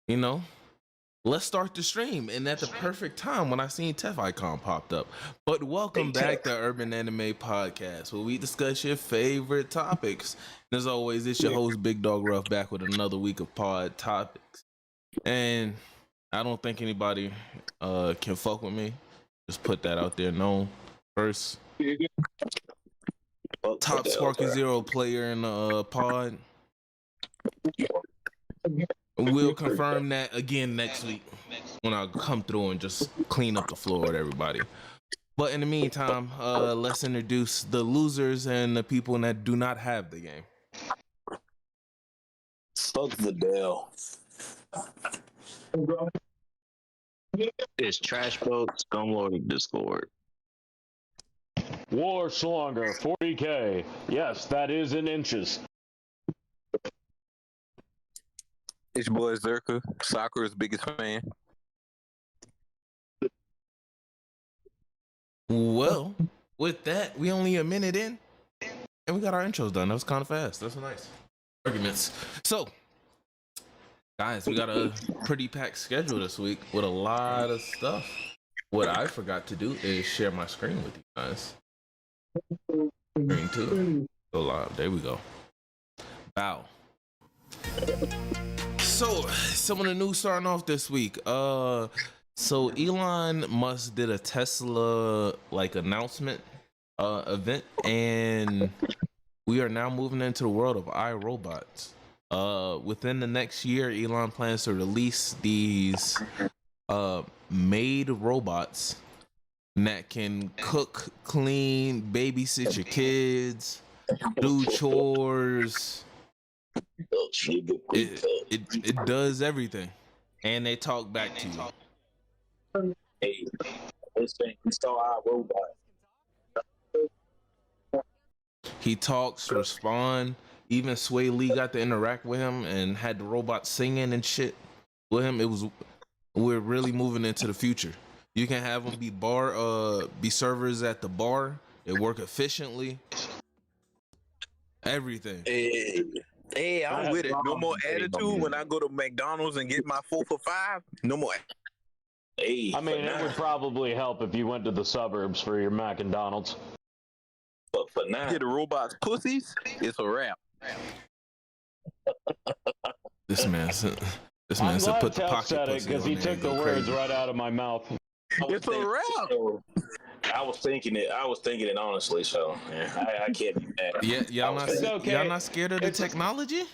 you know, let's start the stream. And at the perfect time when I seen Tef icon popped up. But welcome back to Urban Anime Podcast, where we discuss your favorite topics. And as always, it's your host, Big Dog Ruff, back with another week of pod topics. And I don't think anybody can fuck with me. Just put that out there known first. Top Sparky Zero player in the pod. We'll confirm that again next week when I come through and just clean up the floor with everybody. But in the meantime, let's introduce the losers and the people that do not have the game. Fuck Vidal. It's Trash Boat Scumlord Discord. War Schlonger, 40K. Yes, that is in inches. It's your boy Zerka, soccer's biggest fan. Well, with that, we only a minute in, and we got our intros done. That was kind of fast. That's nice. Arguments. So, guys, we got a pretty packed schedule this week with a lot of stuff. What I forgot to do is share my screen with you guys. Screen 2. Go live. There we go. Bow. So, some of the news starting off this week. So Elon Musk did a Tesla announcement event, and we are now moving into the world of iRobots. Within the next year, Elon plans to release these maid robots that can cook, clean, babysit your kids, do chores. It does everything, and they talk back to you. Hey, we saw our robot. He talks, respond. Even Sway Lee got to interact with him and had the robot singing and shit with him. We're really moving into the future. You can have them be servers at the bar. They work efficiently. Everything. Hey, I'm with it. No more attitude when I go to McDonald's and get my 4 for $5. No more. Hey, I mean, it would probably help if you went to the suburbs for your Mac and Donald's. But for now, get the robots pussies, it's a wrap. This man said put the pocket pussy because he took the words right out of my mouth. It's a wrap. I was thinking it honestly, so yeah, I can't be mad. Yeah, y'all not scared of the technology?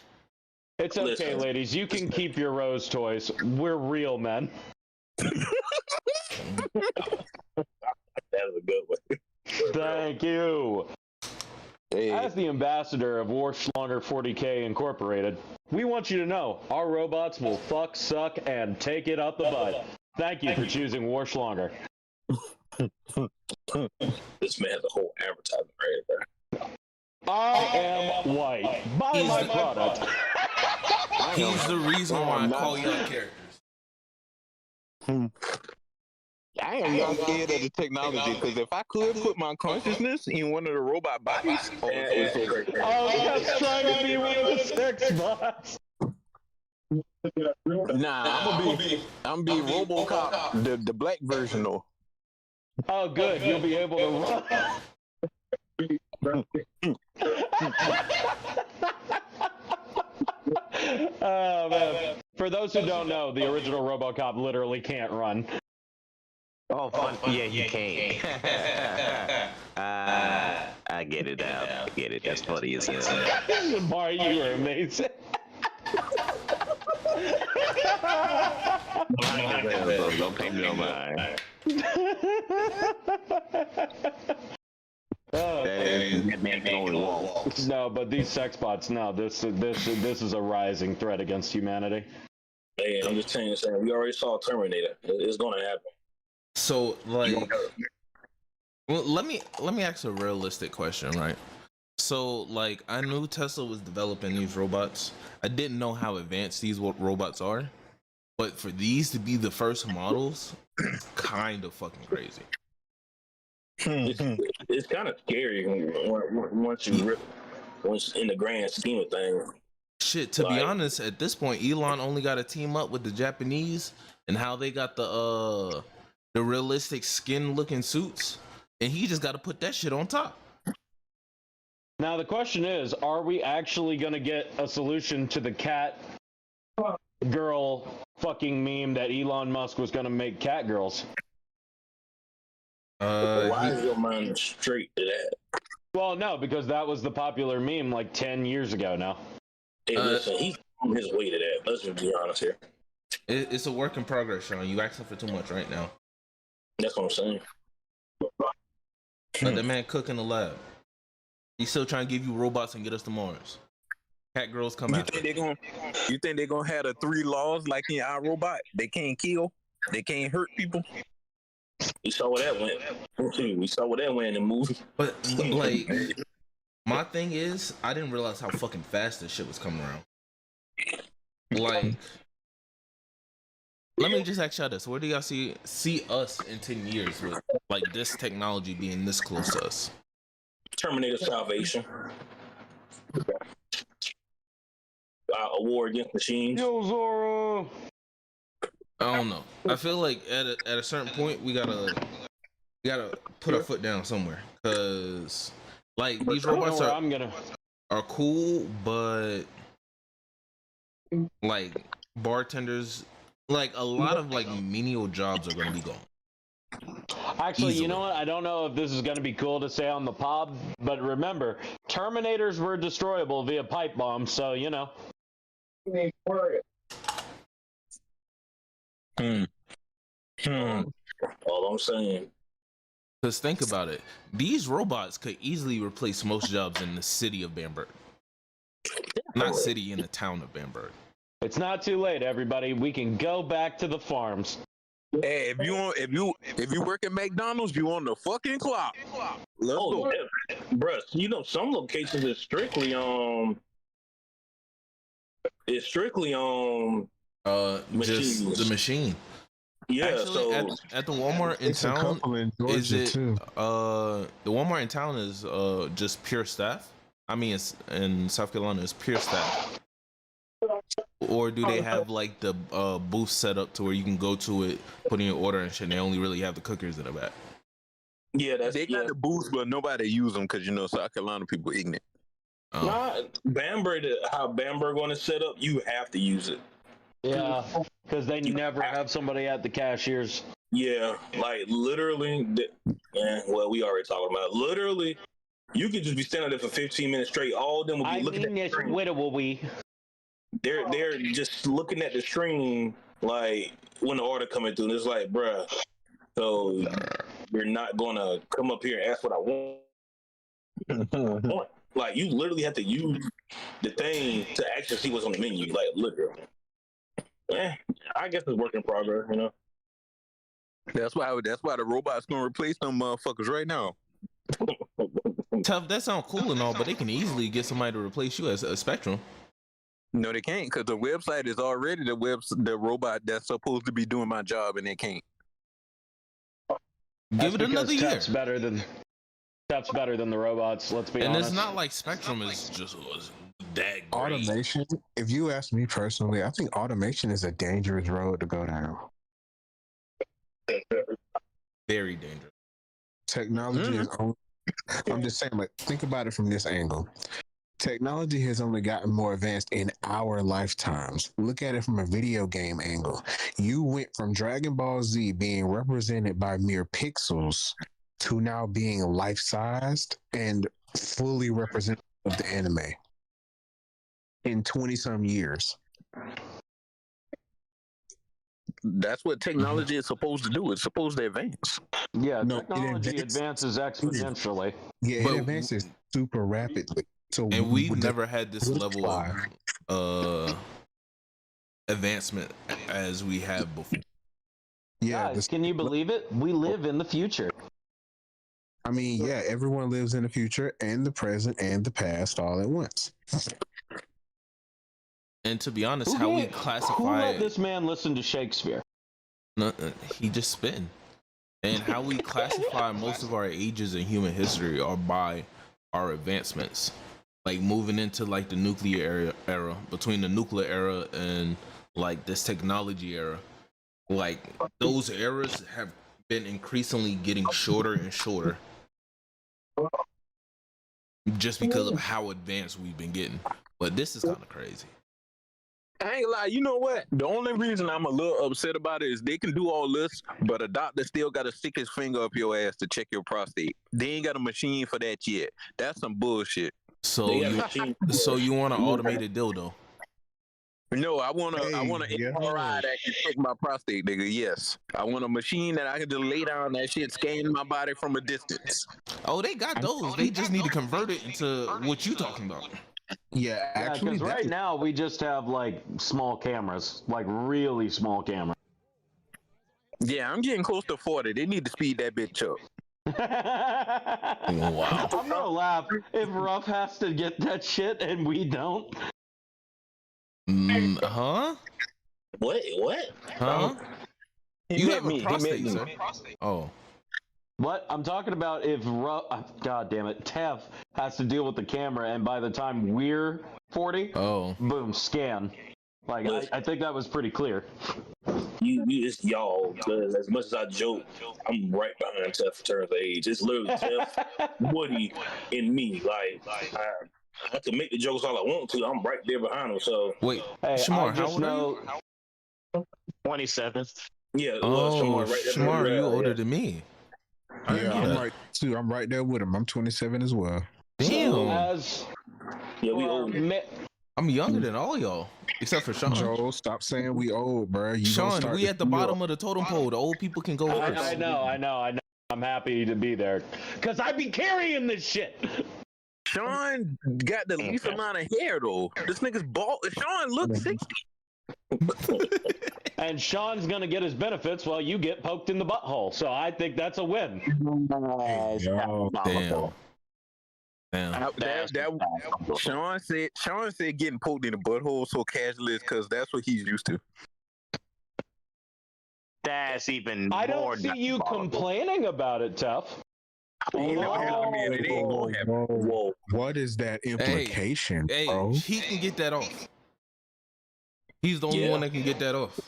It's okay, Listen. ladies. You can keep your Rose toys. We're real men. That was a good one. Thank you. Hey. As the ambassador of War Schlonger 40K Incorporated, we want you to know our robots will fuck, suck, and take it up the butt. Thank you for choosing War Schlonger. This man has a whole advertisement right there. I am white. Buy my product. He's the reason why I call y'all characters. I am not scared of the technology because if I could put my consciousness in one of the robot bodies, Oh, yes, trying to be one of the sex bots. nah, I'm gonna be RoboCop, the black version though. Oh, good. You'll be able to run. Oh, man. For those who don't know, the original RoboCop literally can't run. Oh, fun. Yeah, you can't. I get it now. I get it. That's funny as hell. Mari, you are amazing. Don't pay me no mind. That man can only walk. No, but these sex bots, no, this is a rising threat against humanity. Hey, I'm just saying, we already saw Terminator. It's gonna happen. So, well, let me ask a realistic question, right? So, I knew Tesla was developing these robots. I didn't know how advanced these robots are, but for these to be the first models, kind of fucking crazy. It's kind of scary once in the grand scheme of things. shit, to be honest, at this point, Elon only got to team up with the Japanese and how they got the realistic skin looking suits, and he just got to put that shit on top. Now the question is, are we actually gonna get a solution to the cat girl fucking meme that Elon Musk was gonna make cat girls? Why is your mind straight to that? Well, no, because that was the popular meme like 10 years ago now. Hey, listen, he's on his way to that. Let's just be honest here. It's a work in progress, Sean. You asking for too much right now. That's what I'm saying. Let the man cook in the lab. He's still trying to give you robots and get us to Mars. Cat girls come after. You think they're gonna have the 3 laws like in our robot? They can't kill, they can't hurt people. We saw where that went. We saw where that went in the movie. But like, my thing is, I didn't realize how fucking fast this shit was coming around. Like, let me just ask y'all this: where do y'all see us in 10 years with like this technology being this close to us? Terminator Salvation. A war against machines. Yo, Zoro. I don't know. I feel like at a certain point we gotta put our foot down somewhere, because like these robots are cool, but like bartenders, like a lot of like menial jobs are gonna be gone. Actually, Easily. you know what? I don't know if this is going to be cool to say on the pod, but remember, Terminators were destroyable via pipe bombs, so you know. All I'm saying. Because think about it, these robots could easily replace most jobs in the city of Bamberg. Not city, in the town of Bamberg. It's not too late, everybody. We can go back to the farms. Hey, if you work at McDonald's, you on the fucking clock. Let's go. Yeah. Bruh, you know some locations is strictly just the machine. Yeah, actually, so at the Walmart in It's a town, couple in Georgia is it too. the Walmart in town is just pure staff? I mean, it's in South Carolina, it's pure staff. Or do they have like the booth set up to where you can go to it, put in your order and shit, and they only really have the cookers in the back? yeah, They got the booths, but nobody use them because you know South Carolina people ignorant. Not Bamberg. How Bamberg on is set up, you have to use it. Yeah, because they never have somebody at the cashiers. Yeah, like literally. Yeah, well, we already talking about it. Literally. You could just be standing there for 15 minutes straight. All of them will be looking at the screen. They're just looking at the screen like when the order coming through. And it's like, bruh, so you're not gonna come up here and ask what I want. Like you literally have to use the thing to actually see what's on the menu. Like literally. I guess it's work in progress, you know. That's why the robot's gonna replace them motherfuckers right now. Tough. That sounds cool and all, but they can easily get somebody to replace you as a Spectrum. No, they can't, because the website is already the robot that's supposed to be doing my job, and they can't. Give it another year. Tep's better than the robots. Let's be honest. And it's not like Spectrum is just that great. Automation. If you ask me personally, I think automation is a dangerous road to go down. Very dangerous. Technology is only. I'm just saying, like, think about it from this angle. Technology has only gotten more advanced in our lifetimes. Look at it from a video game angle. You went from Dragon Ball Z being represented by mere pixels to now being life-sized and fully representative of the anime in 20-some years. That's what technology is supposed to do. It's supposed to advance. Yeah, No, technology advances exponentially. Yeah, But- it advances super rapidly. So And we've with never had this level of advancement as we have before. Guys, can you believe it? We live in the future. I mean, yeah, everyone lives in the future and the present and the past all at once. And to be honest, Who how we let classify this man listen to Shakespeare? he just spitting. And how we classify most of our ages in human history are by our advancements. like moving into like the nuclear era, between the nuclear era and like this technology era. Like those eras have been increasingly getting shorter and shorter, just because of how advanced we've been getting. But this is kind of crazy. I ain't lie. You know what? The only reason I'm a little upset about it is they can do all this, but a doctor still got to stick his finger up your ass to check your prostate. They ain't got a machine for that yet. That's some bullshit. So you want an automated dildo? No, I want an yeah. MRI that can check my prostate, nigga. Yes, I want a machine that I can just lay down that shit, scan my body from a distance. Oh, they got those. They just need to convert it into what you talking about. Yeah, actually, because right now we just have like small cameras, like really small cameras. Yeah, I'm getting close to 40. They need to speed that bitch up. Wow. I'm gonna laugh if Ruff has to get that shit and we don't. Huh? What? Huh? You have a prostate, sir. Oh. What? I'm talking about if Ruff, God damn it, Tev has to deal with the camera, and by the time we're 40, boom, scan. Like, I think that was pretty clear. You it's y'all, because as much as I joke, I'm right behind Tef in terms of age. It's literally Tef, Woody, and me. Like I can make the jokes all I want to. I'm right there behind him. So wait, hey, Shamar, how old are you? 27. Yeah. Shamar, right there. Shamar, you older than me. Yeah, I'm right too. I'm right there with him. I'm 27 as well. Damn. We old. I'm younger than all y'all, except for Sean. Joel, stop saying we old, bro. Sean, we at the bottom of the totem pole. The old people can go first. I know. I'm happy to be there, cause I be carrying this shit. Sean got the least amount of hair though. This nigga's bald. Sean looks 60. And Sean's gonna get his benefits while you get poked in the butthole. So I think that's a win. Damn. Sean said getting poked in the butthole so casually is because that's what he's used to. That's even I more. don't see you complaining about it, Tough. Whoa. What is that implication, bro? He can get that off. He's the only one that can get that off.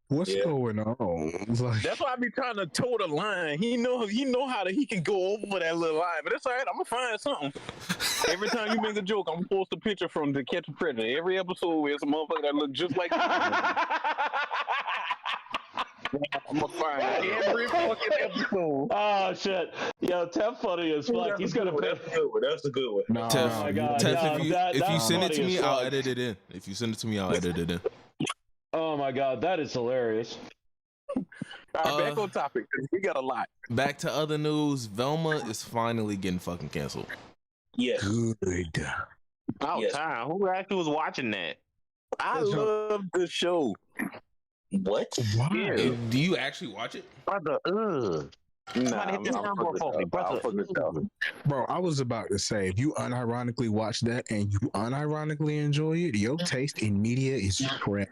What's going on? Like, that's why I be trying to toe the line. He know how he can go over that little line, but it's all right. I'm gonna find something. Every time you make a joke, I'm gonna post a picture from To Catch a Predator. Every episode is a motherfucker that look just like. I'm gonna find every fucking episode. Oh shit! Yo, Tev funny as fuck. He's gonna pay. That's a good one. no, Tev, Oh my God, Tev, if you send it funny to me, as I'll fuck. edit it in. If you send it to me, I'll edit it in. Oh my God, that is hilarious. All right, back on topic. We got a lot. Back to other news. Velma is finally getting fucking canceled. Yes. good. Oh, Yes. time. Who actually was watching that? I love the show. What? Why? Yeah. Do you actually watch it? Brother, Nah, hit this number for me, brother. Bro, I was about to say, if you unironically watch that and you unironically enjoy it, your taste in media is crap.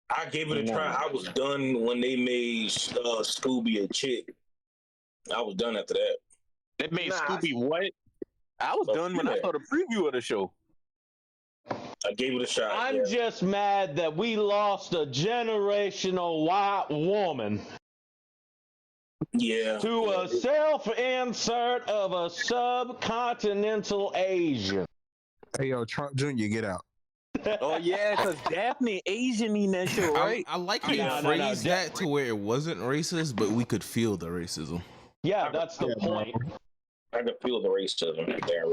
I gave it a try. I was done when they made Scooby a chick. I was done after that. They made Scooby what? I was done when I saw the preview of the show. I gave it a shot. I'm just mad that we lost a generational white woman to a self-insert of a subcontinental Asian. Hey, yo, Trump Jr., get out. Oh yeah, because Daphne Asian in that show, right? I like how you phrased that to where it wasn't racist, but we could feel the racism. Yeah, that's the point. I could feel the racism there.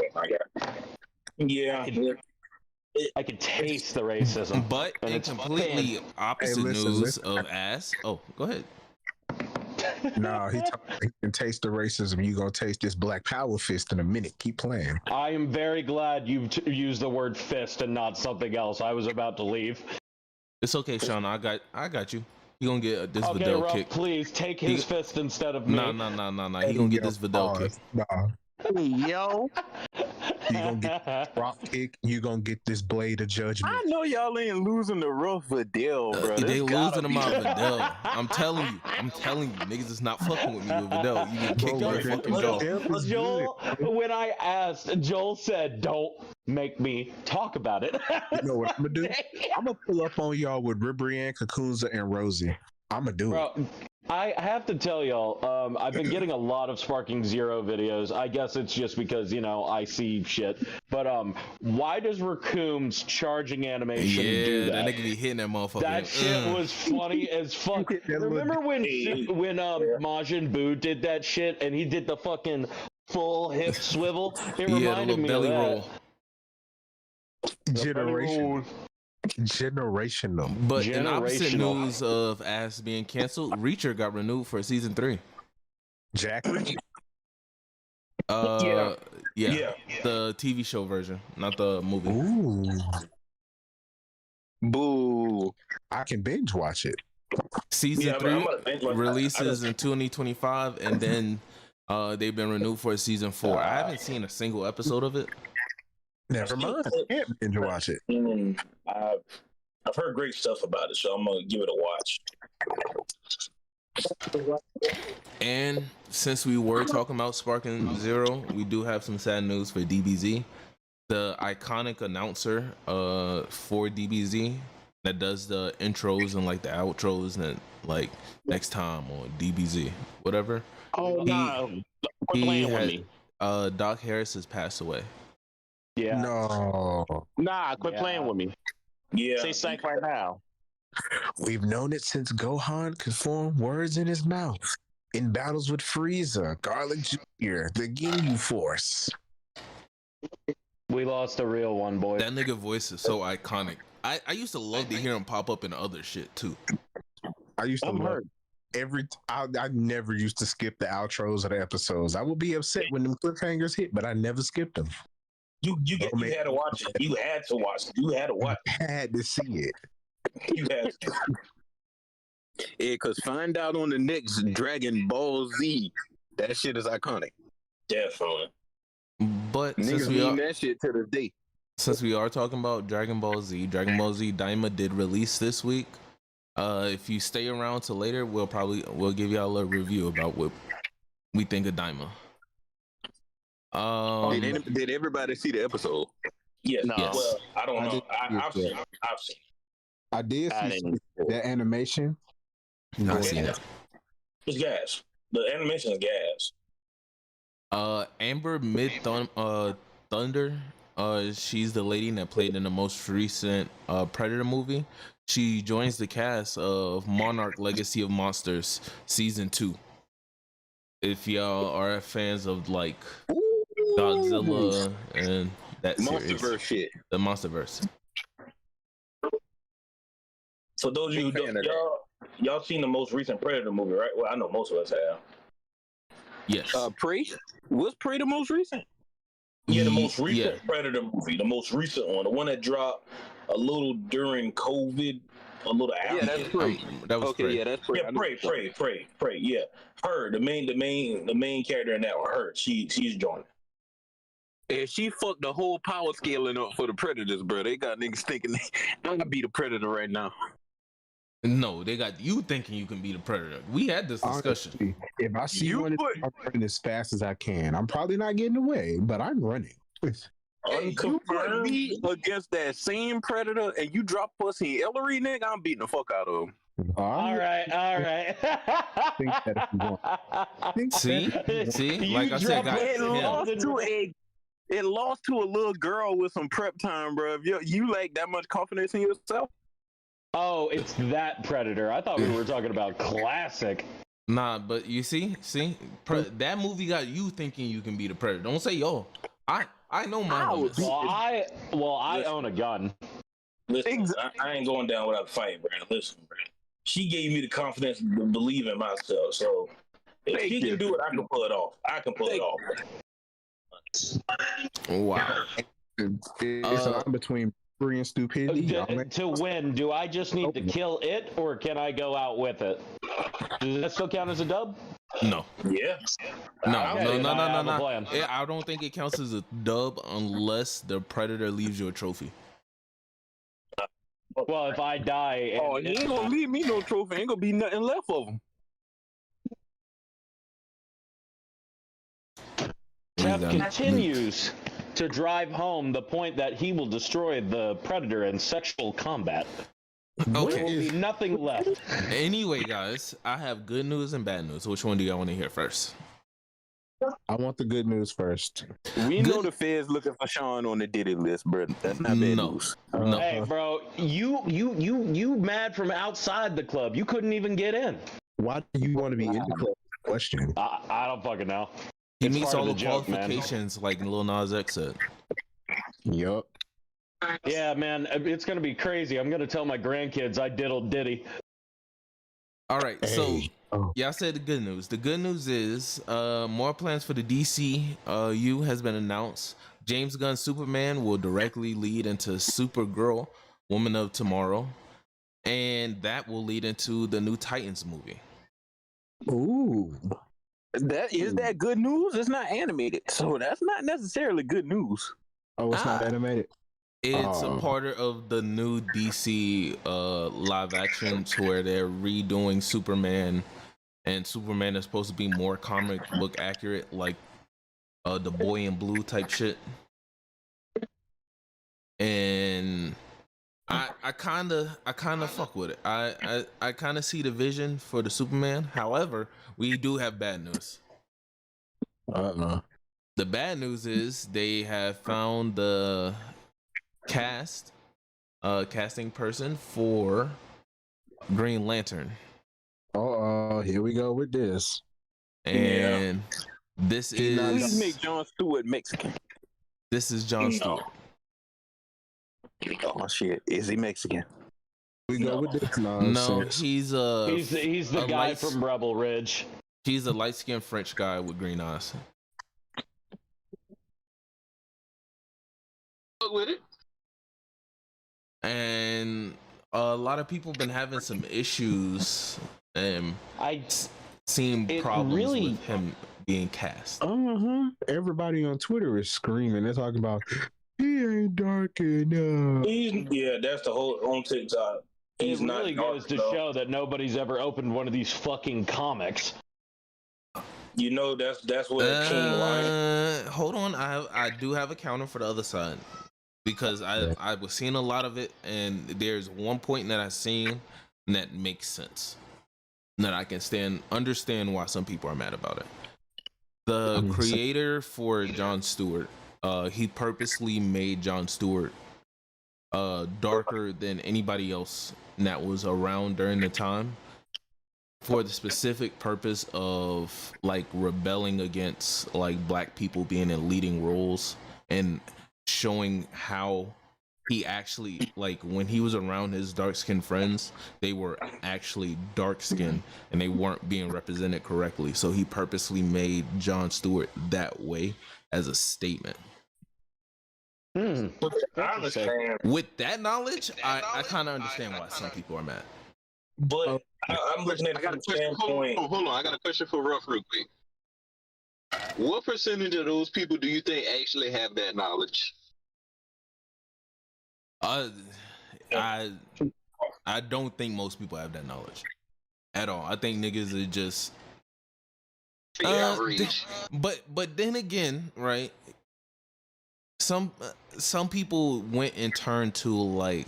I can taste the racism. But in completely opposite news of ass. Oh, go ahead. No, he can taste the racism. You gonna taste this black power fist in a minute. Keep playing. I am very glad you used the word fist and not something else. I was about to leave. It's okay, Sean. I got you. You gonna get this Okay, Vidal Rob, kick. please take his fist instead of me. No. He gonna get this Vidal kick. Nah. Hey, yo. You're gonna get drop kick. You're gonna get this blade of judgment. I know y'all ain't losing the rough Vidal, bro. They losing them out be- Vidal. I'm telling you, niggas is not fucking with me with Vidal. You get kicked Bro, your fucking jaw. Joel, when I asked, Joel said, "Don't make me talk about it." You know what I'm gonna do? I'm gonna pull up on y'all with Ribrianne, Kakunza, and Rosie. I'm gonna do it. Bro, I have to tell y'all, I've been getting a lot of Sparking Zero videos. I guess it's just because, I see shit. But why does Raccoon's charging animation do that? That nigga be hitting that motherfucker. That shit was funny as fuck. Remember when Majin Buu did that shit and he did the fucking full hip swivel? It reminded me of belly that. roll. Generational. But in opposite news of Ass being canceled, Reacher got renewed for season 3. Jack Reacher? Yeah. The TV show version, not the movie. Ooh. Boo. I can binge watch it. Season 3 releases in 2025, and then they've been renewed for season 4. I haven't seen a single episode of it. Never mind. I can't binge watch it. I've heard great stuff about it, so I'm gonna give it a watch. And since we were talking about Sparking Zero, we do have some sad news for DBZ. The iconic announcer for DBZ that does the intros and like the outros and like next time on DBZ, whatever. Oh no! Quit playing with me. Doc Harris has passed away. Yeah. No. Nah, quit playing with me. Yeah. Say psych right now. We've known it since Gohan could form words in his mouth. In battles with Frieza, Garlic Jr., the Ginyu Force. We lost a real one, boy. That nigga voice is so iconic. I used to love to hear him pop up in other shit too. I used to love I never used to skip the outros of the episodes. I would be upset when them cliffhangers hit, but I never skipped them. You had to watch it. You had to watch it. You had to watch it. I had to see it. You had to. Yeah, because find out on the next Dragon Ball Z. That shit is iconic. Definitely. But Niggas mean that shit to the day. Since we are talking about Dragon Ball Z Daima did release this week. If you stay around till later, we'll give y'all a review about what we think of Daima. Did everybody see the episode? Yes. No. Yes. Well, I don't know. I've seen it. I did see that animation. No, I've seen it. It's gas. The animation is gas. Amber Thunder. She's the lady that played in the most recent Predator movie. She joins the cast of Monarch: Legacy of Monsters season 2. If y'all are fans of like Godzilla and that series, Monsterverse shit. The Monsterverse. For those of you who don't, y'all seen the most recent Predator movie, right? Well, I know most of us have. Yes. Prey? Was Prey the most recent? Yeah, the most recent Predator movie, the most recent one, the one that dropped a little during COVID, a little after. Yeah, that's Prey. That was okay, Prey. yeah, that's Prey. Yeah, Prey. Yeah, her, the main character in that one, her. She's joining. And she fucked the whole power scaling up for the Predators, bro. They got niggas thinking I'm gonna be the Predator right now. No, they got you thinking you can be the Predator. We had this discussion. Honestly, if I see one, I'm running as fast as I can. I'm probably not getting away, but I'm running. Hey, you put me against that same Predator and you drop pussy Ellery, nigga, I'm beating the fuck out of him. All right. Think that if you want. See, like I said, guys, it lost to a little girl with some prep time, bro. If you lack that much confidence in yourself. Oh, it's that Predator. I thought we were talking about classic. Nah, but you see, that movie got you thinking you can be the Predator. Don't say yo. I know my limits. I own a gun. Listen, I ain't going down without fighting, Brandon. Listen, Brandon. She gave me the confidence to believe in myself. So if she can do it, I can pull it off. Wow. It's a line between and stupidity. To win, do I just need to kill it, or can I go out with it? Does that still count as a dub? No. Yeah. No. I don't think it counts as a dub unless the Predator leaves you a trophy. Well, if I die, he ain't gonna leave me no trophy. Ain't gonna be nothing left of him. Jeff continues to drive home the point that he will destroy the Predator in sexual combat. Okay. There will be nothing left. Anyway, guys, I have good news and bad news. Which one do y'all want to hear first? I want the good news first. We know the feds looking for Sean on the Diddy list, bro. That's not bad news. No. Hey, bro, you mad from outside the club? You couldn't even get in. Why do you want to be in the club? Question. I don't fucking know. He It's meets part all of the joke, qualifications, like Lil Nas X said. Yup. Yeah, man, it's gonna be crazy. I'm gonna tell my grandkids I diddled Diddy. All right, so yeah, I said the good news. The good news is more plans for the DCU has been announced. James Gunn's Superman will directly lead into Supergirl, Woman of Tomorrow, and that will lead into the new Titans movie. Ooh. That good news? It's not animated, so that's not necessarily good news. Oh, it's not animated. It's a part of the new DC live action to where they're redoing Superman, and Superman is supposed to be more comic book accurate, like the Boy in Blue type shit. And I kind of fuck with it. I kind of see the vision for the Superman. However, we do have bad news. The bad news is they have found the casting person for Green Lantern. Here we go with this. And this is please make Jon Stewart Mexican. This is Jon Stewart. Oh shit, is he Mexican? We go with this. No, he's the guy from Rebel Ridge. He's a light-skinned French guy with green eyes. With it. And a lot of people have been having some issues and seen problems with him being cast. Everybody on Twitter is screaming. They're talking about he ain't dark enough. That's the whole on TikTok. He's it not really goes to show that nobody's ever opened one of these fucking comics. You know, that's where King Lion. Hold on, I do have a counter for the other side, because I was seeing a lot of it, and there's one point that I've seen that makes sense, that I can understand why some people are mad about it. The creator for Jon Stewart, he purposely made Jon Stewart darker than anybody else that was around during the time, for the specific purpose of like rebelling against like black people being in leading roles, and showing how he actually, like, when he was around his dark-skinned friends, they were actually dark-skinned and they weren't being represented correctly. So he purposely made Jon Stewart that way as a statement. I understand. With that knowledge, I kind of understand why some people are mad. But I'm looking at the standpoint. Hold on, I got a question for Ruff real quick. What percentage of those people do you think actually have that knowledge? I don't think most people have that knowledge at all. I think niggas are just average. But then again, right? Some people went and turned to, like,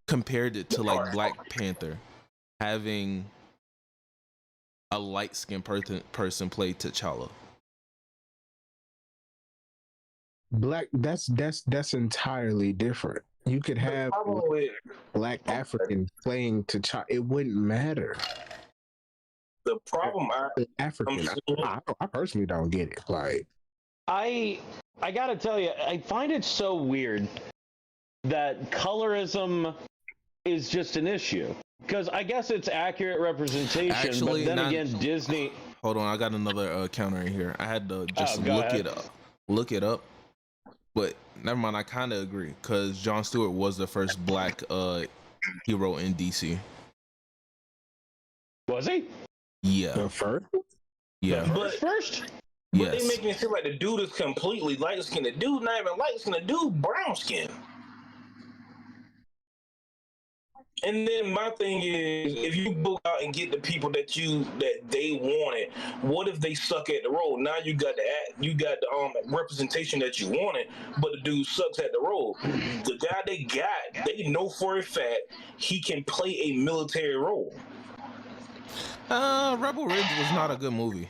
compared it to like Black Panther having a light-skinned person play T'Challa. That's entirely different. You could have Black African playing T'Challa. It wouldn't matter. The problem African. I personally don't get it. Like, I gotta tell you, I find it so weird that colorism is just an issue. Because I guess it's accurate representation, Actually, but then again, Disney. Hold on, I got another counter in here. I had to just look it up. But never mind, I kind of agree, because Jon Stewart was the first Black hero in DC. Was he? Yeah. The first? Yeah. But First? But they Yes. making it seem like the dude is completely light skinned. The dude not even light skinned. The dude brown skin. And then my thing is, if you go out and get the people that they wanted, what if they suck at the role? Now you got the representation that you wanted, but the dude sucks at the role. The guy they know for a fact he can play a military role. Rebel Ridge was not a good movie.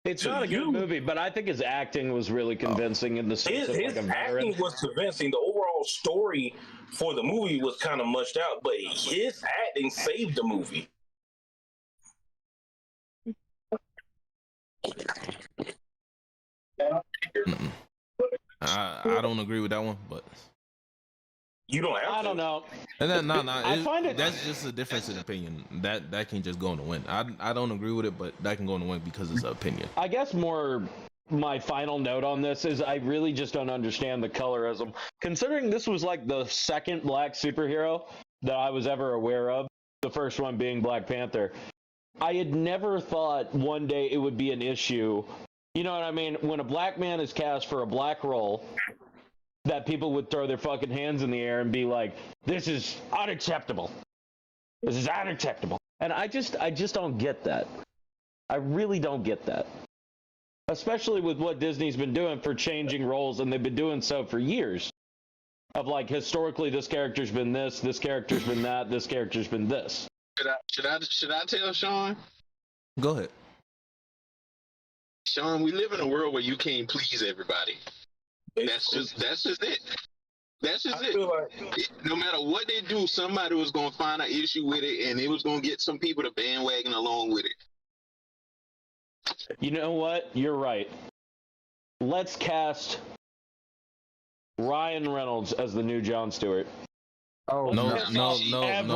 It's not a good movie, but I think his acting was really convincing in the sense of like a veteran. Acting was convincing. The overall story for the movie was kind of mushed out, but his acting saved the movie. I don't agree with that one, but you don't have to. I don't know. I find that's just a difference in opinion. That can just go in the wind. I don't agree with it, but that can go in the wind because it's an opinion. I guess my final note on this is I really just don't understand the colorism. Considering this was like the second black superhero that I was ever aware of, the first one being Black Panther, I had never thought one day it would be an issue. You know what I mean? When a black man is cast for a black role, that people would throw their fucking hands in the air and be like, this is unacceptable. This is unacceptable. And I just don't get that. I really don't get that. Especially with what Disney's been doing for changing roles, and they've been doing so for years. Of like, historically, this character's been this character's been that, this character's been this. Should I tell Sean? Go ahead. Sean, we live in a world where you can't please everybody. That's just it. That's just it. Like, no matter what they do, somebody was gonna find an issue with it, and it was gonna get some people to bandwagon along with it. You know what? You're right. Let's cast Ryan Reynolds as the new Jon Stewart. Oh no!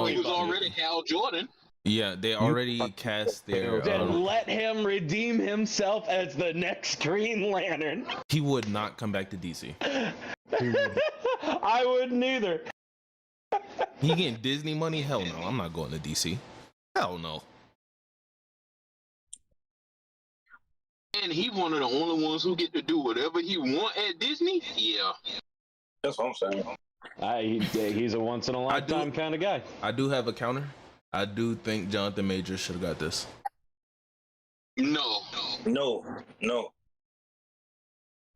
He was already Hal Jordan. Yeah, they already cast their. Then let him redeem himself as the next Green Lantern. He would not come back to DC. I wouldn't either. He getting Disney money? Hell no! I'm not going to DC. Hell no. And he one of the only ones who get to do whatever he want at Disney. Yeah, that's what I'm saying. He's a once in a lifetime kind of guy. I do have a counter. I do think Jonathan Majors should have got this. No.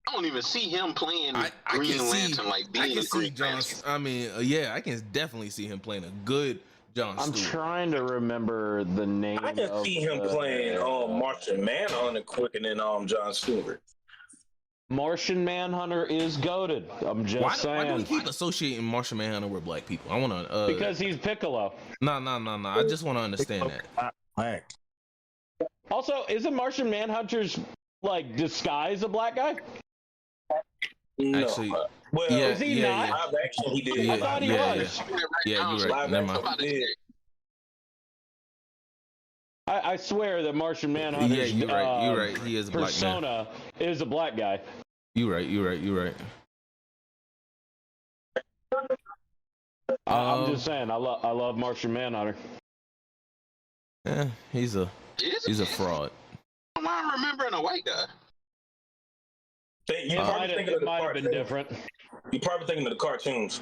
I don't even see him playing Green Lantern like being a Green Lantern. I mean, yeah, I can definitely see him playing a good John Stewart. I'm trying to remember the name. I can see him playing Martian Manhunter quicker than John Stewart. Martian Manhunter is goated. I'm just saying. Why do we keep associating Martian Manhunter with black people? I want to. Because he's Piccolo. No. I just want to understand that. Black. Also, isn't Martian Manhunter's like disguise a black guy? No. Actually, well, yeah, is he not? Live action, he did. I thought he was. Yeah, you're right. Never mind. I swear that Martian Manhunter's you're right. He is a black man. Persona is a black guy. You're right. I'm just saying, I love Martian Manhunter. Yeah, he's a fraud. Am I remembering a white guy? It might have been different. You're probably thinking of the cartoons.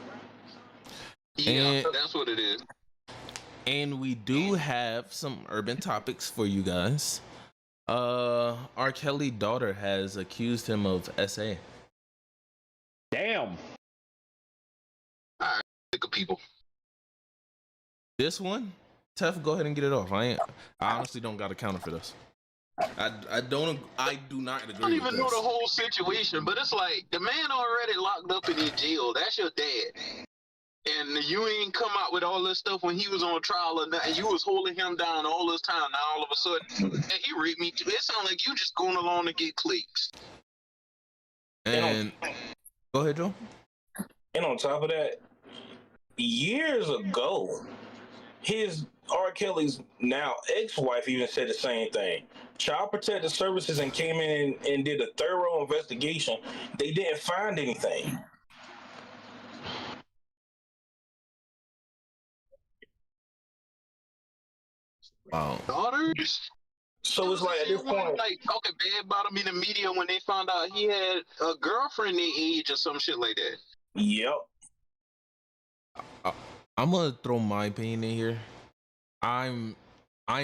Yeah, that's what it is. And we do have some urban topics for you guys. R. Kelly's daughter has accused him of SA. Damn. Alright, sick of people. This one, Tef, go ahead and get it off. I honestly don't got a counter for this. I do not agree. I don't even know the whole situation, but it's like the man already locked up in his jail. That's your dad. And you ain't come out with all this stuff when he was on trial, and you was holding him down all this time. Now all of a sudden, and he raped me too. It sounds like you just going along to get clicks. And go ahead, Joe. And on top of that, years ago, his R. Kelly's now ex-wife even said the same thing. Child Protective Services and came in and did a thorough investigation. They didn't find anything. Wow. Daughters. So it's like at this point, like talking bad about him in the media when they found out he had a girlfriend their age or some shit like that. Yep. I'm gonna throw my opinion in here. I'm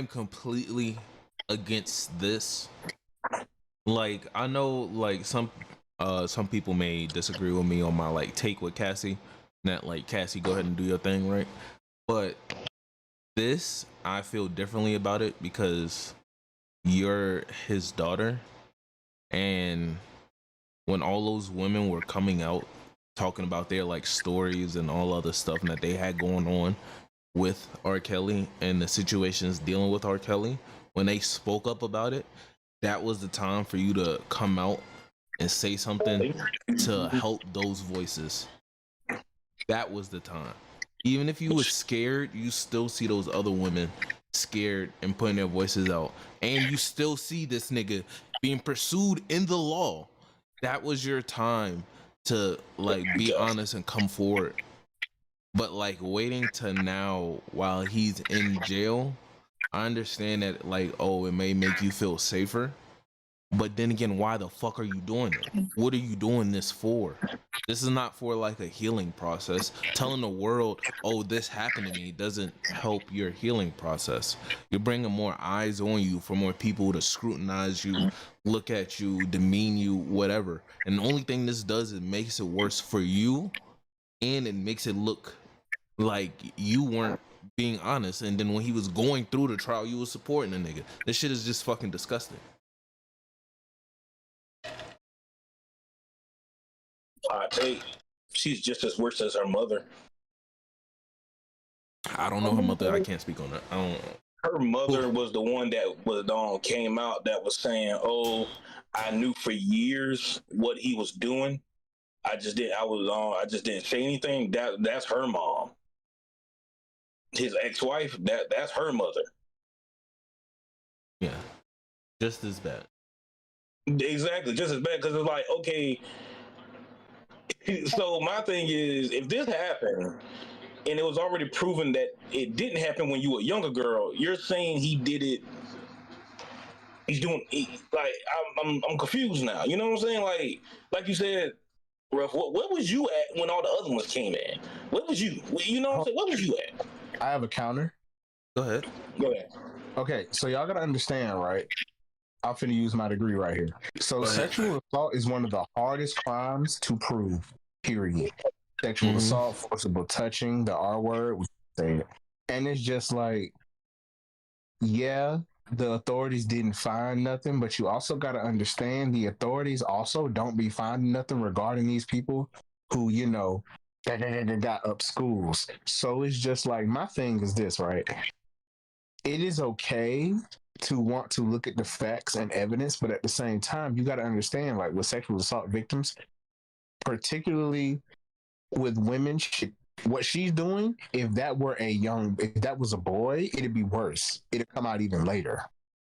completely against this. Like, I know like some people may disagree with me on my like take with Cassie. That like, Cassie, go ahead and do your thing, right? But this, I feel differently about it because you're his daughter, and when all those women were coming out talking about their like stories and all other stuff that they had going on with R. Kelly and the situations dealing with R. Kelly, when they spoke up about it, that was the time for you to come out and say something to help those voices. That was the time. Even if you were scared, you still see those other women scared and putting their voices out, and you still see this nigga being pursued in the law. That was your time to like be honest and come forward. But like waiting to now while he's in jail, I understand that like, oh, it may make you feel safer, but then again, why the fuck are you doing it? What are you doing this for? This is not for like a healing process. Telling the world, oh, this happened to me, doesn't help your healing process. You're bringing more eyes on you for more people to scrutinize you, look at you, demean you, whatever. And the only thing this does is makes it worse for you, and it makes it look like you weren't being honest. And then when he was going through the trial, you was supporting the nigga. This shit is just fucking disgusting. I take she's just as worse as her mother. I don't know her mother. I can't speak on that. I don't know. Her mother was the one that was came out that was saying, "Oh, I knew for years what he was doing. I just didn't. I just didn't say anything." That's her mom. His ex-wife. That's her mother. Yeah, just as bad. Exactly, just as bad, because it's like, okay. So my thing is, if this happened and it was already proven that it didn't happen when you were a younger girl, you're saying he did it. Like, I'm confused now. You know what I'm saying? Like you said, Ruff. What was you at when all the other ones came in? What was you? You know what I'm saying? What was you at? I have a counter. Go ahead. Okay, so y'all gotta understand, right? I'm finna use my degree right here. So sexual assault is one of the hardest crimes to prove, period. Sexual assault, forcible touching, the R word, we say it. And it's just like, yeah, the authorities didn't find nothing, but you also gotta understand the authorities also don't be finding nothing regarding these people who, you know, got up schools. So it's just like, my thing is this, right? It is okay to want to look at the facts and evidence, but at the same time, you got to understand, like with sexual assault victims, particularly with women, what she's doing, if that was a boy, it'd be worse. It'd come out even later.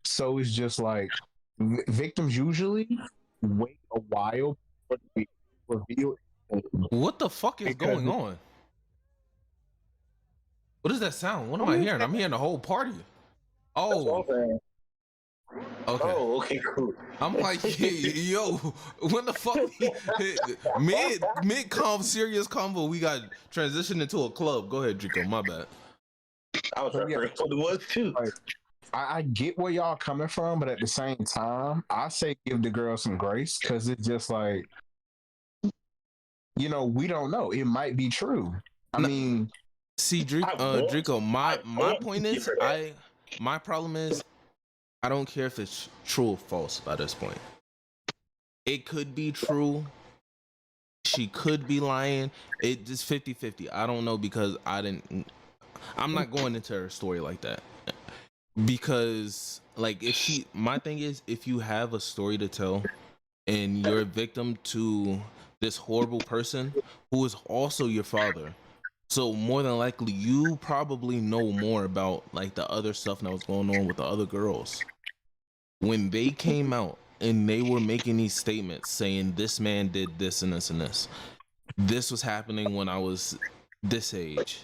So it's just like victims usually wait a while for it to be revealed. What the fuck is going on? What does that sound? What am I hearing? I'm hearing the whole party. Oh. Okay. Oh, okay, cool. I'm like, yo, when the fuck mid serious convo, we got transitioned into a club. Go ahead, Drico. My bad. I was referring to the was too. Like, I get where y'all coming from, but at the same time, I say give the girl some grace, because it's just like, you know, we don't know. It might be true. I mean, see, Drico, my point is, my problem is, I don't care if it's true or false by this point. It could be true. She could be lying. It just 50-50. I don't know, because I'm not going into her story like that. Because like, my thing is, if you have a story to tell and you're a victim to this horrible person who is also your father, so more than likely you probably know more about like the other stuff that was going on with the other girls. When they came out and they were making these statements saying this man did this and this and this was happening when I was this age,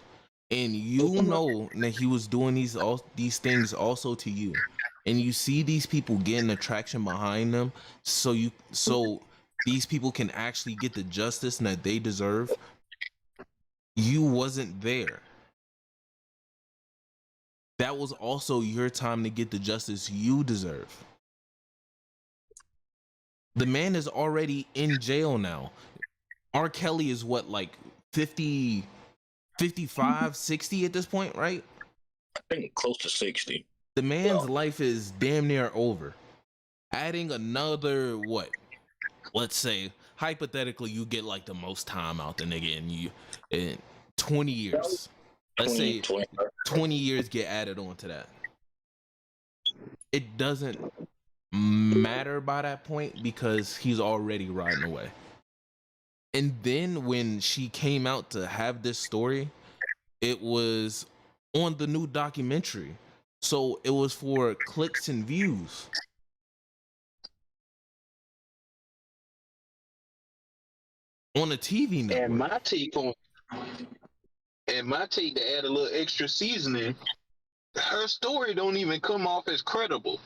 and you know that he was doing these things also to you, and you see these people getting attraction behind them, so these people can actually get the justice that they deserve. You wasn't there. That was also your time to get the justice you deserve. The man is already in jail now. R. Kelly is what, like 50, 55, 60 at this point, right? I think close to 60. The man's life is damn near over. Adding another, what? Let's say, hypothetically, you get like the most time out the nigga in 20 years. Let's say 20 years get added onto that. It doesn't matter by that point because he's already riding away. And then when she came out to have this story, it was on the new documentary. So it was for clicks and views. On a TV network. And my take to add a little extra seasoning, her story don't even come off as credible.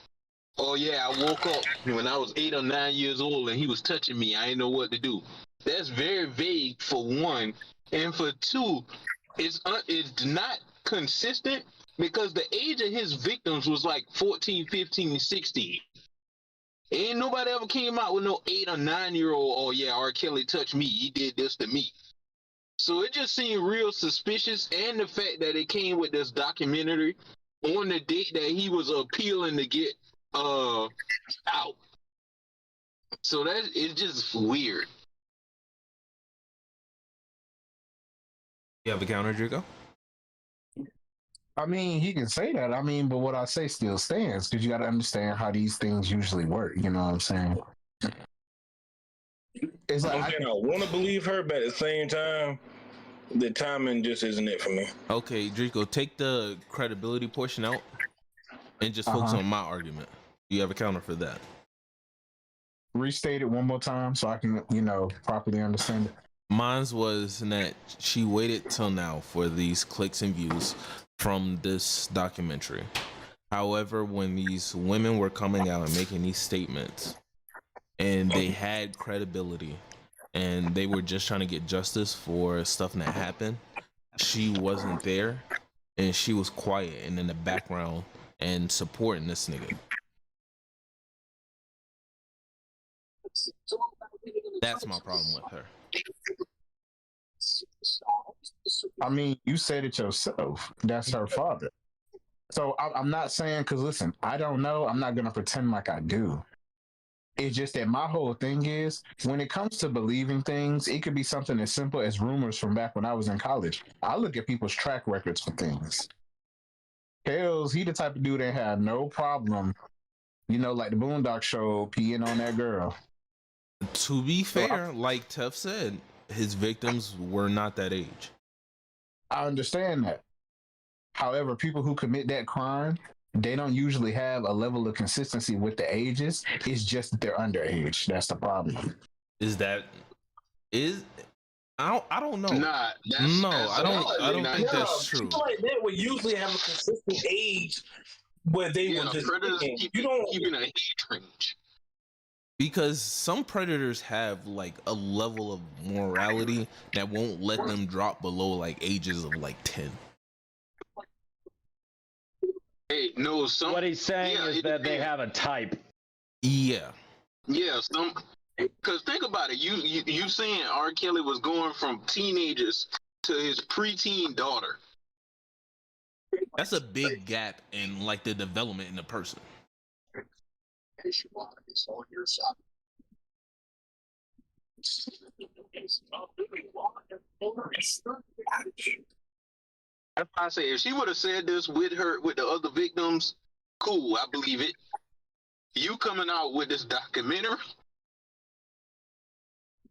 Oh yeah, I woke up when I was 8 or 9 years old and he was touching me. I didn't know what to do. That's very vague for one, and for two, it's not consistent because the age of his victims was like 14, 15, and 16. Ain't nobody ever came out with no 8 or 9 year old. Oh yeah, R. Kelly touched me. He did this to me. So it just seemed real suspicious, and the fact that it came with this documentary on the date that he was appealing to get out. So that it's just weird. You have a counter, Draco? I mean, he can say that. I mean, but what I say still stands because you got to understand how these things usually work. You know what I'm saying? It's like I want to believe her, but at the same time, the timing just isn't it for me. Okay, Draco, take the credibility portion out and just focus on my argument. You have a counter for that? Restate it one more time so I can, properly understand it. Mine's was that she waited till now for these clicks and views from this documentary. However, when these women were coming out and making these statements and they had credibility and they were just trying to get justice for stuff that happened, she wasn't there and she was quiet and in the background and supporting this nigga. That's my problem with her. I mean, you said it yourself. That's her father. So I'm not saying, because listen, I don't know. I'm not going to pretend like I do. It's just that my whole thing is, when it comes to believing things, it could be something as simple as rumors from back when I was in college. I look at people's track records for things. Hells, he the type of dude that had no problem, like the Boondock Show, peeing on that girl. To be fair, like Tef said, his victims were not that age. I understand that. However, people who commit that crime, they don't usually have a level of consistency with the ages. It's just that they're underage. That's the problem. I don't know. Nah, I don't think that's true. People like that would usually have a consistent age where they would just keeping a age range. Because some predators have like a level of morality that won't let them drop below like ages of like 10. Hey, no, what he's saying is that they have a type. Yeah. Yeah, because think about it. You saying R. Kelly was going from teenagers to his preteen daughter. That's a big gap in like the development in the person. That's why I say if she would have said this with the other victims, cool, I believe it. You coming out with this documentary?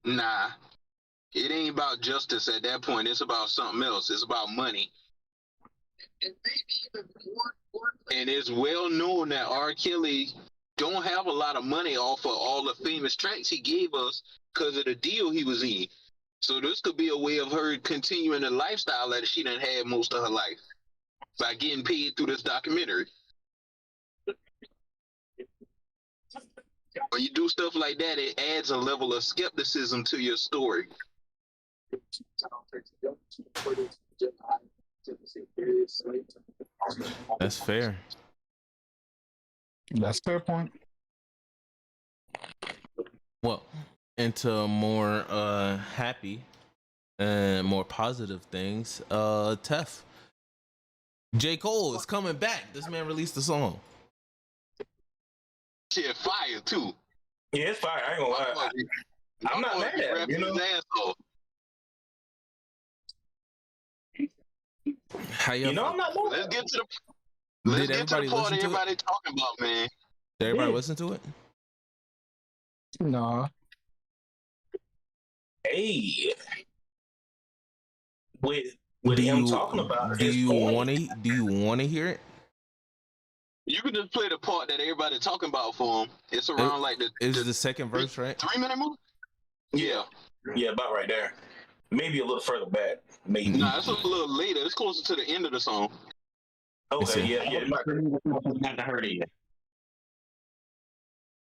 Nah. It ain't about justice at that point. It's about something else. It's about money. And it's well known that R. Kelly don't have a lot of money off of all the famous tracks he gave us because of the deal he was in. So this could be a way of her continuing the lifestyle that she done had most of her life by getting paid through this documentary. When you do stuff like that, it adds a level of skepticism to your story. That's fair. That's a fair point. Well, into more happy and more positive things. Tef. J. Cole is coming back. This man released a song. Shit, fire too. Yeah, it's fire. I ain't gonna lie. I'm not mad at him, you know? How you know, I'm not mad. Let's get to the part everybody talking about, man. Did everybody listen to it? No. Hey. With him talking about do you want to hear it? You can just play the part that everybody talking about for him. It's around the second verse, right? 3-minute movie? Yeah. Yeah, about right there. Maybe a little further back. Maybe. Nah, it's a little later. It's closer to the end of the song. Okay, yeah. I haven't heard it yet.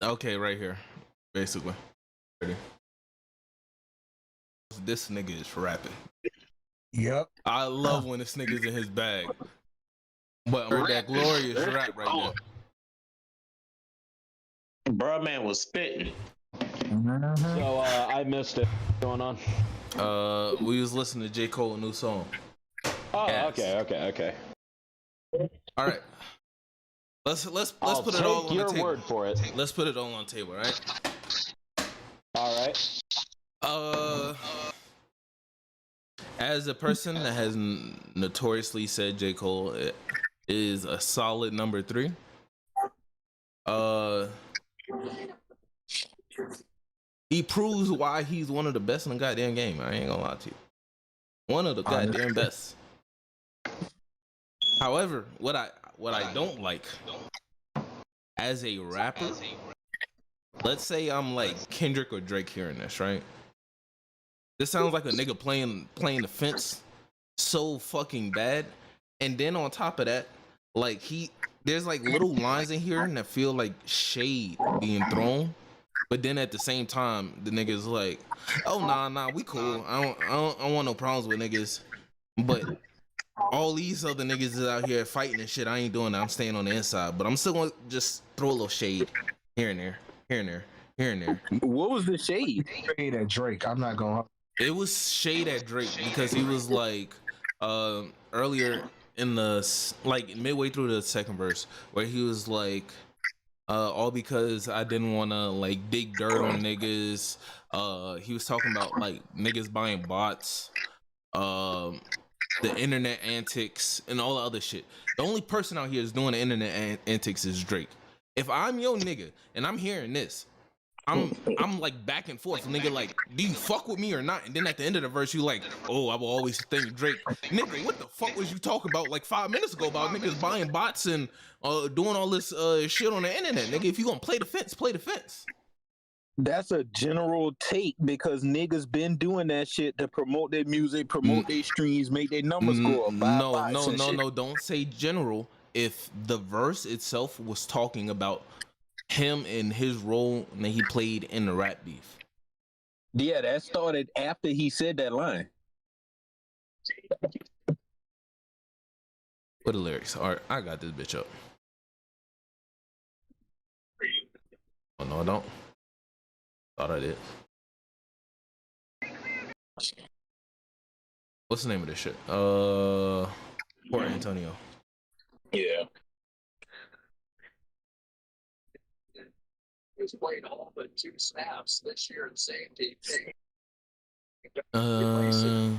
Okay, right here, basically. Ready? This nigga is rapping. Yep. I love when this nigga's in his bag. But that glorious rap right there. Bruh, man was spitting. So I missed it. What's going on? We was listening to J. Cole new song. Oh, Yes. okay. All right. Let's I'll put it all on the your table. word for it. Let's put it all on the table, right? All right. As a person that has notoriously said J. Cole is a solid number 3. He proves why he's one of the best in the goddamn game. I ain't gonna lie to you. One of the goddamn best. However, what I don't like as a rapper, let's say I'm like Kendrick or Drake hearing this, right? This sounds like a nigga playing the fence so fucking bad. And then on top of that, like there's like little lines in here that feel like shade being thrown. But then at the same time, the nigga's like, oh nah, we cool. I don't want no problems with niggas. But all these other niggas is out here fighting and shit. I ain't doing that. I'm staying on the inside. But I'm still gonna just throw a little shade here and there, here and there, here and there. What was the shade? Shade at Drake. I'm not gonna. It was shade at Drake because he was like earlier in the like midway through the second verse where he was like all because I didn't want to like dig dirt on niggas. He was talking about like niggas buying bots, the internet antics and all the other shit. The only person out here is doing the internet antics is Drake. If I'm your nigga and I'm hearing this, I'm like back and forth, nigga. Like, do you fuck with me or not? And then at the end of the verse, you like, oh, I will always thank Drake, nigga. What the fuck was you talking about like 5 minutes ago about niggas buying bots and doing all this shit on the internet, nigga? If you gonna play the fence, play the fence. That's a general take because niggas been doing that shit to promote their music, promote their streams, make their numbers go up. No. Don't say general. If the verse itself was talking about him and his role that he played in the rap beef. Yeah, that started after he said that line. What the lyrics? All right, I got this bitch up. Oh no, I don't. Thought I did. What's the name of this shit? Port Antonio. Yeah. He's played all but 2 snaps this year in safety. Attention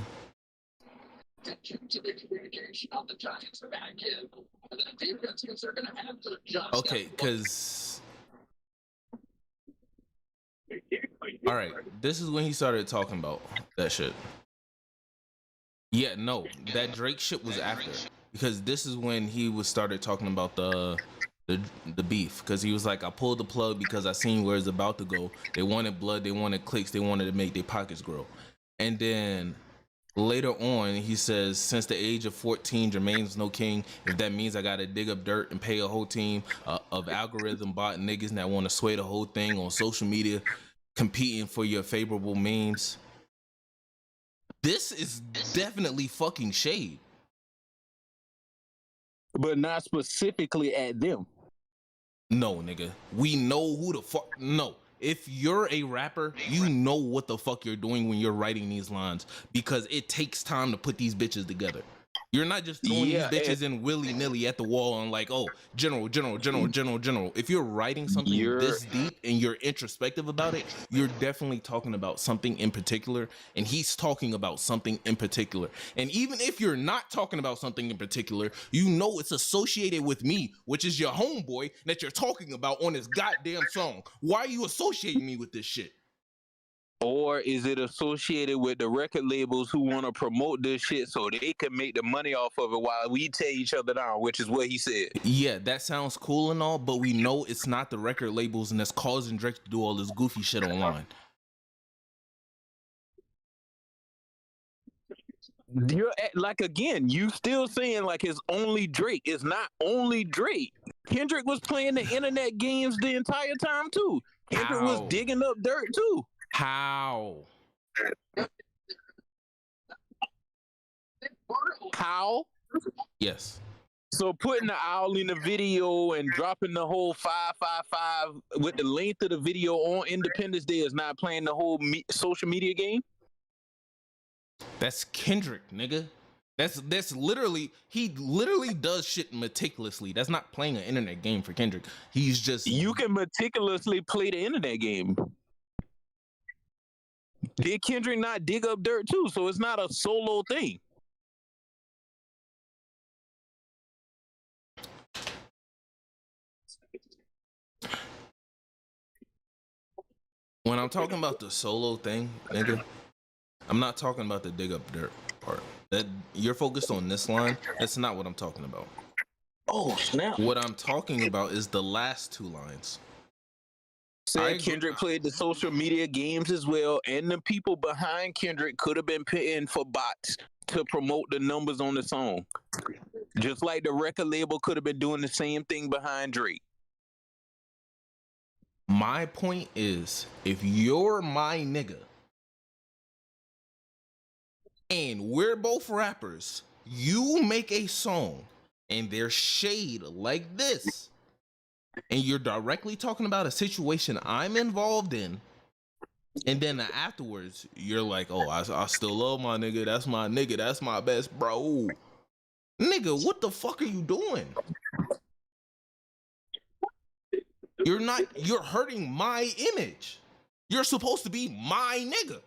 to the communication on the Giants back in. And the defense because they're going to have to adjust. Okay, because all right, this is when he started talking about that shit. Yeah, no, that Drake shit was after because this is when he was started talking about the beef because he was like, I pulled the plug because I seen where it's about to go. They wanted blood, they wanted clicks, they wanted to make their pockets grow. And then later on, he says, since the age of 14, Jermaine's no king. If that means I gotta dig up dirt and pay a whole team of algorithm bot niggas that want to sway the whole thing on social media, competing for your favorable memes. This is definitely fucking shade. But not specifically at them. No, nigga. We know who the fuck. No. If you're a rapper, you know what the fuck you're doing when you're writing these lines, because it takes time to put these bitches together. You're not just throwing these bitches in willy-nilly at the wall and like, oh, general. If you're writing something this deep and you're introspective about it, you're definitely talking about something in particular, and he's talking about something in particular. And even if you're not talking about something in particular, you know it's associated with me, which is your homeboy that you're talking about on this goddamn song. Why are you associating me with this shit? Or is it associated with the record labels who want to promote this shit so they can make the money off of it while we tear each other down, which is what he said. Yeah, that sounds cool and all, but we know it's not the record labels, and that's causing Drake to do all this goofy shit online. You're like, again, you still saying like it's only Drake. It's not only Drake. Kendrick was playing the internet games the entire time too. Kendrick was digging up dirt too. How? Yes. So putting the owl in the video and dropping the whole 555 with the length of the video on Independence Day is not playing the whole social media game? That's Kendrick, nigga. That's literally, he literally does shit meticulously. That's not playing an internet game for Kendrick. He's just... You can meticulously play the internet game. Did Kendrick not dig up dirt too? So it's not a solo thing. When I'm talking about the solo thing, nigga, I'm not talking about the dig up dirt part. That you're focused on this line. That's not what I'm talking about. Oh, snap. What I'm talking about is the last two lines. Said Kendrick played the social media games as well, and the people behind Kendrick could have been paying for bots to promote the numbers on the song. Just like the record label could have been doing the same thing behind Drake. My point is, if you're my nigga, and we're both rappers, you make a song, and there's shade like this, and you're directly talking about a situation I'm involved in, and then afterwards you're like, oh, I still love my nigga, that's my best bro. Nigga, what the fuck are you doing? You're hurting my image. You're supposed to be my nigga.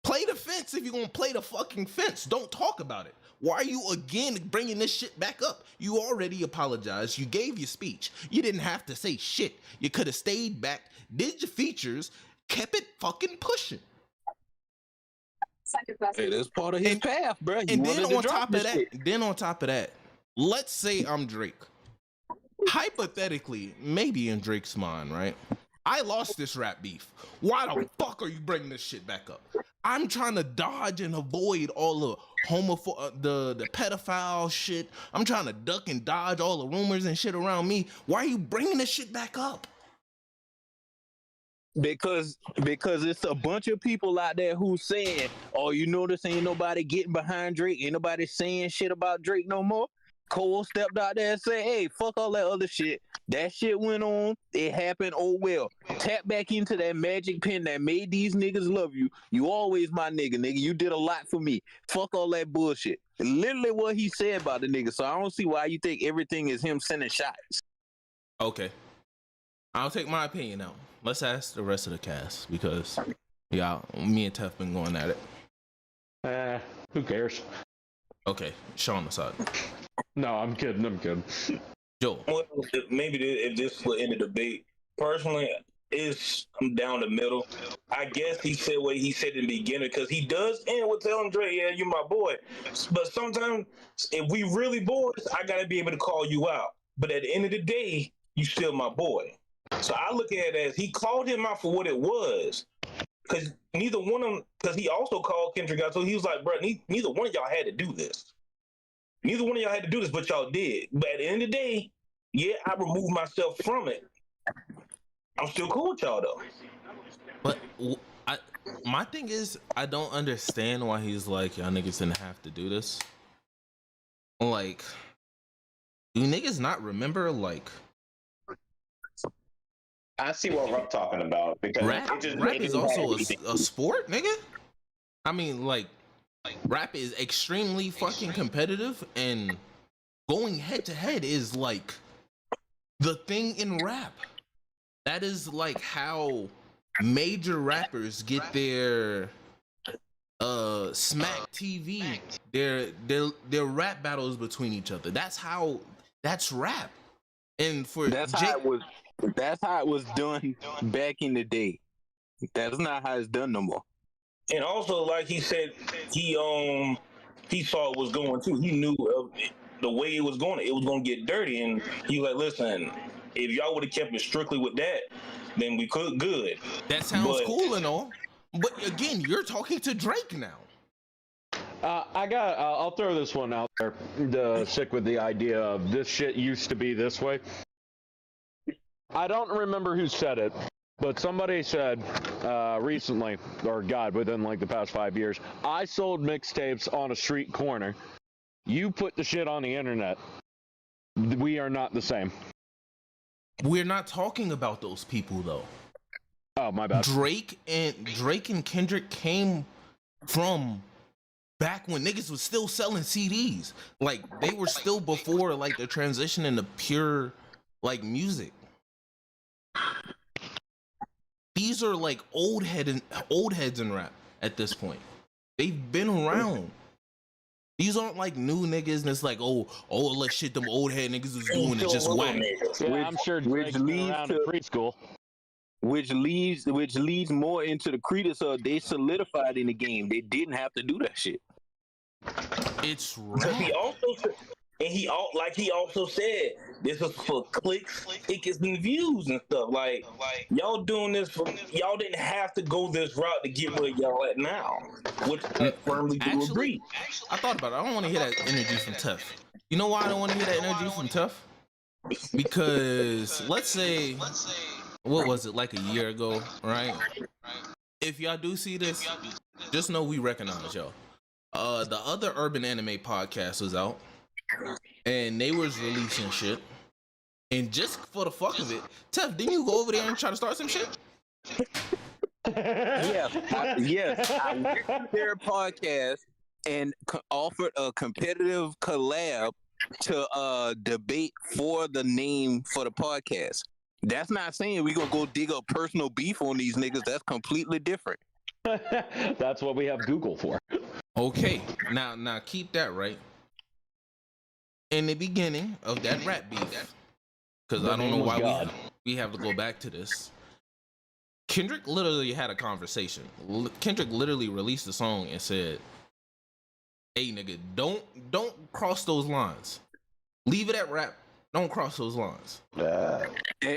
Play the fence if you're gonna play the fucking fence. Don't talk about it. Why are you again bringing this shit back up? You already apologized. You gave your speech. You didn't have to say shit. You could have stayed back, did your features, kept it fucking pushing. Hey, that's part of his path, bro. And then on top of that, let's say I'm Drake. Hypothetically, maybe in Drake's mind, right? I lost this rap beef. Why the fuck are you bringing this shit back up? I'm trying to dodge and avoid all the the pedophile shit. I'm trying to duck and dodge all the rumors and shit around me. Why are you bringing this shit back up? Because it's a bunch of people out there who's saying, oh, you notice ain't nobody getting behind Drake, ain't nobody saying shit about Drake no more. Cole stepped out there and said, hey, fuck all that other shit. That shit went on. It happened. Oh, well. Tap back into that magic pen that made these niggas love you. You always my nigga. You did a lot for me. Fuck all that bullshit. Literally what he said about the nigga. So I don't see why you think everything is him sending shots. Okay. I'll take my opinion out. Let's ask the rest of the cast because, yeah, me and Tef been going at it. Who cares? Okay, Sean aside. No, I'm kidding. Joe. Well, maybe if this will end the debate, personally, I'm down the middle. I guess he said what he said in the beginning because he does end with telling Dre, yeah, you're my boy. But sometimes if we really boys, I got to be able to call you out. But at the end of the day, you still my boy. So I look at it as he called him out for what it was. because neither one of them, because he also called Kendrick out, so he was like, bro, neither one of y'all had to do this. Neither one of y'all had to do this, but y'all did. But at the end of the day, yeah, I removed myself from it. I'm still cool with y'all though. But my thing is, I don't understand why he's like, y'all niggas didn't have to do this. Like, do niggas not remember, like, I see what we're talking about because rap is also a sport, nigga. I mean, like rap is extremely fucking competitive, and going head to head is like the thing in rap. That is like how major rappers get their smack TV, their rap battles between each other. That's rap. And for that's how it was done back in the day. That's not how it's done no more. And also, like he said, he saw it was going too. He knew the way it was going to get dirty, and he was like, listen, if y'all would have kept it strictly with that, then we could good. That sounds cool and all, but again, you're talking to Drake now. I'll throw this one out there to stick with the idea of this shit used to be this way. I don't remember who said it, but somebody said recently, or God, within like the past 5 years, I sold mixtapes on a street corner. You put the shit on the internet. We are not the same. We're not talking about those people though. Oh, my bad. Drake and Kendrick came from back when niggas was still selling CDs. Like, they were still before like the transition into pure like music. These are like old heads in rap at this point. They've been around. These aren't like new niggas, and it's like, oh, let shit them old head niggas is doing is just whack. Yeah, I'm sure Drake's been around in preschool. Which leads more into the credence of they solidified in the game. They didn't have to do that shit. It's rap. He also said this was for clicks, tickets, and views and stuff. Like y'all doing this y'all didn't have to go this route to get where y'all at now, which I firmly do agree. I thought about it. I don't want to hear that energy from Tuff. You know why I don't want to hear that energy from Tuff? Because let's say, what was it, like a year ago, right? If y'all do see this, just know we recognize y'all. The other urban anime podcast was out, and they was releasing shit. And just for the fuck of it, Tuff, didn't you go over there and try to start some shit? Yes. I went to their podcast and offered a competitive collab to debate for the name for the podcast. That's not saying we gonna go dig up personal beef on these niggas. That's completely different. That's what we have Google for. Okay, now keep that right. In the beginning of that rap beef, because I don't know why we have to go back to this. Kendrick literally had a conversation. Kendrick literally released a song and said, "Hey nigga, don't cross those lines. Leave it at rap. Don't cross those lines."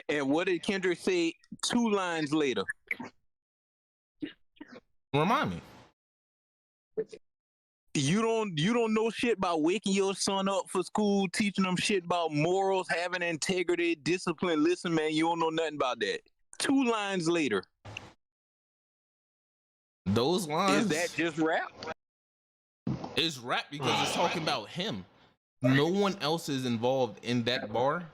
And what did Kendrick say 2 lines later? Remind me. You don't know shit about waking your son up for school, teaching them shit about morals, having integrity, discipline. Listen, man, you don't know nothing about that. 2 lines later. Those lines. Is that just rap? It's rap because it's talking about him. No one else is involved in that bar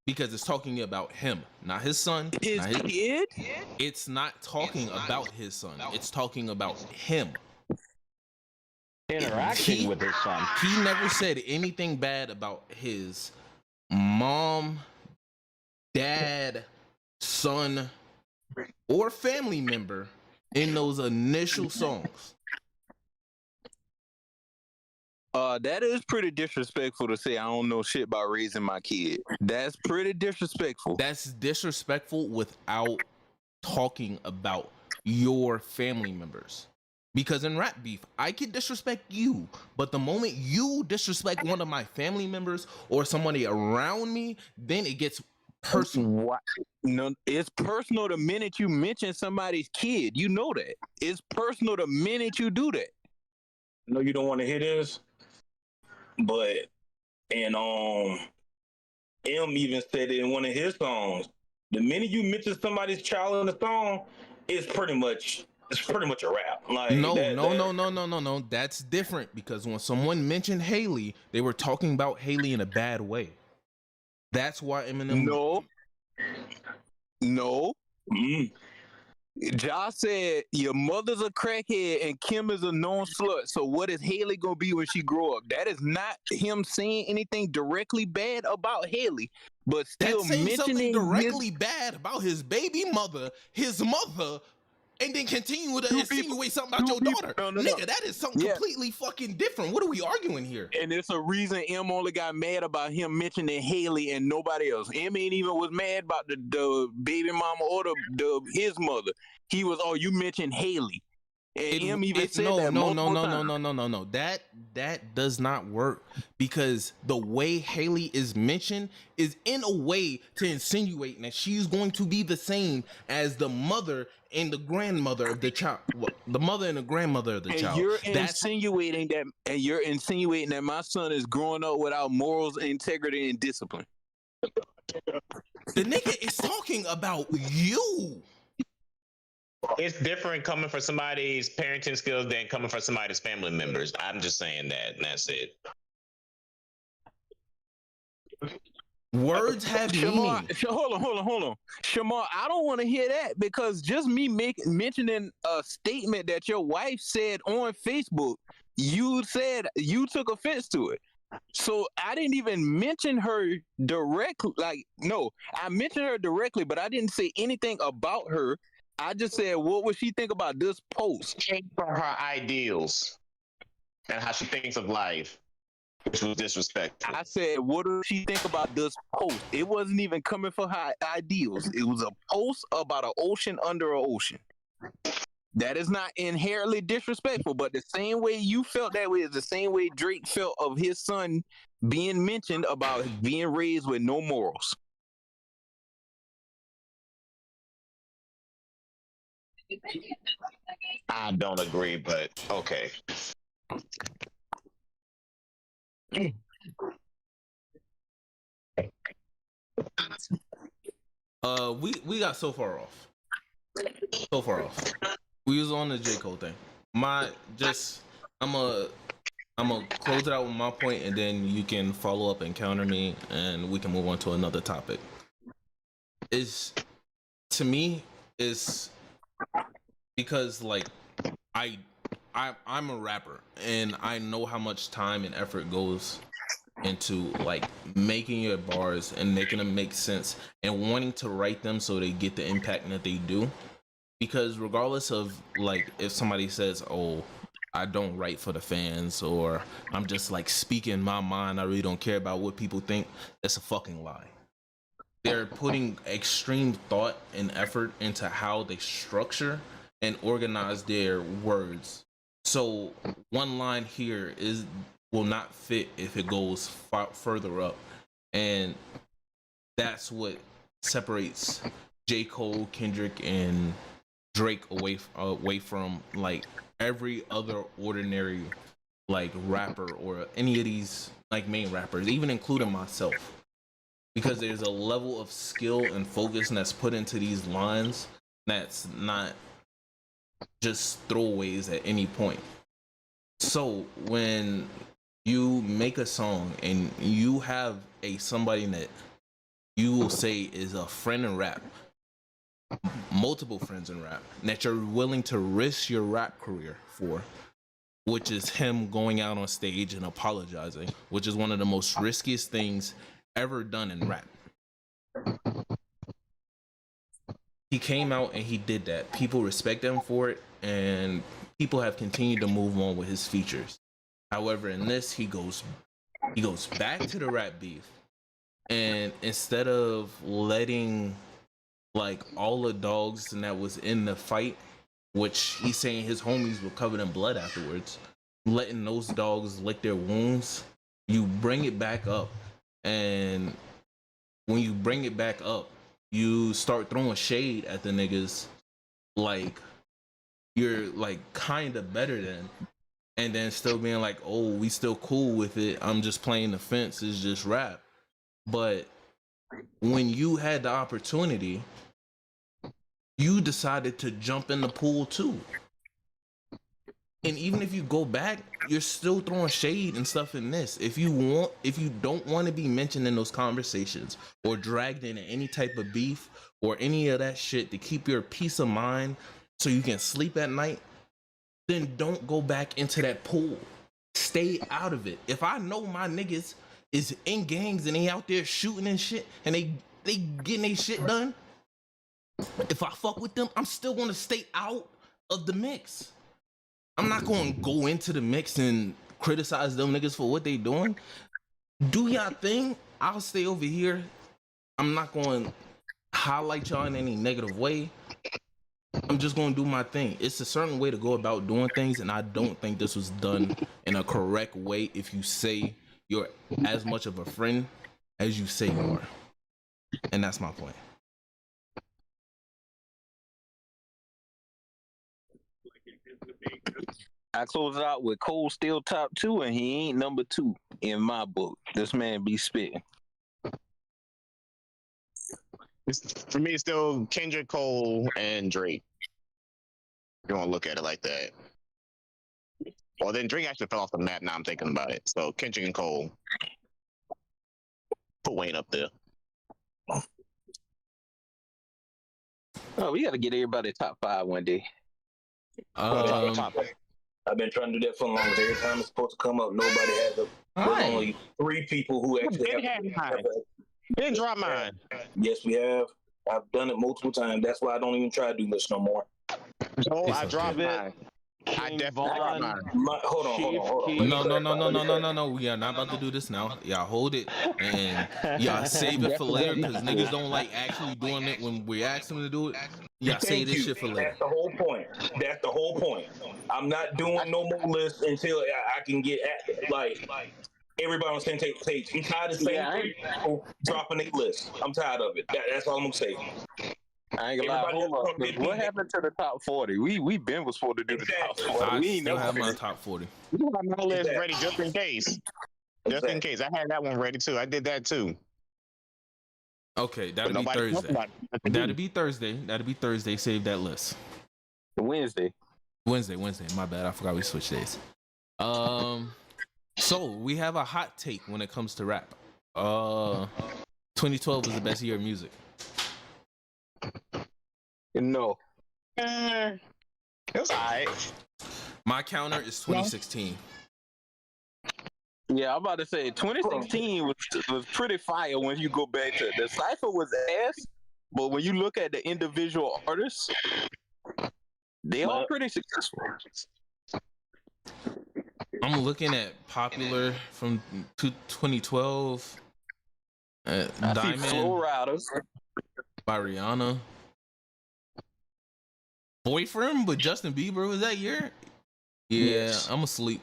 because it's talking about him, not his son. His kid? It's not talking about his son. It's talking about him. Interaction with his son. He never said anything bad about his mom, dad, son, or family member in those initial songs. That is pretty disrespectful to say I don't know shit about raising my kid. That's pretty disrespectful. That's disrespectful without talking about your family members. Because in rap beef, I can disrespect you, but the moment you disrespect one of my family members or somebody around me, then it gets personal. What? No, it's personal the minute you mention somebody's kid. You know that. It's personal the minute you do that. I know you don't want to hear this, but and M even said it in one of his songs. The minute you mention somebody's child in the song, it's pretty much a rap. Like No. That's different because when someone mentioned Haley, they were talking about Haley in a bad way. That's why Eminem. No. Josh said your mother's a crackhead and Kim is a known slut. So what is Haley gonna be when she grow up? That is not him saying anything directly bad about Haley, but still That's saying something mentioning directly bad about his baby mother, his mother, and then continue to insinuate something about your daughter. Nigga, that is something completely fucking different. What are we arguing here? And it's a reason M only got mad about him mentioning Haley and nobody else. M ain't even was mad about the baby mama or his mother. He was, oh, you mentioned Haley. And M even said that multiple times. No. That does not work because the way Haley is mentioned is in a way to insinuate that she's going to be the same as the mother and the grandmother of the child. The mother and the grandmother of the child. You're insinuating that my son is growing up without morals, integrity, and discipline. The nigga is talking about you. It's different coming from somebody's parenting skills than coming from somebody's family members. I'm just saying that, and that's it. Words have meaning. Hold on. Shamar, I don't want to hear that because just me mentioning a statement that your wife said on Facebook, you said you took offense to it. So I didn't even mention her directly. I mentioned her directly, but I didn't say anything about her. I just said, what would she think about this post? Came from her ideals and how she thinks of life, which was disrespectful. I said, what does she think about this post? It wasn't even coming for her ideals. It was a post about an ocean under an ocean. That is not inherently disrespectful, but the same way you felt that way is the same way Drake felt of his son being mentioned about being raised with no morals. I don't agree, but okay. We got so far off. We was on the J. Cole thing. I'm gonna close it out with my point, and then you can follow up and counter me, and we can move on to another topic. To me, because like I'm a rapper and I know how much time and effort goes into like making your bars and making them make sense and wanting to write them so they get the impact that they do. Because regardless of like if somebody says, oh, I don't write for the fans, or I'm just like speaking my mind, I really don't care about what people think, that's a fucking lie. They're putting extreme thought and effort into how they structure and organize their words. So one line here will not fit if it goes further up, and that's what separates J. Cole, Kendrick, and Drake away from like every other ordinary like rapper or any of these like main rappers, even including myself, because there's a level of skill and focus that's put into these lines that's not just throwaways at any point. So when you make a song and you have somebody that you will say is a friend in rap, multiple friends in rap, that you're willing to risk your rap career for, which is him going out on stage and apologizing, which is one of the most riskiest things ever done in rap. He came out and he did that. People respect him for it, and people have continued to move on with his features. However, in this, he goes back to the rap beef, and instead of letting like all the dogs that was in the fight, which he's saying his homies were covered in blood afterwards, letting those dogs lick their wounds, you bring it back up and when you bring it back up, you start throwing shade at the niggas like you're like kind of better than, and then still being like, oh, we still cool with it. I'm just playing the fence. It's just rap. But when you had the opportunity, you decided to jump in the pool too. And even if you go back, you're still throwing shade and stuff in this. If you don't want to be mentioned in those conversations or dragged into any type of beef or any of that shit to keep your peace of mind so you can sleep at night, then don't go back into that pool. Stay out of it. If I know my niggas is in gangs and they out there shooting and shit and they getting their shit done, if I fuck with them, I'm still gonna stay out of the mix. I'm not gonna go into the mix and criticize them niggas for what they doing. Do y'all thing. I'll stay over here. I'm not gonna highlight y'all in any negative way. I'm just gonna do my thing. It's a certain way to go about doing things, and I don't think this was done in a correct way if you say you're as much of a friend as you say you are. And that's my point. I close it out with Cole still top 2, and he ain't number 2 in my book. This man be spitting. For me, it's still Kendrick, Cole, and Drake. If you want to look at it like that. Well, then Drake actually fell off the map. Now I'm thinking about it. So Kendrick and Cole. Put Wayne up there. Oh, we got to get everybody top 5 one day. I've been trying to do that for long. Every time it's supposed to come up, nobody has a. There's only 3 people who actually have. Didn't drop mine. Yes, we have. I've done it multiple times. That's why I don't even try to do this no more. Oh, I dropped mine. I definitely dropped mine. Hold on. No. We are not about to do this now. Y'all hold it and y'all save it for later because niggas don't like actually doing it when we ask them to do it. Y'all save this shit for later. That's the whole point. I'm not doing no more lists until I can get like everybody on the same page. I'm tired of saying people dropping a list. I'm tired of it. That's all I'm gonna say. I ain't gonna lie. Hold on. What happened to the top 40? We been was supposed to do the top 40. I still have my top 40. You have my list ready just in case. Just in case. I had that one ready too. I did that too. Okay, that'll be Thursday. That'll be Thursday. Save that list. Wednesday. My bad. I forgot we switched days. So we have a hot take when it comes to rap. 2012 was the best year of music. No. It was alright. My counter is 2016. Yeah, I'm about to say 2016 was pretty fire when you go back to it. The Cypher was ass, but when you look at the individual artists, they all pretty successful. I'm looking at popular from 2012. Diamond Flow Riders by Rihanna. Boyfriend with Justin Bieber was that year? Yeah, yes. I'm asleep.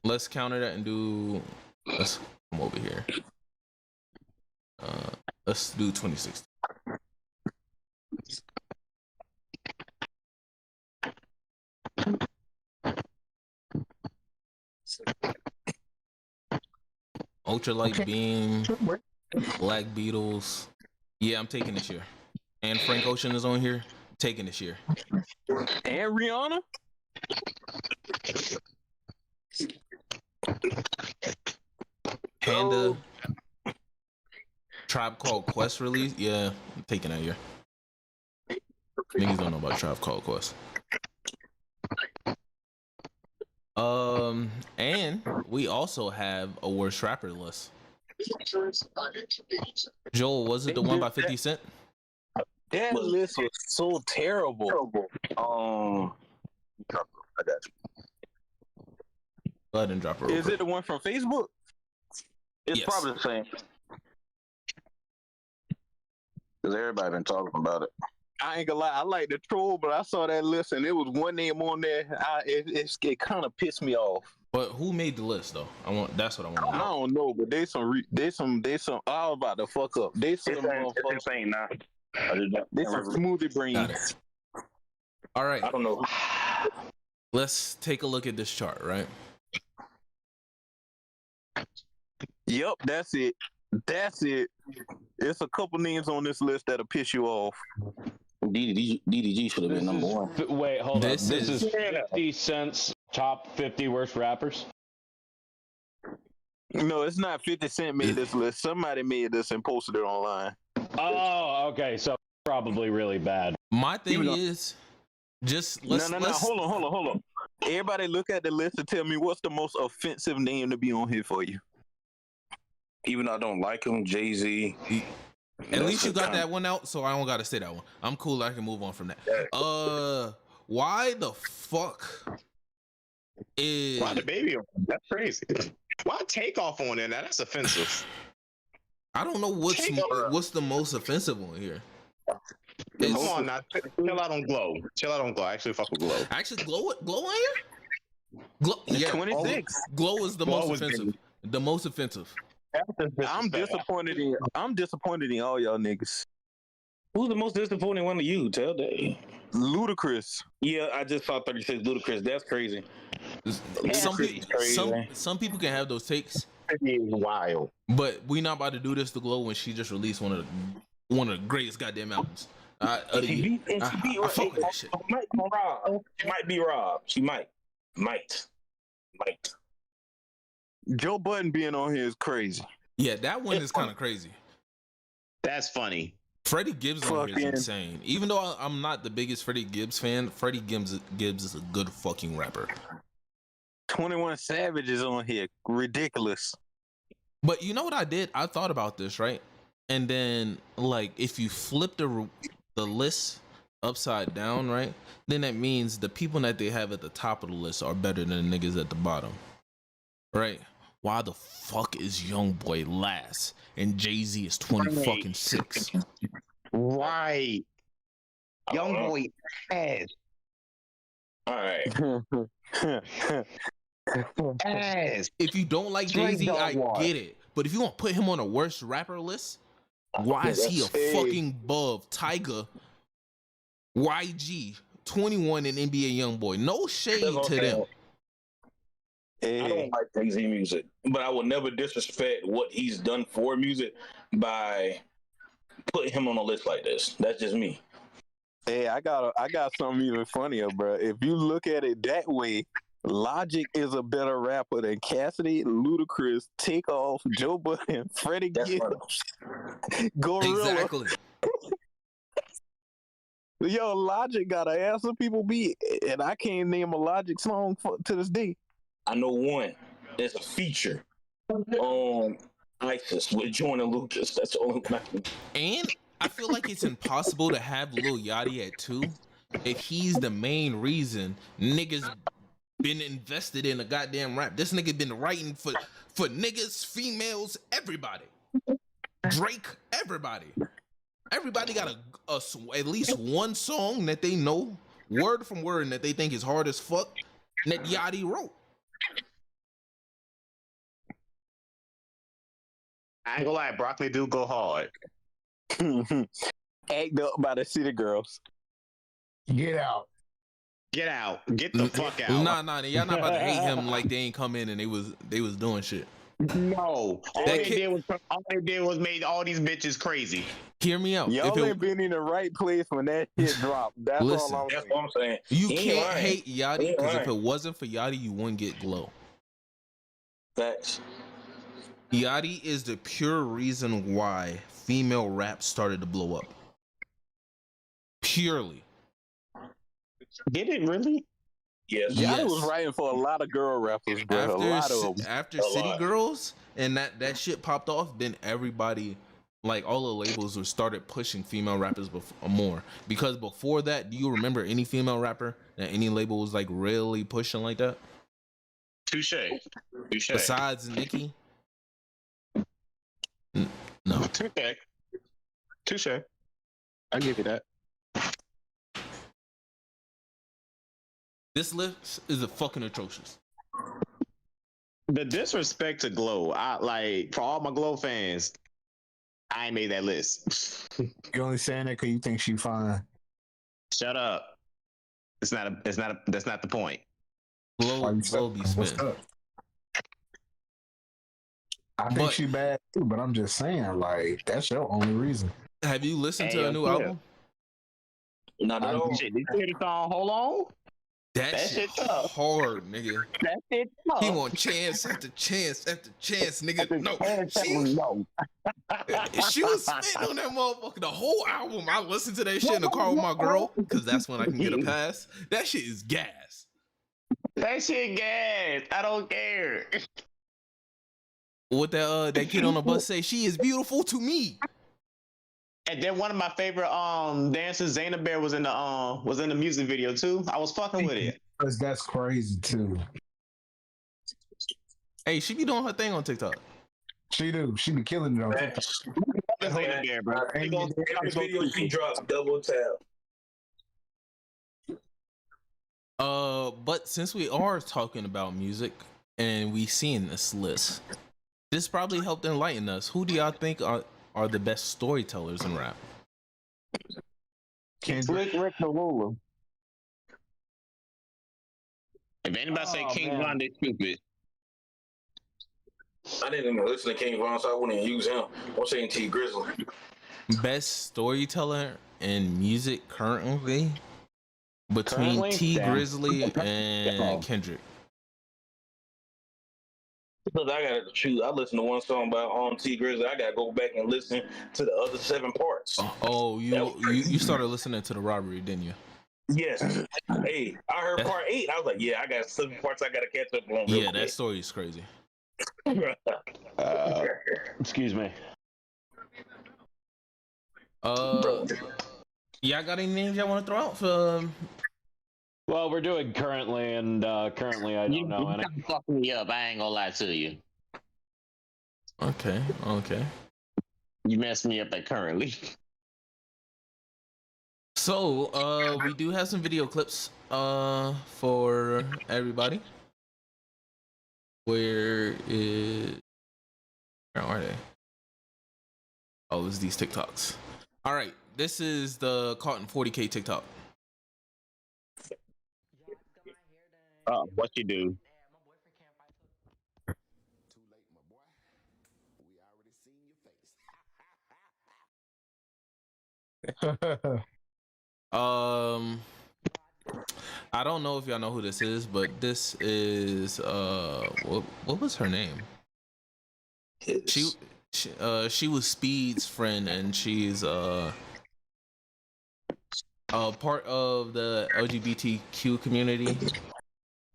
Let's counter that and do. Let's come over here. Let's do 2016. Ultralight Beam, Black Beatles. Yeah, I'm taking this year. And Frank Ocean is on here. Taking this year. And Rihanna? Panda. Tribe Called Quest release. Yeah, I'm taking that year. Niggas don't know about Tribe Called Quest. And we also have a worst rapper list. Joel, was it the one by 50 Cent? That list was so terrible. I got you. Go ahead and drop it. Is it the one from Facebook? It's probably the same. Because everybody been talking about it. I ain't gonna lie, I like the troll, but I saw that list and there was one name on there. It kind of pissed me off. But who made the list though? That's what I want to I know. don't know, but they some. I was about to fuck up. They some. It's insane now. They some smoothie Got brains. it. All right. I don't know. Let's take a look at this chart, right? Yep, that's it. That's it. It's a couple names on this list that'll piss you off. DDG should have been number one. Wait, hold up. This This is- is 50 Cent's top 50 worst rappers. No, it's not 50 Cent made this list. Somebody made this and posted it online. Oh, okay. So probably really bad. My thing is, just let's. No. Hold on. Everybody look at the list and tell me what's the most offensive name to be on here for you. Even though I don't like him, Jay-Z. At least you got that one out, so I don't gotta say that one. I'm cool. I can move on from that. Why the fuck is Why the baby? That's crazy. Why Takeoff on there? Now that's offensive. I don't know what's the most offensive one here. Come on now, chill out on Glow. Chill out on Glow. I actually fuck with Glow. Actually, glow on here. Glow, yeah, 26. Glow is the Glow most was offensive. big. The most offensive. I'm disappointed in all y'all niggas. Who's the most disappointing one to you? Tell Dave. Ludacris. Yeah, I just saw 36 Ludacris. That's crazy. Some people can have those takes, It is wild. but we not about to do this to Glow when she just released one of the greatest goddamn albums. I fuck with that shit. She might be Rob. She might. Joe Budden being on here is crazy. Yeah, that one is kind of crazy. That's funny. Freddie Gibbs on here is Fucking- insane. Even though I'm not the biggest Freddie Gibbs fan, Freddie Gibbs is a good fucking rapper. 21 Savage is on here. Ridiculous. But you know what I did? I thought about this, right? And then, like, if you flip the list upside down, right? Then that means the people that they have at the top of the list are better than the niggas at the bottom, right? Why the fuck is YoungBoy last and Jay-Z is 26? Right. Young boy ass. All right. Ass. If you don't like Straight Jay-Z, dog I water. get it. But if you want to put him on a worst rapper list, why is he a fucking above Tyga, YG, 21, and NBA YoungBoy? No shade to them. I don't like Jay-Z music, but I will never disrespect what he's done for music by putting him on a list like this. That's just me. Hey, I got something even funnier, bro. If you look at it that way, Logic is a better rapper than Cassidy, Ludacris, Takeoff, Joe Budden, Freddie Gibbs, Gorilla. Exactly. Yo, Logic got an ass of people beat, and I can't name a Logic song to this day. I know one. There's a feature on ISIS with Jordan Lucas. That's the only one I can. And I feel like it's impossible to have Lil Yachty at 2 if he's the main reason niggas been invested in a goddamn rap. This nigga been writing for niggas, females, everybody. Drake, everybody. Everybody got at least one song that they know word from word and that they think is hard as fuck that Yachty wrote. I ain't gonna lie, Broccoli do go hard. Act up by the City Girls. Get out. Get out. Get the fuck out. Nah, y'all not about to hate him like they ain't come in and they was doing shit. No. All That they kid- did was made all these bitches crazy. Hear me out. Y'all If it- ain't been in the right place when that shit dropped. That's Listen. all I'm That's saying. what I'm saying. You He ain't can't lying. hate He Yachty ain't because if lying. it wasn't for Yachty, you wouldn't get Glow. Facts. Yachty is the pure reason why female rap started to blow up. Purely. Did it really? Yes. Yeah. Y'all was writing for a lot of girl rappers, bro. A lot of them. After A City lot. Girls and that shit popped off, then everybody, like all the labels, were started pushing female rappers more. Because before that, do you remember any female rapper that any label was like really pushing like that? Touche. Besides Nicki? No. Touche. I give you that. This list is a fucking atrocious. The disrespect to Glow, I like for all my Glow fans. I ain't made that list. You only saying that because you think she fine. Shut up. That's not the point. Blow be spitting. I think she bad too, but I'm just saying, like, that's your only reason. Have you listened to a new album? Not at all. Shit, did you hear the song Hold On? That shit hard, nigga. That shit tough. He want chance after chance after chance, nigga. No, she was spitting on that motherfucker the whole album. I listened to that shit in the car with my girl because that's when I can get a pass. That shit is gas. That shit gas. I don't care. What that kid on the bus say? She is beautiful to me. And then one of my favorite dancers, Zaina Bear, was in the music video too. I was fucking with it. Cause that's crazy too. Hey, she be doing her thing on TikTok. She do. She be killing it on TikTok. Zaina Bear, bro. Every video she drops, double tap. But since we are talking about music and we seen this list, this probably helped enlighten us. Who do y'all think are the best storytellers in rap? Rick Marula. If anybody say King Von, they stupid. I didn't even listen to King Von, so I wouldn't even use him. I'm saying T Grizzly. Best storyteller in music currently between T Grizzly and Kendrick. Because I gotta choose. I listened to one song by T Grizzly. I gotta go back and listen to the other 7 parts. Oh, you started listening to The Robbery, didn't you? Yes. Hey, I heard part 8. I was like, yeah, I got 7 parts I gotta catch up on. Yeah, that story is crazy. Excuse me. Y'all got any names y'all want to throw out for? Well, we're doing currently, and currently I don't know any. You fucking me up. I ain't gonna lie to you. Okay. You messed me up at currently. So, we do have some video clips for everybody. Where are they? Oh, it's these TikToks. All right, this is the Cotton 40K TikTok. What you do? I don't know if y'all know who this is, but this is what was her name? She was Speed's friend, and she's part of the LGBTQ community.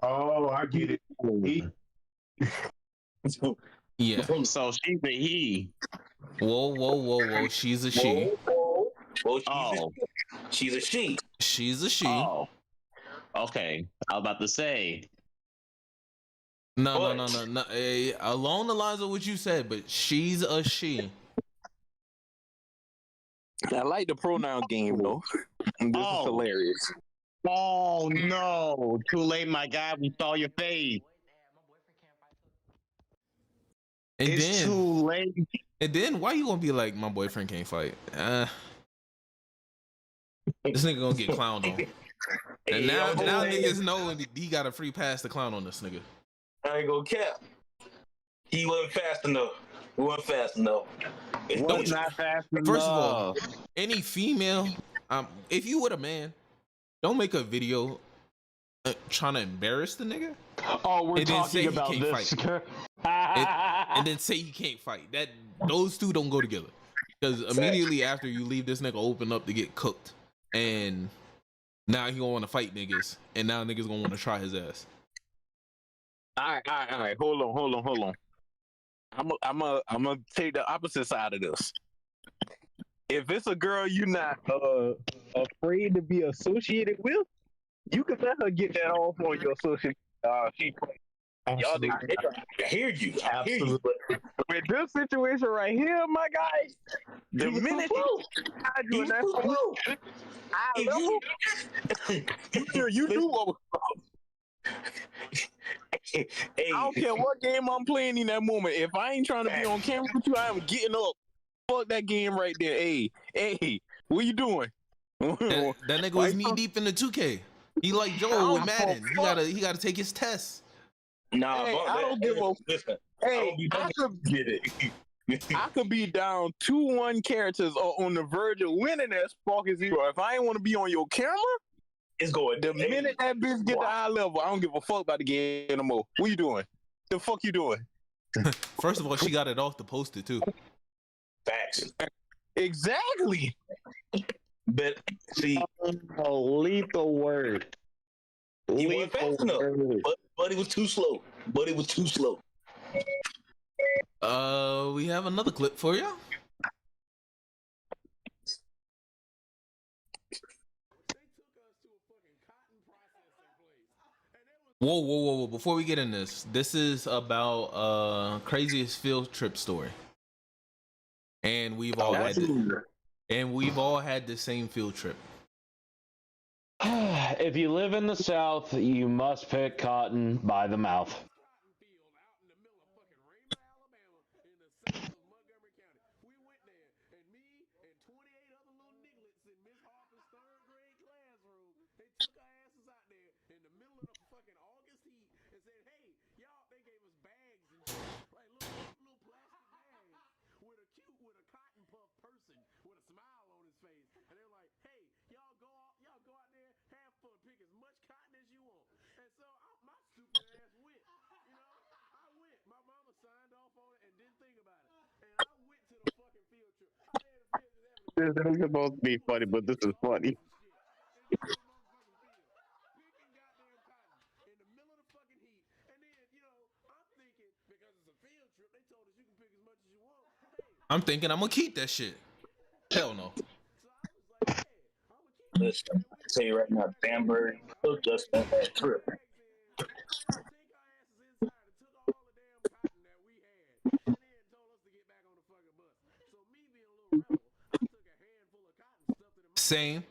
Oh, I get it. Yeah. So she's a he. Whoa. She's a she. She's a she. She's a she. Oh. Okay. I was about to say. No. Along the lines of what you said, but she's a she. I like the pronoun game though. This is hilarious. Oh no! Too late, my guy. We saw your face. It's too late. And then why you gonna be like, my boyfriend can't fight? This nigga gonna get clowned on. And now niggas know he got a free pass to clown on this nigga. I ain't gonna cap. He wasn't fast enough. We wasn't fast enough. Not fast enough. First of all, any female, if you with a man, don't make a video trying to embarrass the nigga. Oh, we're talking about this. And then say he can't fight. Those two don't go together. Because immediately after you leave this nigga open up to get cooked, and now he gonna want to fight niggas, and now niggas gonna want to try his ass. All right. Hold on. I'm gonna take the opposite side of this. If it's a girl you're not afraid to be associated with, you can let her get that off on your social. Y'all I hear you. Absolutely. With this situation right here, my guy, the minute you do what was I don't care what game I'm playing in that moment. If I ain't trying to be on camera with you, I am getting up. Fuck that game right there. Hey, what you doing? That nigga was knee deep in the 2K. He like Joel with Madden. He gotta take his tests. Nah, hey, I don't give a. Listen, Hey, I could be down 2-1 characters or on the verge of winning as Spark is zero. If I ain't want to be on your camera, it's going. The minute that bitch get to eye level, I don't give a fuck about the game anymore. What you doing? The fuck you doing? First of all, she got it off the poster too. Facts. Exactly. But see, lethal word. He wasn't fast enough. But he was too slow. We have another clip for you. Whoa. Before we get in this is about craziest field trip story. And we've all had the same field trip. If you live in the South, you must pick cotton by the mouth. This is supposed to be funny, but this is funny. I'm thinking I'm gonna keep that shit. Hell no. Listen, I tell you right now, Bamberg took us on that trip. Same.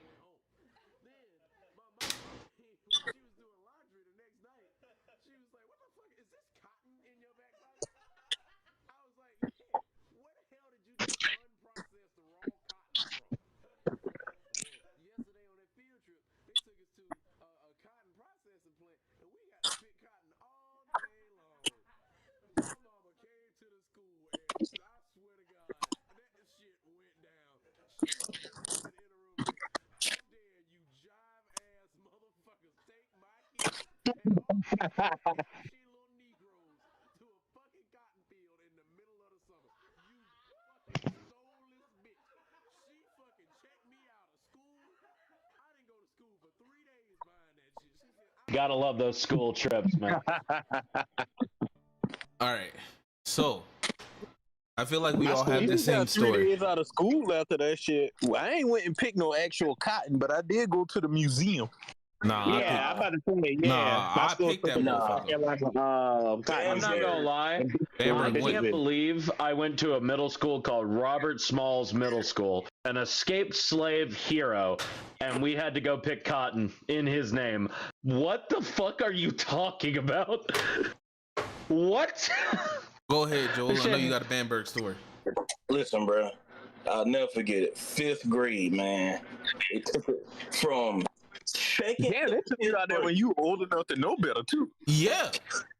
Gotta love those school trips, man. All right, so I feel like we all have the same 3 story. days out of school after that shit. Well, I ain't went and picked no actual cotton, but I did go to the museum. Nah, yeah, I'm about to say, yeah. Nah, I picked that motherfucker. I'm not gonna lie. I can't believe I went to a middle school called Robert Smalls Middle School, an escaped slave hero, and we had to go pick cotton in his name. What the fuck are you talking about? What? Go ahead, Joel. I know you got a Bamberg story. Listen, bro, I'll never forget it. 5th grade, man. It took it from second. Damn, they took you out there when you were old enough to know better too. Yeah.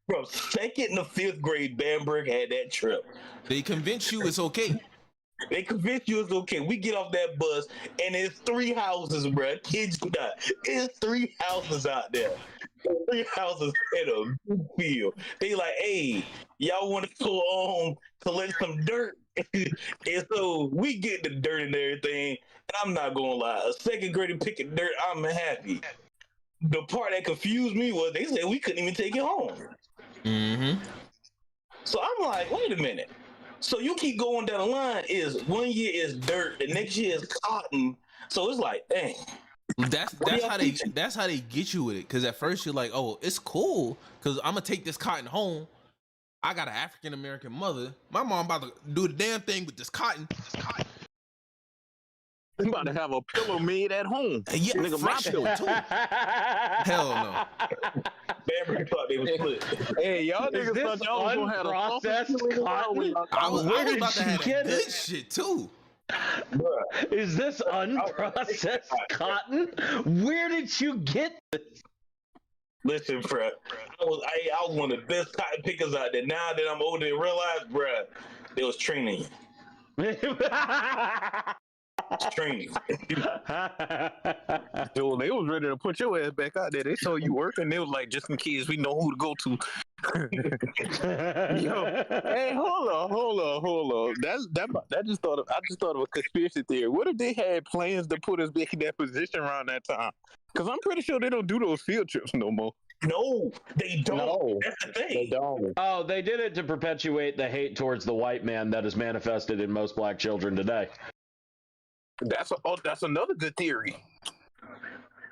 From 2nd to 5th grade, Bamberg had that trip. They convince you it's okay. They convince you it's okay. We get off that bus, and it's 3 houses, bro. Kids not. It's 3 houses out there. 3 houses in a field. They like, hey, y'all want to go home collect some dirt? And so we get the dirt and everything. And I'm not gonna lie, a 2nd grader picking dirt, I'm happy. The part that confused me was they said we couldn't even take it home. Mm-hmm. So I'm like, wait a minute. So you keep going down the line, is 1 year is dirt, the next year is cotton. So it's like, dang. That's how they get you with it. Cause at first you're like, oh, it's cool, cause I'm gonna take this cotton home. I got an African American mother. My mom about to do the damn thing with this cotton. I'm about to have a pillow made at home. Yeah, nigga, fresh my pillow too. Hell no. Bamber thought they was split. Hey, y'all Is niggas this thought y'all was gonna have a unprocessed cotton? I was Where did about to she have get that good it? shit too. Bruh. Is this unprocessed cotton? Where did you get this? Listen, bruh. I was one of the best cotton pickers out there. Now that I'm older and realize, bruh, they was training. Training. Yo, they was ready to put your ass back out there. They saw you working. They was like, just in case we know who to go to. Yo, hey, hold on. I just thought of a conspiracy theory. What if they had plans to put us back in that position around that time? Because I'm pretty sure they don't do those field trips no more. No, they don't. No, That's the thing. they don't. Oh, they did it to perpetuate the hate towards the white man that is manifested in most black children today. That's another good theory.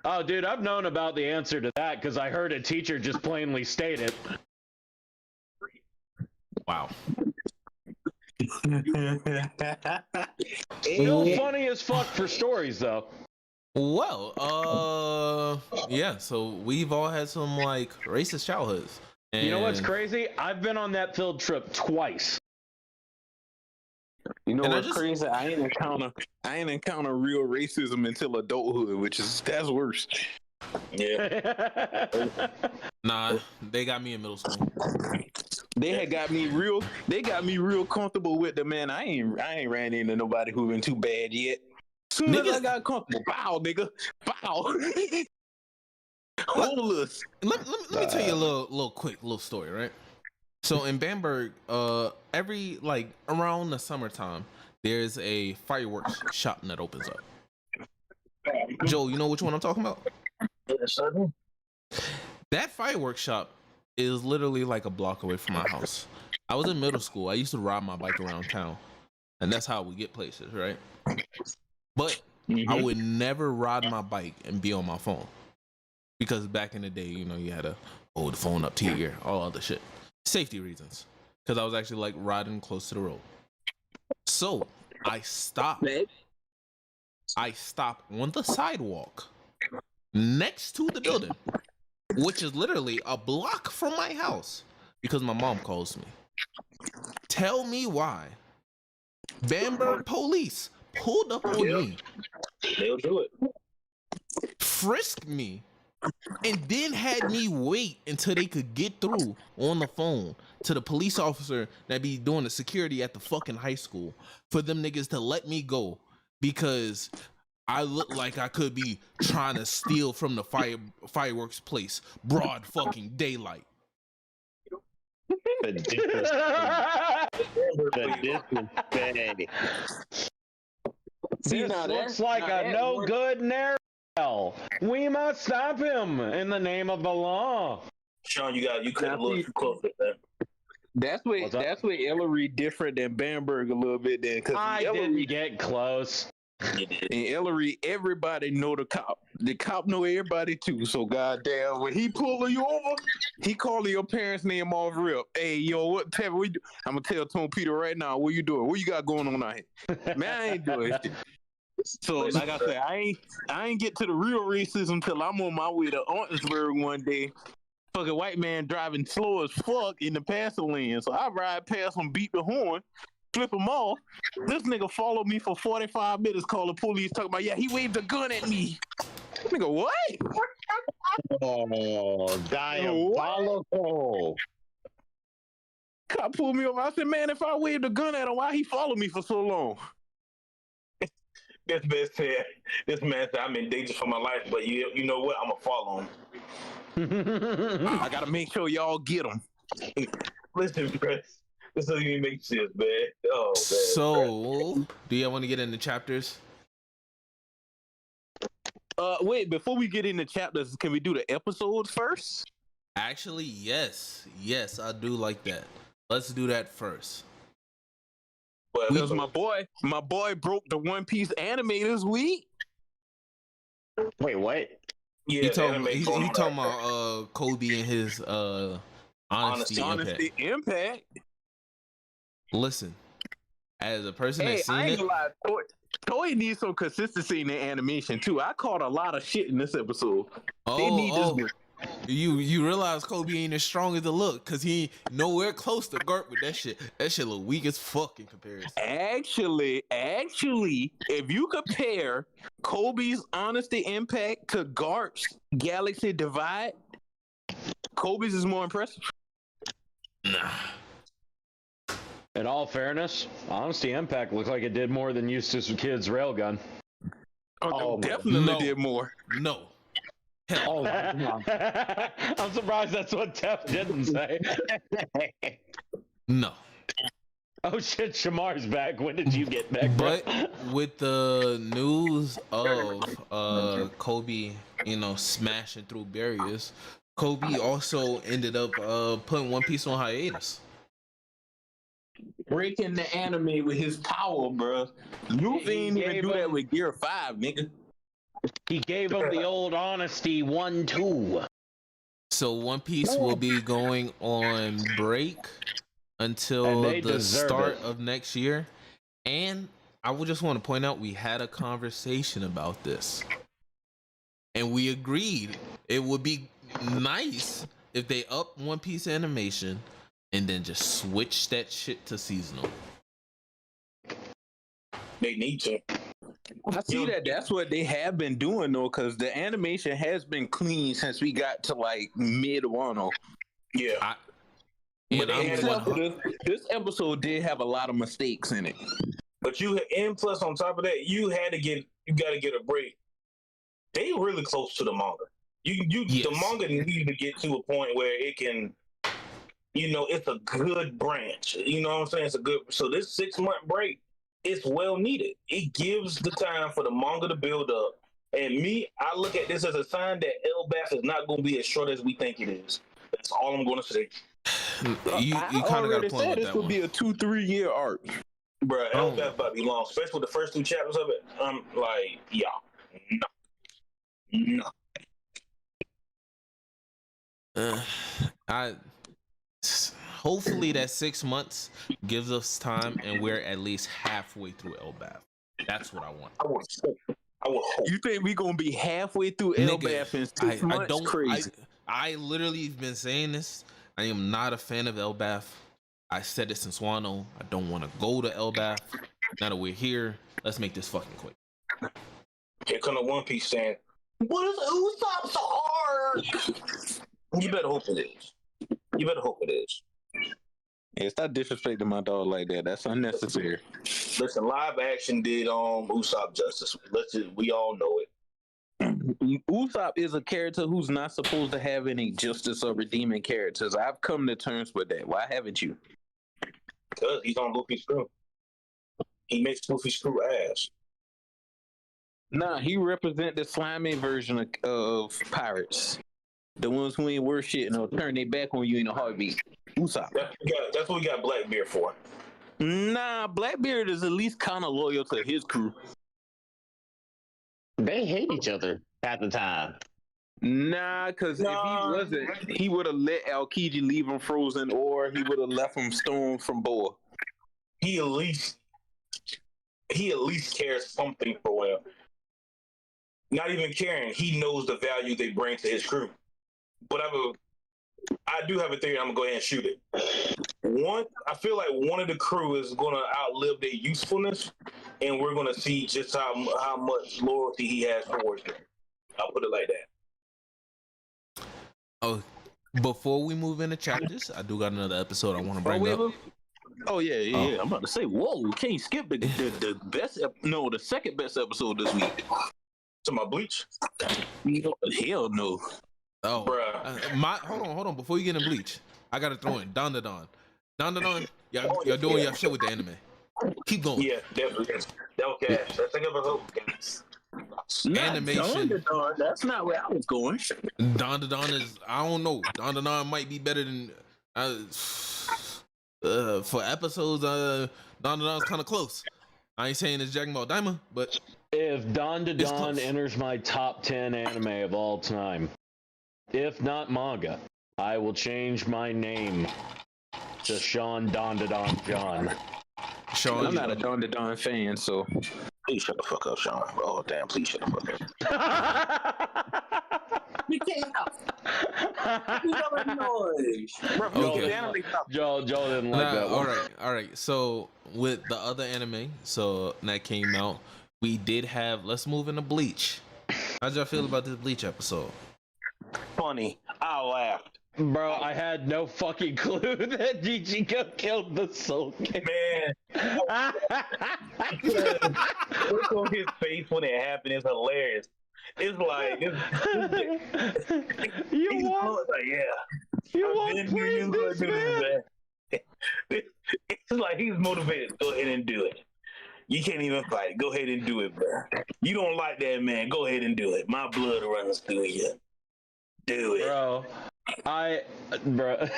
Oh, dude, I've known about the answer to that because I heard a teacher just plainly state it. Wow. Still funny as fuck for stories, though. Well, yeah. So we've all had some like racist childhoods. And You know what's crazy? I've been on that field trip twice. You know And what's crazy? I ain't encounter real racism until adulthood, that's worse. Yeah. Nah, they got me in middle school. They got me real comfortable with the man. I ain't ran into nobody who been too bad yet. Soon as I got comfortable, bow, nigga, bow. Homeless. Let me tell you a little quick story, right? So in Bamberg, every like around the summertime, there's a fireworks shop that opens up. Joe, you know which one I'm talking about? Yes, I do. That fireworks shop is literally like a block away from my house. I was in middle school. I used to ride my bike around town, and that's how we get places, right? But I would never ride my bike and be on my phone because back in the day, you know, you had to hold the phone up to your ear, all other shit, safety reasons. Because I was actually like riding close to the road. So I stopped. I stopped on the sidewalk next to the building, which is literally a block from my house, because my mom calls me. Tell me why Bamberg police pulled up on me, They'll do it. frisked me, and then had me wait until they could get through on the phone to the police officer that be doing the security at the fucking high school for them niggas to let me go because I look like I could be trying to steal from the fireworks place, broad fucking daylight. The disrespect. This looks like a no good narrow. We must stop him in the name of the law. Sean, you cut a little too close with that. That's where Ellery different than Bamberg a little bit then. I didn't get close. In Ellery, everybody know the cop. The cop know everybody too. So goddamn, when he pulling you over, he calling your parents' name off rip. Hey, yo, what type we do? I'm gonna tell Tone Peter right now. What you doing? What you got going on out here? Man, I ain't doing shit. So like I said, I ain't get to the real racism till I'm on my way to Orangeburg one day. Fucking white man driving slow as fuck in the passing lane. So I ride past him, beat the horn, flip him off. This nigga followed me for 45 minutes, call the police, talking about, yeah, he waved a gun at me. Nigga, what? Oh, diabolical. Cop pulled me over. I said, man, if I waved a gun at him, why he followed me for so long? This man said, I'm in danger for my life, but you know what? I'm going to follow him. I got to make sure y'all get him. Listen, Chris. This doesn't even make sense, man. Oh, man. So, do y'all want to get into chapters? Wait, before we get into chapters, can we do the episodes first? Actually, yes, I do like that. Let's do that first. Because my boy broke the One Piece anime this week. Wait, what? Yeah, he talking about Kobe and his honesty impact. Listen, as a person that's seen I ain't it, gonna lie, Toei needs some consistency in the animation too. I caught a lot of shit in this episode. They need this. you realize Kobe ain't as strong as it look because he ain't nowhere close to Garp with that shit. That shit look weak as fuck in comparison. Actually, if you compare Kobe's honesty impact to Garp's Galaxy Divide, Kobe's is more impressive. Nah. In all fairness, Honesty Impact looked like it did more than Eustace Kid's railgun. Oh, definitely did more. No. Hell. Oh, I'm surprised that's what Tef didn't say. No. Oh shit, Shamar's back. When did you get back? But with the news of Kobe, smashing through barriers, Kobe also ended up putting One Piece on hiatus. Breaking the anime with his power, bro. Luffy ain't even do that with Gear 5, nigga. He gave him the old Honesty 1-2. So One Piece will be going on break until the start of next year. And I would just want to point out we had a conversation about this. And we agreed it would be nice if they up One Piece animation and then just switch that shit to seasonal. They need to. I see that. That's what they have been doing though, because the animation has been clean since we got to like mid-Wano. Yeah. This episode did have a lot of mistakes in it. But plus on top of that, you got to get a break. They really close to the manga. The manga needs to get to a point where it can, it's a good branch. You know what I'm saying? So this 6-month break, it's well needed. It gives the time for the manga to build up. And I look at this as a sign that Elbaf is not going to be as short as we think it is. That's all I'm going to say. You kind of got a point with that this would be a 2-3 year arc. Bruh, Elbaf about to be long, especially with the first 2 chapters of it. I'm like, no. Hopefully that 6 months gives us time and we're at least halfway through Elbaf. That's what I want. I would hope. You think we gonna be halfway through Elbaf in 6 months? Crazy. I literally have been saying this. I am not a fan of Elbaf. I said it since Wano. I don't want to go to Elbaf. Now that we're here, let's make this fucking quick. Here come the One Piece saying, "What is Usopp so hard?" You better hope it is. Yeah, stop disrespecting my dog like that. That's unnecessary. Listen, live action did Usopp justice. We all know it. Usopp is a character who's not supposed to have any justice or redeeming characters. I've come to terms with that. Why haven't you? Because he's on Luffy's crew. He makes Luffy's crew ass. Nah, he represent the slimy version of pirates. The ones who ain't worth shit and will turn their back on you in a heartbeat. Usopp. That's what we got Blackbeard for. Nah, Blackbeard is at least kind of loyal to his crew. They hate each other at the time. Nah, because if he wasn't, he would have let Aokiji leave him frozen, or he would have left him stoned from Boa. He at least cares something for him. Not even caring, he knows the value they bring to his crew. But I do have a theory. I'm gonna go ahead and shoot it. I feel like one of the crew is gonna outlive their usefulness, and we're gonna see just how much loyalty he has towards them. I'll put it like that. Oh, before we move into chapters, I do got another episode I want to bring up. Oh yeah. I'm about to say, whoa, can't skip the the second best episode this week. To my Bleach? Hell no. Oh, hold on. Before you get in Bleach, I gotta throw in Don. Y'all doing your shit with the anime. Keep going. Yeah, definitely. Okay, let's think of a hope. Animation. That's not where I was going. Don is, I don't know. Don might be better than for episodes. Don's kind of close. I ain't saying it's Dragon Ball Daima, but if Don enters my top 10 anime of all time, if not manga, I will change my name to Sean Don John. Sean, I'm not a Don fan, so please shut the fuck up, Sean. Oh damn, please shut the fuck up. We can't help. We got a noise. Bro, Okay. Joel didn't like that one. All right. So with the other anime, that came out, we did have. Let's move into Bleach. How'd y'all feel about this Bleach episode? Funny. I laughed. Bro, I had no fucking clue that Ichigo killed the Soul King. Man. Look on his face when it happened is hilarious. It's like you want like, yeah. You won't play this, man. It's like he's motivated. Go ahead and do it. You can't even fight. Go ahead and do it, bro. You don't like that man. Go ahead and do it. My blood runs through you. Do it, bro. Bro,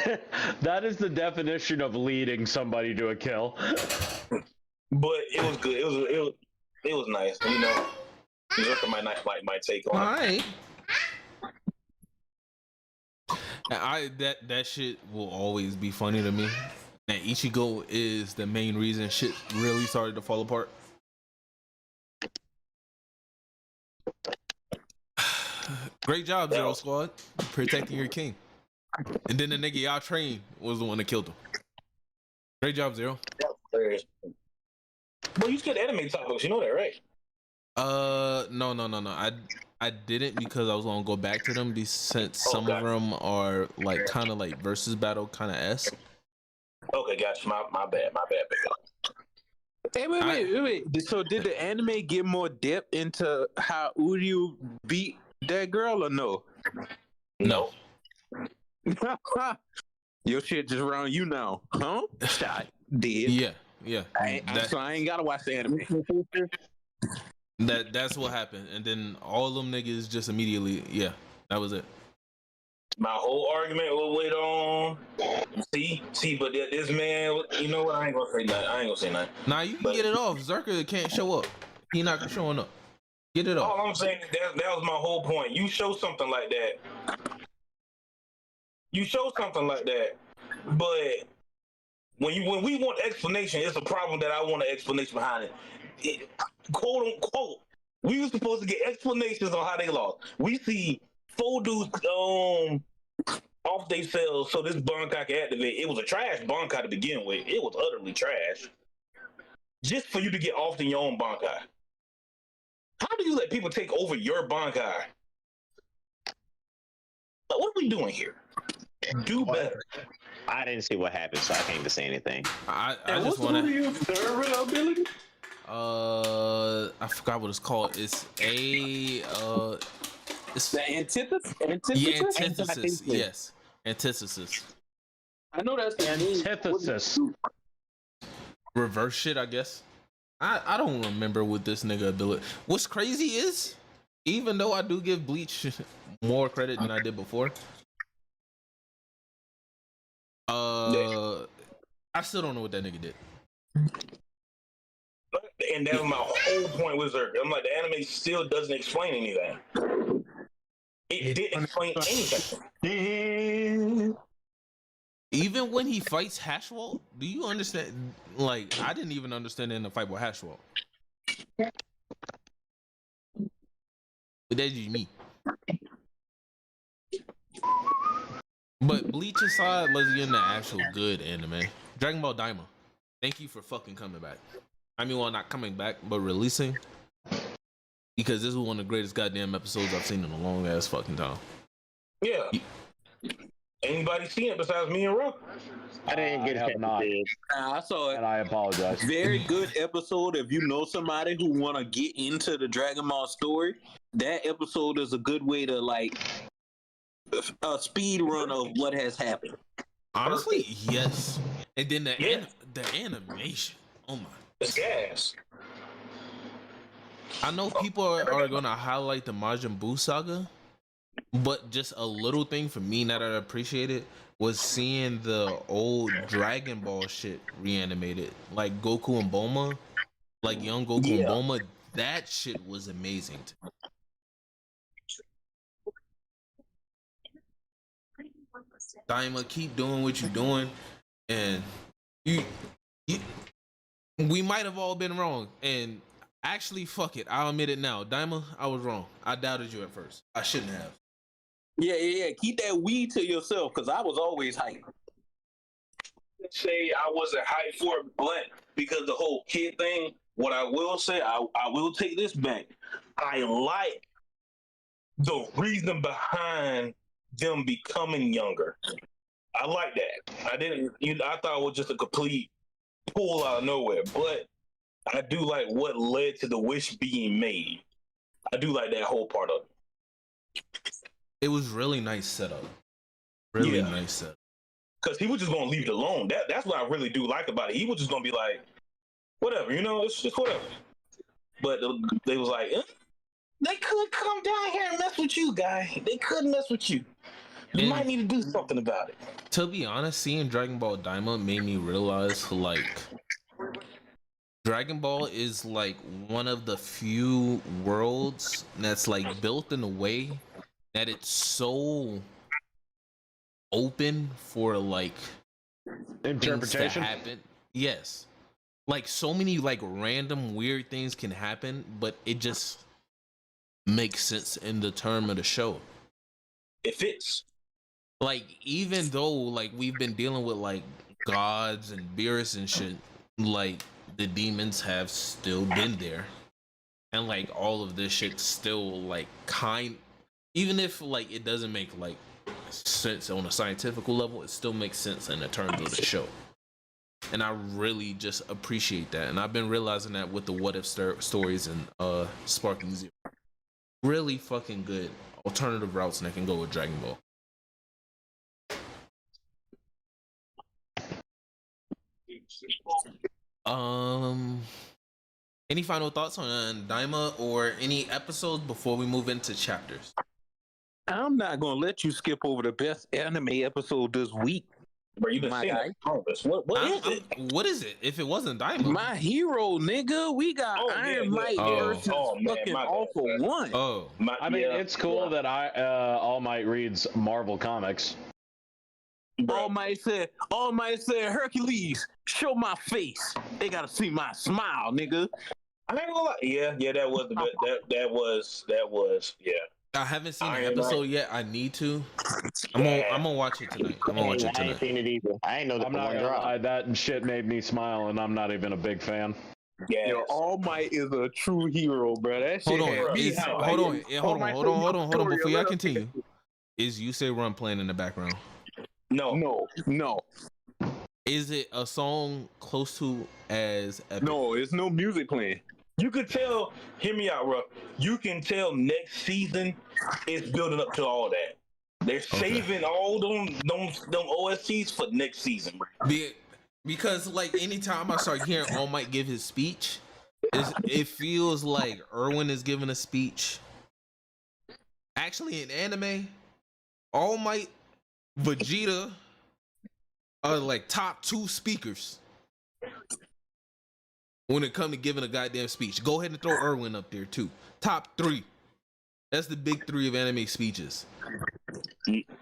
that is the definition of leading somebody to a kill. But it was good. It was nice. You know, Zucker might not like my take on it. That shit will always be funny to me. That Ichigo is the main reason shit really started to fall apart. Great job, Zero Squad, protecting your king. And then the nigga y'all trained was the one that killed him. Great job, Zero. Well, you said anime topics, you know that, right? No. I didn't because I was gonna go back to them since some of them are like kind of like versus battle kind of s. Okay, gotcha. My bad. Hey, wait. So did the anime get more depth into how Uryu beat that girl or no? No. Your shit just around you now, huh? Shot dead. Yeah. So I ain't gotta watch the anime. That's what happened, and then all them niggas just immediately, that was it. My whole argument will wait on. See, but this man, you know what? I ain't gonna say nothing. Nah, you can get it off. Zerka can't show up. He not showing up. Get it off. All I'm saying is that was my whole point. You show something like that. But when we want explanation, it's a problem that I want an explanation behind it. Quote unquote, we were supposed to get explanations on how they lost. We see 4 dudes off they cells so this Bankai can activate. It was a trash Bankai to begin with. It was utterly trash. Just for you to get off in your own Bankai. How do you let people take over your Bankai? What are we doing here? Do better. I didn't see what happened, so I can't even say anything. I just want to. ability? I forgot what it's called. It's it's The antithesis? Yeah, antithesis. Yes, antithesis. I know that's the antithesis. Reverse shit, I guess. I don't remember what this nigga ability. What's crazy is, even though I do give Bleach more credit than I did before, I still don't know what that nigga did. And that was my whole point with Zerk. I'm like, the anime still doesn't explain anything. It didn't explain anything. Even when he fights Hashwalt, do you understand? Like, I didn't even understand in the fight with Hashwalt. But that's just me. But Bleach aside, let's get into actual good anime. Dragon Ball Daima. Thank you for fucking coming back. I mean, well, not coming back, but releasing. Because this is one of the greatest goddamn episodes I've seen in a long ass fucking time. Yeah. Anybody seen it besides me and Rock? I didn't get it. I saw it. And I apologize. Very good episode. If you know somebody who want to get into the Dragon Ball story, that episode is a good way to like a speed run of what has happened. Honestly, yes. And then the animation. Oh my. It's gas. I know people are gonna highlight the Majin Buu saga, but just a little thing for me that I appreciated was seeing the old Dragon Ball shit reanimated, like Goku and Bulma, like young Goku and Bulma. That shit was amazing. Daima, keep doing what you're doing, and we might have all been wrong, and actually, fuck it, I'll admit it now. Daima, I was wrong. I doubted you at first. I shouldn't have. Yeah. Keep that weed to yourself, because I was always hyped. Say I wasn't hyped for it, but because the whole kid thing, what I will say, I will take this back. I like the reason behind them becoming younger. I like that. I didn't. I thought it was just a complete pull out of nowhere, but I do like what led to the wish being made. I do like that whole part of it. It was really nice setup. Really nice setup. Because he was just gonna leave it alone. That's what I really do like about it. He was just gonna be like, whatever, it's just whatever. But they was like, they could come down here and mess with you, guy. They could mess with you. You might need to do something about it. To be honest, seeing Dragon Ball Daima made me realize, like, Dragon Ball is like one of the few worlds that's like built in a way that it's so open for like interpretation to happen. Yes, like so many like random weird things can happen, but it just makes sense in the term of the show. It fits. Like, even though like we've been dealing with like gods and beers and shit, like the demons have still been there, and like all of this shit still like even if like it doesn't make like sense on a scientific level, it still makes sense in the terms of the show. And I really just appreciate that, and I've been realizing that with the what if stories and Sparking Zero. Really fucking good alternative routes that can go with Dragon Ball. Any final thoughts on Daima or any episodes before we move into chapters? I'm not gonna let you skip over the best anime episode this week. Bro, you been saying that. What is it? If it wasn't Daima, My Hero, nigga, we got Iron Might versus fucking Awful One. I mean, it's cool that All Might reads Marvel comics. All Might said, Hercules, show my face. They gotta see my smile, nigga. I ain't gonna lie. Yeah, that was the best. That was. I haven't seen the episode yet. I need to. I'm gonna watch it tonight. I ain't seen it either. I ain't know that I'm not gonna lie, that shit made me smile, and I'm not even a big fan. Yeah, All Might is a true hero, bro. That shit. Hold on. Before y'all continue, is You Say Run playing in the background? No. Is it a song close to as epic? No, it's no music playing. You could tell. Hear me out, bro. You can tell next season is building up to all that. They're saving all them OSTs for next season, bro. Because like anytime I start hearing All Might give his speech, it feels like Erwin is giving a speech. Actually, in anime, All Might, Vegeta are like top 2 speakers when it comes to giving a goddamn speech. Go ahead and throw Erwin up there too. Top 3. That's the big 3 of anime speeches.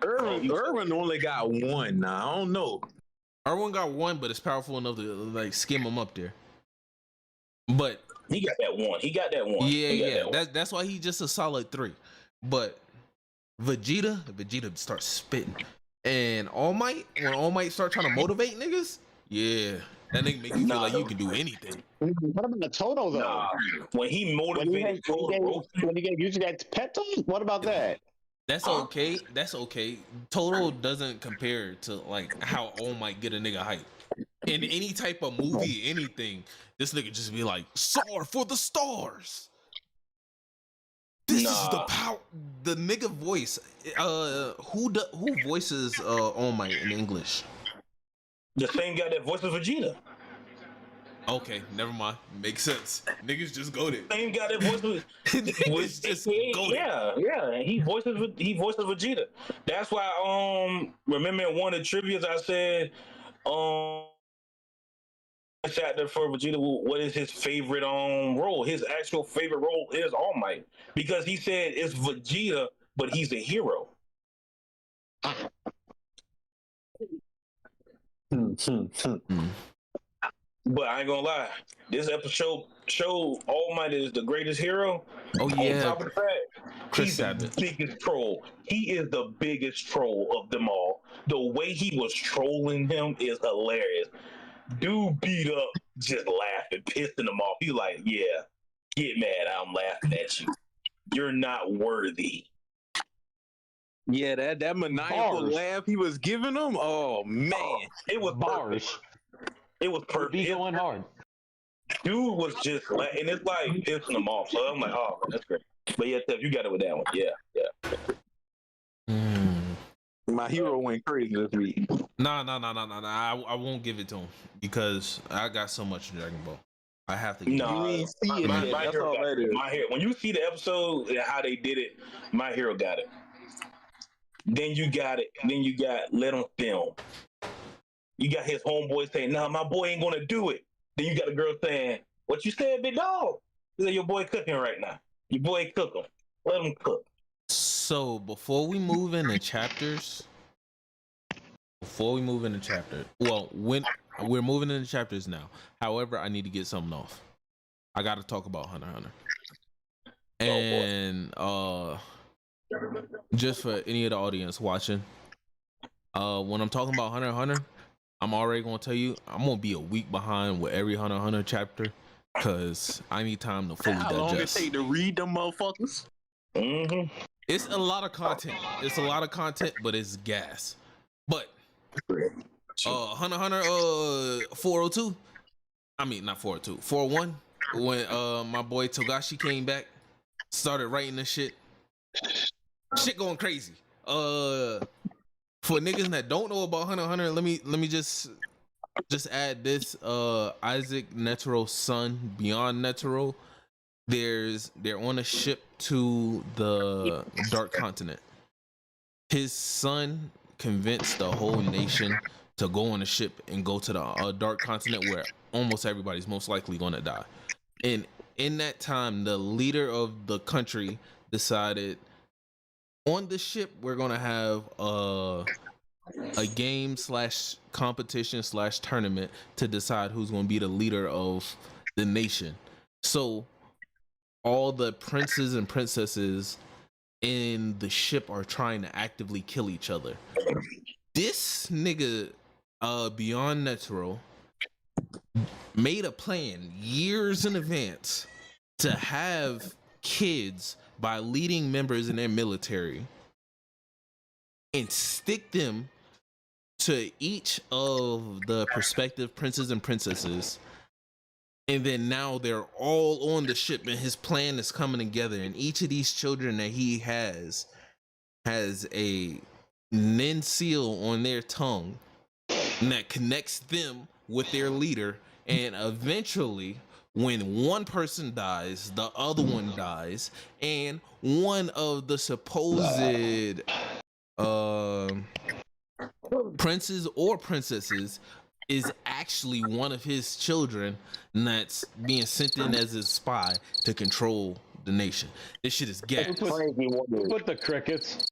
Erwin only got one now. I don't know. Erwin got one, but it's powerful enough to like skim him up there. But he got that one. Yeah. That's why he's just a solid 3. But Vegeta starts spitting. And All Might, when All Might start trying to motivate niggas, that nigga make you feel like you can do anything. What about the Toto though? Nah. When he motivated, when he gave Yuji that pet talk, what about that? That's okay. Toto doesn't compare to like how All Might get a nigga hype. In any type of movie, anything, this nigga just be like, "Soar for the stars." This is the power. The nigga voice. Who voices All Might in English? The same guy that voices Vegeta. Okay, never mind. Makes sense. Niggas just go there. Same guy that voices. Niggas just go there. Yeah. He voices Vegeta. That's why. Remember in one of the trivias I said, chapter for Vegeta, what is his favorite role? His actual favorite role is All Might, because he said it's Vegeta, but he's a hero. But I ain't gonna lie, this episode showed All Might is the greatest hero. Oh yeah. On top of the fact, he's the biggest troll. He is the biggest troll of them all. The way he was trolling him is hilarious. Dude beat up, just laughing, pissing him off. He like, yeah, get mad. I'm laughing at you. You're not worthy. Yeah, that maniacal Bars. laugh he was giving him. Oh man, it was Bars. perfect. It was perfect. He going hard. Dude was just and it's like pissing him off. So I'm like, oh, that's great. But yeah, Steph, you got it with that one. Yeah. My hero went crazy this week. Nah. I won't give it to him because I got so much Dragon Ball. I have to. You ain't see it yet. That's all that is. My hero. When you see the episode and how they did it, my hero got it. Then you got it. Then you got let him film. You got his homeboy saying, "Nah, my boy ain't gonna do it." Then you got a girl saying, "What you said, big dog?" He said, "Your boy cooking right now. Your boy cooking. Let him cook." So before we move into chapters, well, when we're moving into chapters now. However, I need to get something off. I got to talk about Hunter x Hunter, and just for any of the audience watching, when I'm talking about Hunter x Hunter, I'm already gonna tell you I'm gonna be a week behind with every Hunter x Hunter chapter because I need time to fully digest. How long it take to read them motherfuckers? Mm-hmm. It's a lot of content. But it's gas. But Hunter x Hunter 402. I mean not 402, 401. When my boy Togashi came back, started writing this shit going crazy. For niggas that don't know about Hunter x Hunter, let me just add this. Isaac Netero's son, Beyond Netero, they're on a ship to the Dark Continent. His son convinced the whole nation to go on a ship and go to the Dark Continent where almost everybody's most likely gonna die. And in that time, the leader of the country decided on the ship we're gonna have a game / competition / tournament to decide who's gonna be the leader of the nation. So all the princes and princesses in the ship are trying to actively kill each other. This nigga, Beyond Netero, made a plan years in advance to have kids by leading members in their military and stick them to each of the prospective princes and princesses. And then now they're all on the ship and his plan is coming together. And each of these children that he has a nin seal on their tongue that connects them with their leader. And eventually, when one person dies, the other one dies. And one of the supposed princes or princesses is actually one of his children that's being sent in as a spy to control the nation. This shit is gas. Who put the crickets?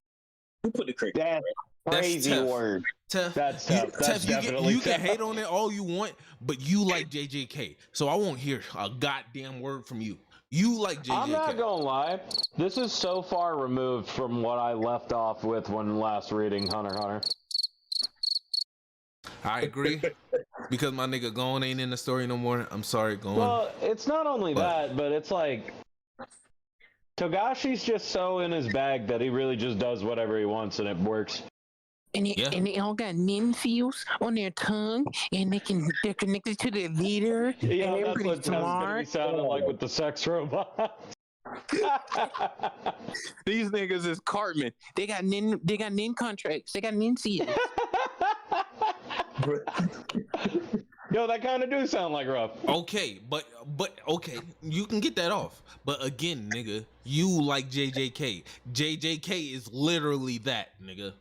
Who put the crickets? That's crazy word. Tef, That's tough. That's definitely you can hate on it all you want, but you like JJK, so I won't hear a goddamn word from you. You like JJK. I'm not gonna lie. This is so far removed from what I left off with when last reading Hunter x Hunter. I agree. Because my nigga Gon ain't in the story no more. I'm sorry, Gon. Well, it's not only that, but it's like Togashi's just so in his bag that he really just does whatever he wants and it works. And they all got nin seals on their tongue, and they're connected to their leader. Yeah, and that's what pretty smart. Tez's gonna be sounding like with the sex robot. These niggas is Cartman. They got nin contracts. They got nin seals. Yo, that kind of do sound like rough. Okay, but okay, you can get that off. But again, nigga, you like JJK. JJK is literally that, nigga.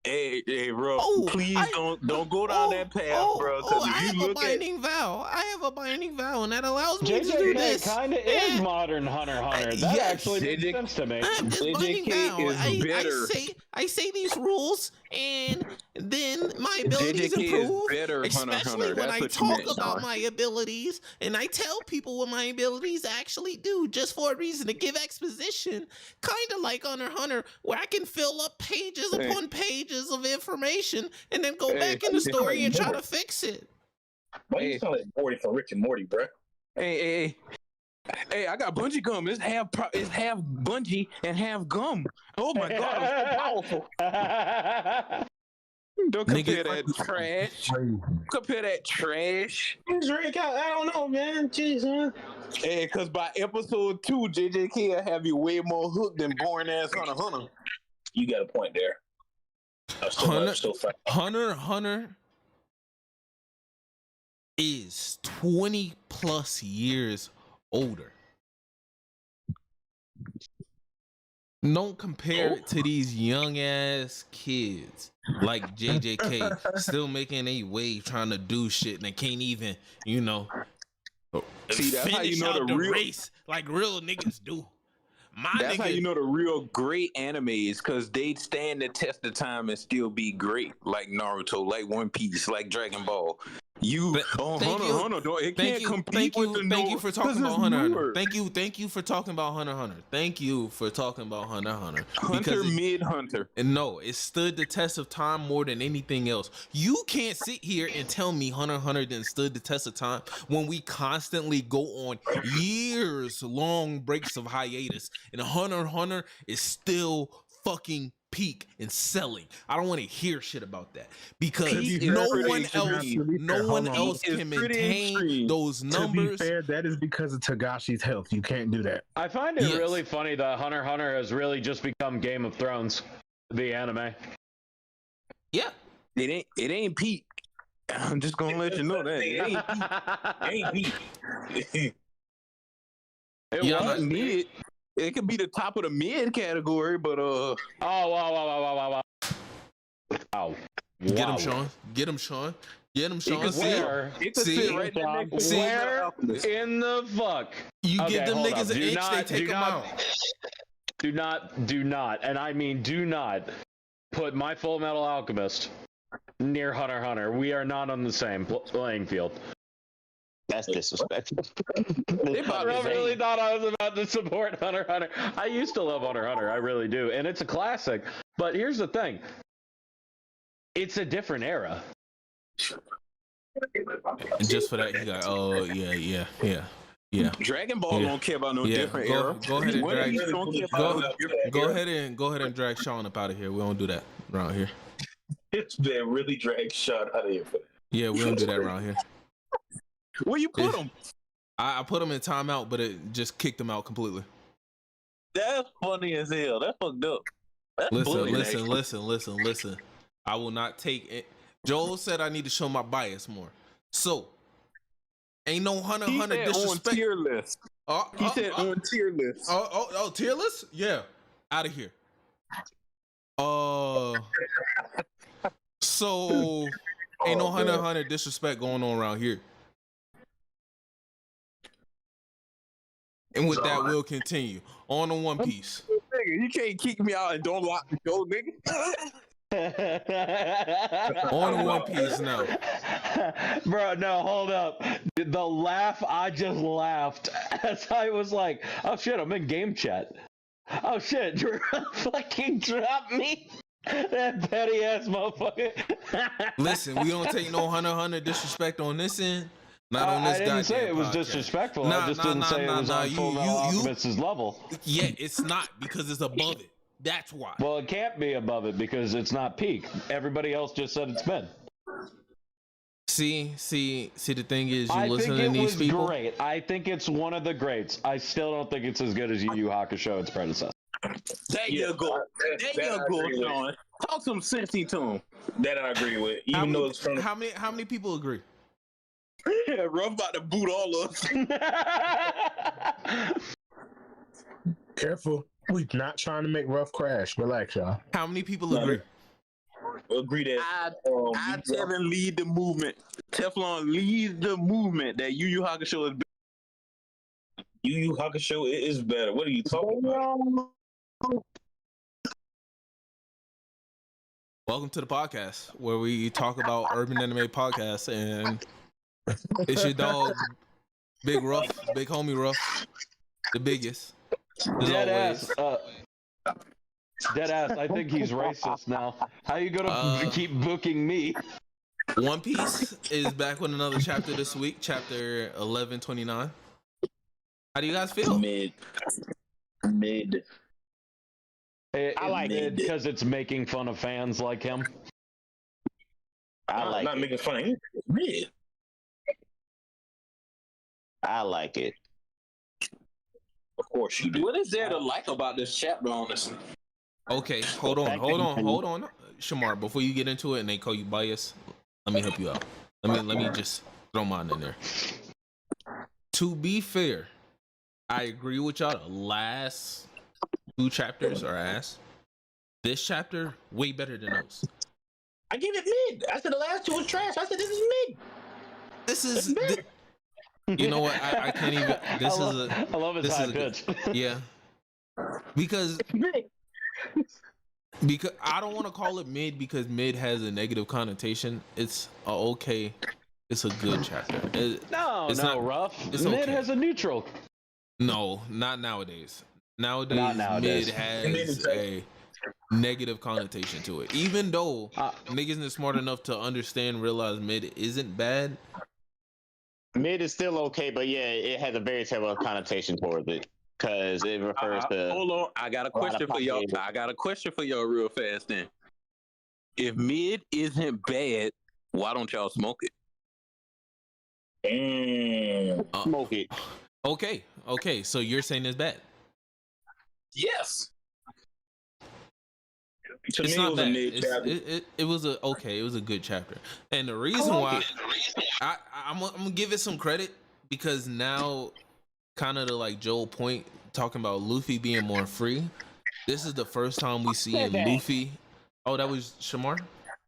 Hey, bro. Please don't go down that path, bro. Because if you look at I have a binding vow, and that allows me to do this. JJK kind of is modern Hunter x Hunter. That actually makes sense to me. I have this binding vow. JJK is better. I say these rules, and then my abilities JJK is improve. better, Hunter Especially Hunter. when That's I what you talk meant, about Sean. my abilities and I tell people what my abilities actually do, just for a reason to give exposition, kind of like Hunter x Hunter, where I can fill up pages Hey. upon pages of information and then go Hey. back in the story and try Hey. to fix it. Why you sound like Morty from Rick and Morty, bruh? Hey, I got bungee gum. It's half bungee and half gum. Oh my god, I'm so powerful. Don't compare that trash. Compare that trash. Drake, I don't know, man. Jeez, man. Hey, cause by episode 2, JJK will have you way more hooked than boring ass Hunter x Hunter. You got a point there. Hunter x Hunter is 20 plus years older. Don't compare it to these young ass kids like JJK still making a wave trying to do shit and they can't even, See, that's how you know out the real race like real niggas do. That's how you know the real great animes, because they stand the test of time and still be great, like Naruto, like One Piece, like Dragon Ball. Hunter, it can't compete with the Thank you for talking about Hunter x Hunter. Thank you for talking about Hunter x Hunter. Thank you for talking about Hunter x Hunter. Hunter. And no, it stood the test of time more than anything else. You can't sit here and tell me Hunter x Hunter didn't stood the test of time when we constantly go on years long breaks of hiatus, and Hunter x Hunter is still fucking peak and selling. I don't want to hear shit about that, because no one else can maintain those numbers. To be fair, that is because of Togashi's health. You can't do that. I find it really funny that Hunter x Hunter has really just become Game of Thrones, the anime. Yeah, it ain't peak. I'm just gonna let you know that it ain't peak. It wasn't mid. It could be the top of the mid category, but wow. Get him, Sean. Get him, Sean. Where in the fuck? You give them niggas an inch, they take them out. Do not, and I mean do not put My Full Metal Alchemist near Hunter x Hunter. We are not on the same playing field. That's disrespectful. I really thought I was about to support Hunter x Hunter. I used to love Hunter x Hunter, I really do, and it's a classic. But here's the thing. It's a different era. And just for that, he got, yeah. Dragon Ball don't care about no different era. Go ahead and drag Sean up out of here. We don't do that around here. It's been really dragged Sean out of here for that. Yeah, we don't do that around here. Where you put him? I put him in timeout, but it just kicked him out completely. That's funny as hell. That's fucked up. Listen. I will not take it. Joel said I need to show my bias more. So, ain't no Hunter x Hunter disrespect. On tier list. He said on tier list. Tier list? Yeah. Out of here. So ain't no Hunter x Hunter disrespect going on around here. And with that, we'll continue on to One Piece. You can't kick me out and don't lock the show, nigga. On to One Piece now. Bro, no, hold up. The laugh, I just laughed as I was like, oh shit, I'm in game chat. Oh shit, Drew fucking dropped me. That petty ass motherfucker. Listen, we don't take no Hunter x Hunter disrespect on this end. Not on this I didn't say it was podcast. disrespectful. I just didn't say it was on Full Metal Alchemist's level. Yeah, it's not, because it's above it. That's why. Well, it can't be above it because it's not peak. Everybody else just said it's been. See, the thing is, you listen to these people. Great. I think it's one of the greats. I still don't think it's as good as Yu Yu Hakusho, its predecessor. There you go, Sean. Talk some sense to him. That I agree with. Even though it's from how many people agree? Yeah, Ruff about to boot all of us. Careful. We're not trying to make Ruff crash. Relax, y'all. How many people agree? Agree that I Teflon lead the movement. Teflon leads the movement that Yu Yu Hakusho is. Yu Yu Hakusho is better. What are you talking about? Welcome to the podcast where we talk about urban anime podcasts, and it's your dog, Big Ruff, Big Homie Ruff, the biggest. As Dead always. ass. Dead ass. I think he's racist now. How you gonna keep booking me? One Piece is back with another chapter this week, chapter 1129. How do you guys feel? Mid. I like it because it's making fun of fans like him. I Not making fun of you. Mid. I like it. Of course you do. What is there to like about this chapter, honestly? Okay, hold on. Shamar, before you get into it and they call you biased, let me help you out. Let me just throw mine in there. To be fair, I agree with y'all. The last 2 chapters are ass. This chapter, way better than those. I give it mid. I said the last 2 was trash. I said this is mid. This is... You know what? I can't even... I love his high pitch. Yeah. Because I don't want to call it mid because mid has a negative connotation. It's it's a good chapter. It's not rough. It's mid okay. has a neutral. No, not nowadays. Nowadays. Mid has a negative connotation to it. Even though niggas isn't smart enough to understand, realize mid isn't bad. Mid is still okay, but yeah, it has a very terrible connotation towards it. Because it refers to... Hold on, I got a question for y'all. I got a question for y'all real fast then. If mid isn't bad, why don't y'all smoke it? Smoke it. Okay, so you're saying it's bad? Yes. It's not bad. It was a good chapter. And the reason why I'm gonna give it some credit because now, kind of to like Joel point, talking about Luffy being more free. This is the first time we see Luffy. Oh, that was Shamar?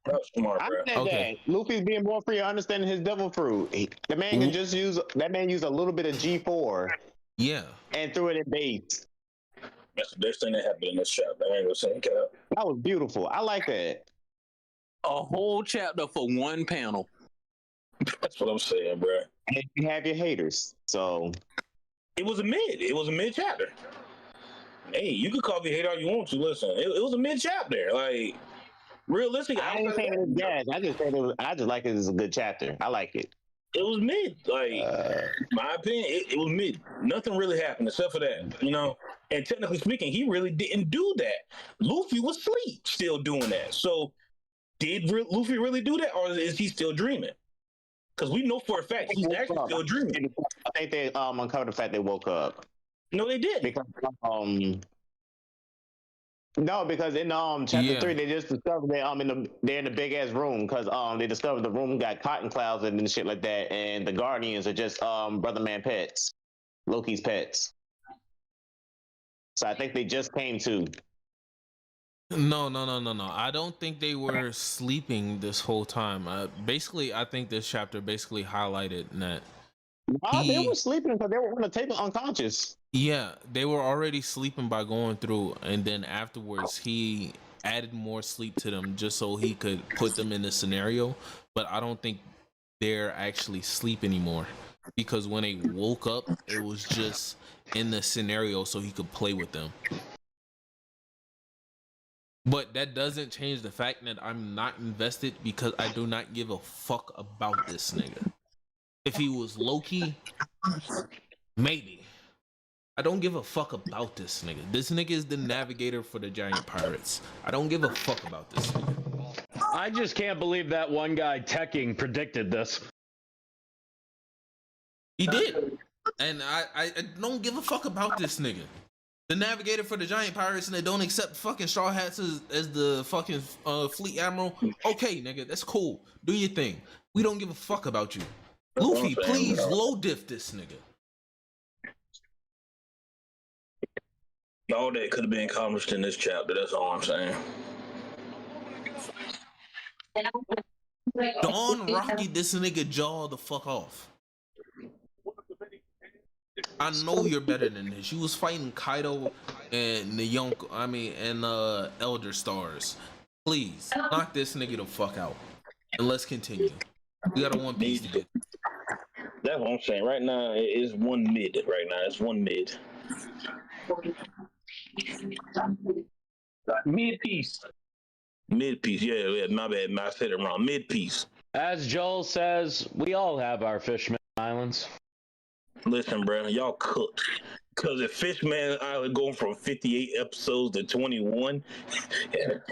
That was Shamar, I bro. said Okay. that. Luffy's being more free, understanding his devil fruit. The man can just use a little bit of G4. Yeah. And threw it in base. That's the best thing that happened in this chapter. I ain't gonna say it. That was beautiful. I like that. A whole chapter for one panel. That's what I'm saying, bro. And you have your haters, so it was a mid chapter. Hey, you could call me hater all you want to. Listen, it was a mid chapter. Like, realistically, I didn't say it was bad. I just said I just like it as a good chapter. I like it. It was mid. Like, my opinion, it was mid. Nothing really happened except for that, you know. And technically speaking, he really didn't do that. Luffy was asleep, still doing that. So, did Luffy really do that, or is he still dreaming? Because we know for a fact he's actually still dreaming. I think they uncovered the fact they woke up. No, they didn't. Because no, because in chapter 3 they just discovered that they're in the big ass room because they discovered the room got cotton clouds and shit like that, and the Guardians are just brother man pets, Loki's pets. So I think they just came to. No. I don't think they were sleeping this whole time. Basically, I think this chapter basically highlighted that. They were sleeping because they were on the table unconscious. Yeah, they were already sleeping by going through, and then afterwards he added more sleep to them just so he could put them in the scenario. But I don't think they're actually asleep anymore because when they woke up, it was just in the scenario so he could play with them. But that doesn't change the fact that I'm not invested because I do not give a fuck about this nigga. If he was Loki, maybe. I don't give a fuck about this nigga. This nigga is the navigator for the giant pirates. I don't give a fuck about this nigga. I just can't believe that one guy teching predicted this. He did. And I don't give a fuck about this nigga. The navigator for the giant pirates and they don't accept fucking straw hats as the fucking fleet admiral. Okay, nigga, that's cool. Do your thing. We don't give a fuck about you. Luffy, please low diff this nigga. All that could have been accomplished in this chapter. That's all I'm saying. Dawn Rocky this nigga jaw the fuck off. I know you're better than this. You was fighting Kaido and the Elder Stars. Please knock this nigga the fuck out, and let's continue. We got a One Piece to get. That's what I'm saying. Right now, it's one mid. Right now, it's one mid. Mid piece. Mid piece. Yeah. My bad. I said it wrong. Mid piece. As Joel says, we all have our Fishman Islands. Listen, bro, y'all cooked. Because if Fishman Island going from 58 episodes to 21,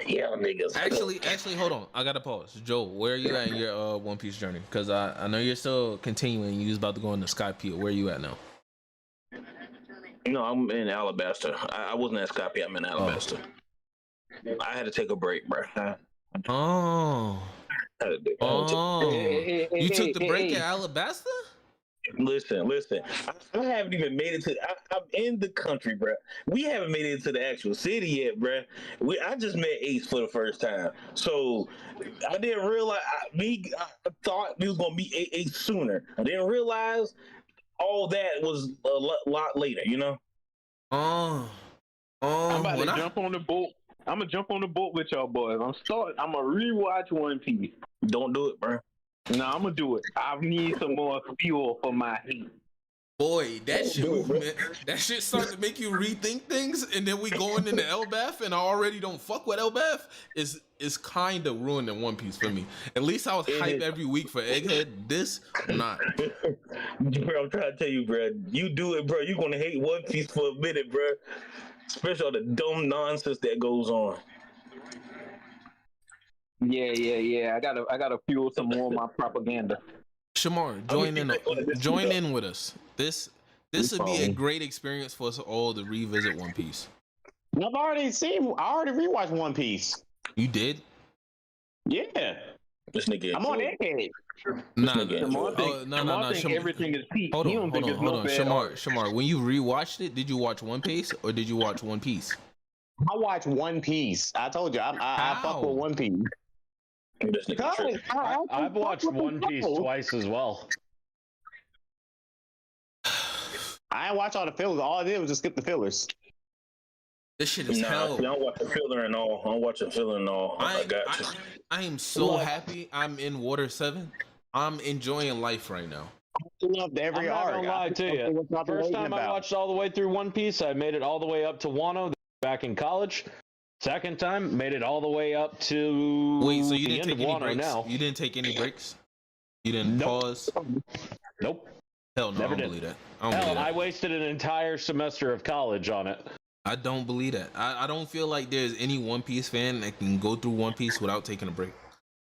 y'all niggas. Actually, hold on. I gotta pause. Joel, where are you at in your One Piece journey? Because I know you're still continuing. You was about to go into Skypiea. Where are you at now? No, I'm in Alabasta. I wasn't at Skypiea. I'm in Alabasta. I had to take a break, bro. You took the break at Alabasta? Listen. I haven't even made it to. I'm in the country, bro. We haven't made it to the actual city yet, bro. I just met Ace for the first time, so I didn't realize. I thought we was gonna meet Ace sooner. I didn't realize all that was a lot later. You know. I'm about to jump on the boat. I'm gonna jump on the boat with y'all boys. I'm gonna rewatch One Piece. Don't do it, bro. No, I'm gonna do it. I need some more fuel for my heat. Boy, that shit start to make you rethink things, and then we going into Elbaf, and I already don't fuck with Elbaf. Is kind of ruining One Piece for me. At least I was hype every week for Egghead. This not. Bro, I'm trying to tell you, bro. You do it, bro. You gonna hate One Piece for a minute, bro. Especially all the dumb nonsense that goes on. Yeah. I gotta fuel some more of my propaganda. Shamar, join in with us. This would be a great experience for us all to revisit One Piece. I already rewatched One Piece. You did? Yeah. This nigga. I'm on Egghead. No. Everything is peak. Hold on. Shamar, when you rewatched it, did you watch One Piece or did you watch One Piece? I watched One Piece. I told you, I fuck with One Piece. I've watched One Piece twice as well. I didn't watch all the fillers. All I did was just skip the fillers. This shit is hell. I don't watch the filler and all. I'm watching filler and all. I am so happy I'm in Water 7. I'm enjoying life right now. I loved every arc. I'm not gonna lie to you. First time I watched all the way through One Piece, I made it all the way up to Wano back in college. Second time, made it all the way up to so you didn't take any Wano breaks? now. You didn't take any breaks? You didn't pause? Nope. Hell no, I don't believe that. I wasted an entire semester of college on it. I don't believe that. I don't feel like there's any One Piece fan that can go through One Piece without taking a break.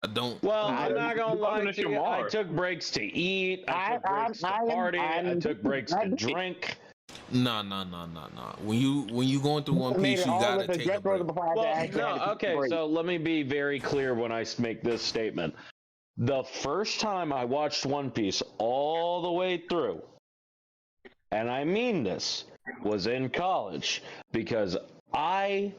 I don't. Well, I'm not gonna lie to you. I took breaks to eat. I took breaks to party. I took breaks to drink. Nah. When you going through One Piece, you gotta take a break. So let me be very clear when I make this statement. The first time I watched One Piece all the way through, and I mean this, was in college because I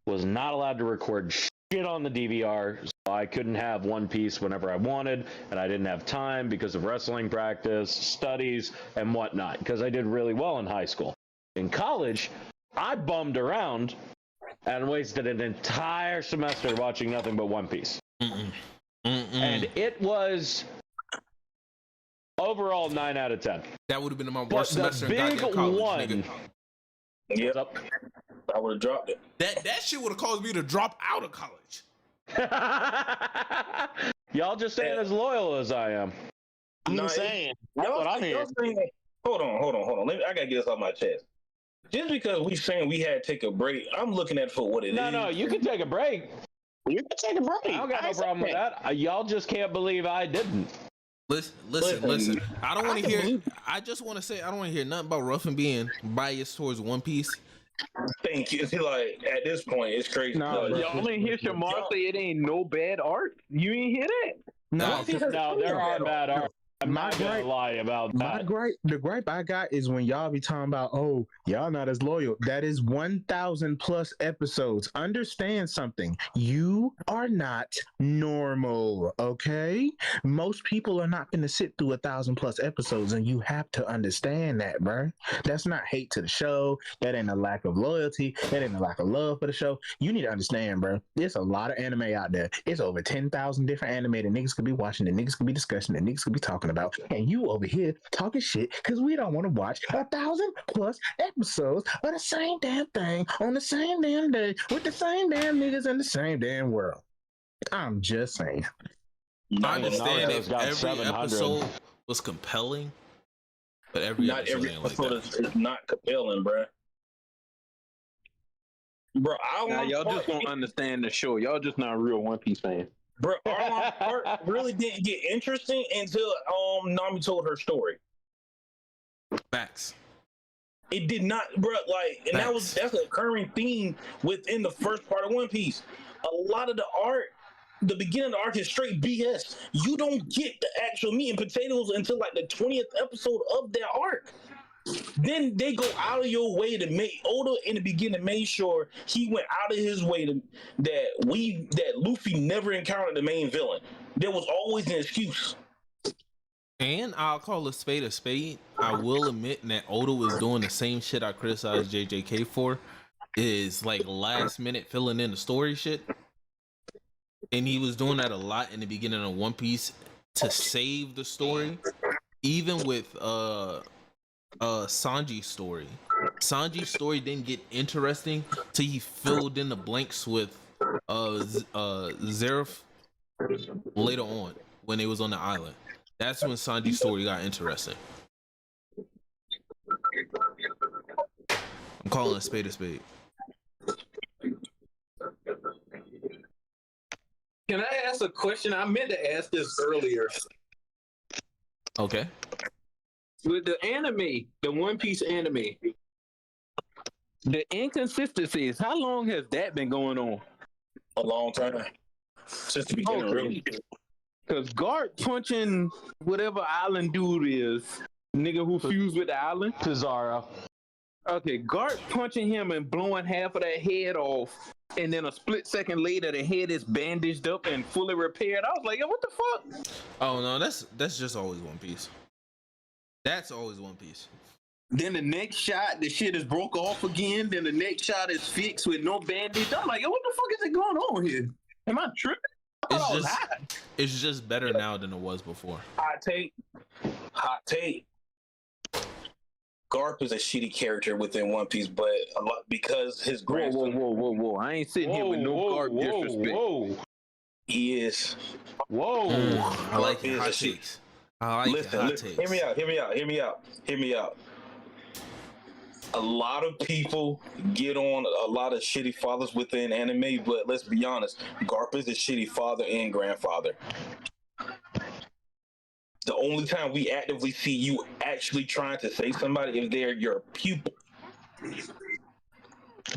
was not allowed to record shit on the DVR, so I couldn't have One Piece whenever I wanted, and I didn't have time because of wrestling practice, studies, and whatnot, because I did really well in high school. In college, I bummed around and wasted an entire semester watching nothing but One Piece. And it was overall 9 out of 10. That would have been my worst semester in goddamn college, nigga. Yep. I would have dropped it. That shit would have caused me to drop out of college. Y'all just ain't as loyal as I am. I'm saying. That's what I'm hearing. Hold on. I gotta get this off my chest. Just because we saying we had to take a break, I'm looking at it for what it is. No, you can take a break. You can take a break. I don't got no problem with that. Y'all just can't believe I didn't. Listen. I don't want to hear. I just want to say I don't want to hear nothing about Ruffin being biased towards One Piece. Thank you. Like at this point, it's crazy. No, y'all ain't hear Shamar say it ain't no bad art. You ain't hear that? No, there are bad art. I'm not gonna lie about that. The gripe I got is when y'all be talking about, oh, y'all not as loyal. That is 1,000 plus episodes. Understand something. You are not normal, okay? Most people are not going to sit through 1,000 plus episodes, and you have to understand that, bro. That's not hate to the show. That ain't a lack of loyalty. That ain't a lack of love for the show. You need to understand, bro. There's a lot of anime out there. It's over 10,000 different anime that niggas could be watching, that niggas could be discussing, that niggas could be talking about, and you over here talking shit because we don't want to watch 1,000 plus episodes of the same damn thing on the same damn day with the same damn niggas in the same damn world. I'm just saying. I understand if every episode was compelling, but every episode is not compelling, bro. Bro, y'all just don't understand the show. Y'all just not real One Piece fans. Bro, Arlong Park really didn't get interesting until Nami told her story. Facts. It did not, bro. Like, and that's a recurring theme within the first part of One Piece. A lot of the art, the beginning of the arc is straight BS. You don't get the actual meat and potatoes until like the 20th episode of that arc. Then they go out of your way to make Oda in the beginning made sure he went out of his way that Luffy never encountered the main villain. There was always an excuse. And I'll call a spade a spade. I will admit that Oda was doing the same shit I criticized JJK for, is like last minute filling in the story shit. And he was doing that a lot in the beginning of One Piece to save the story. Even with Sanji's story. Sanji's story didn't get interesting till he filled in the blanks with Zeref later on when they was on the island. That's when Sanji's story got interesting. I'm calling a spade a spade. Can I ask a question? I meant to ask this earlier. Okay. With the anime, the One Piece anime, the inconsistencies, how long has that been going on? A long time. Since the beginning, really. Because Garp punching whatever island dude is, nigga who fused with the island. Pizarro. Okay, Garp punching him and blowing half of that head off, and then a split second later, the head is bandaged up and fully repaired. I was like, yo, what the fuck? Oh no, that's just always One Piece. That's always One Piece. Then the next shot, the shit is broke off again. Then the next shot is fixed with no bandage. I'm like, yo, what the fuck is it going on here? Am I tripping? It's just better now than it was before. Hot take. Garp is a shitty character within One Piece, but a lot because his grandson. Whoa! I ain't sitting here with no Garp disrespect. Whoa! He is. Whoa! I like it. Hot takes. I like hot takes. Hear me out. A lot of people get on a lot of shitty fathers within anime, but let's be honest, Garp is a shitty father and grandfather. The only time we actively see you actually trying to say somebody if they're your pupil.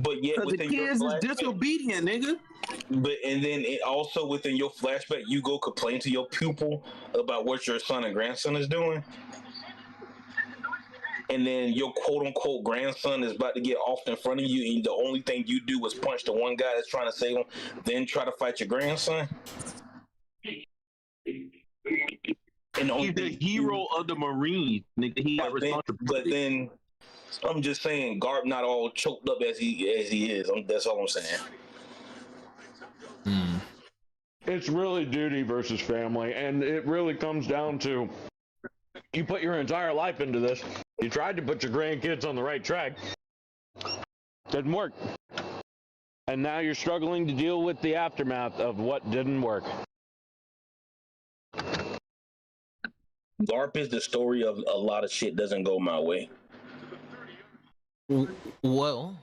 But yet within the kids is disobedient, nigga. But and then it also within your flashback, you go complain to your pupil about what your son and grandson is doing. And then your quote unquote grandson is about to get off in front of you, and the only thing you do is punch the one guy that's trying to save him, then try to fight your grandson. And he's the hero of the Marine, nigga. He got responsibility. But then I'm just saying, Garp not all choked up as he is. That's all I'm saying. It's really duty versus family, and it really comes down to you put your entire life into this. You tried to put your grandkids on the right track. Didn't work. And now you're struggling to deal with the aftermath of what didn't work. Garp is the story of a lot of shit doesn't go my way. Well.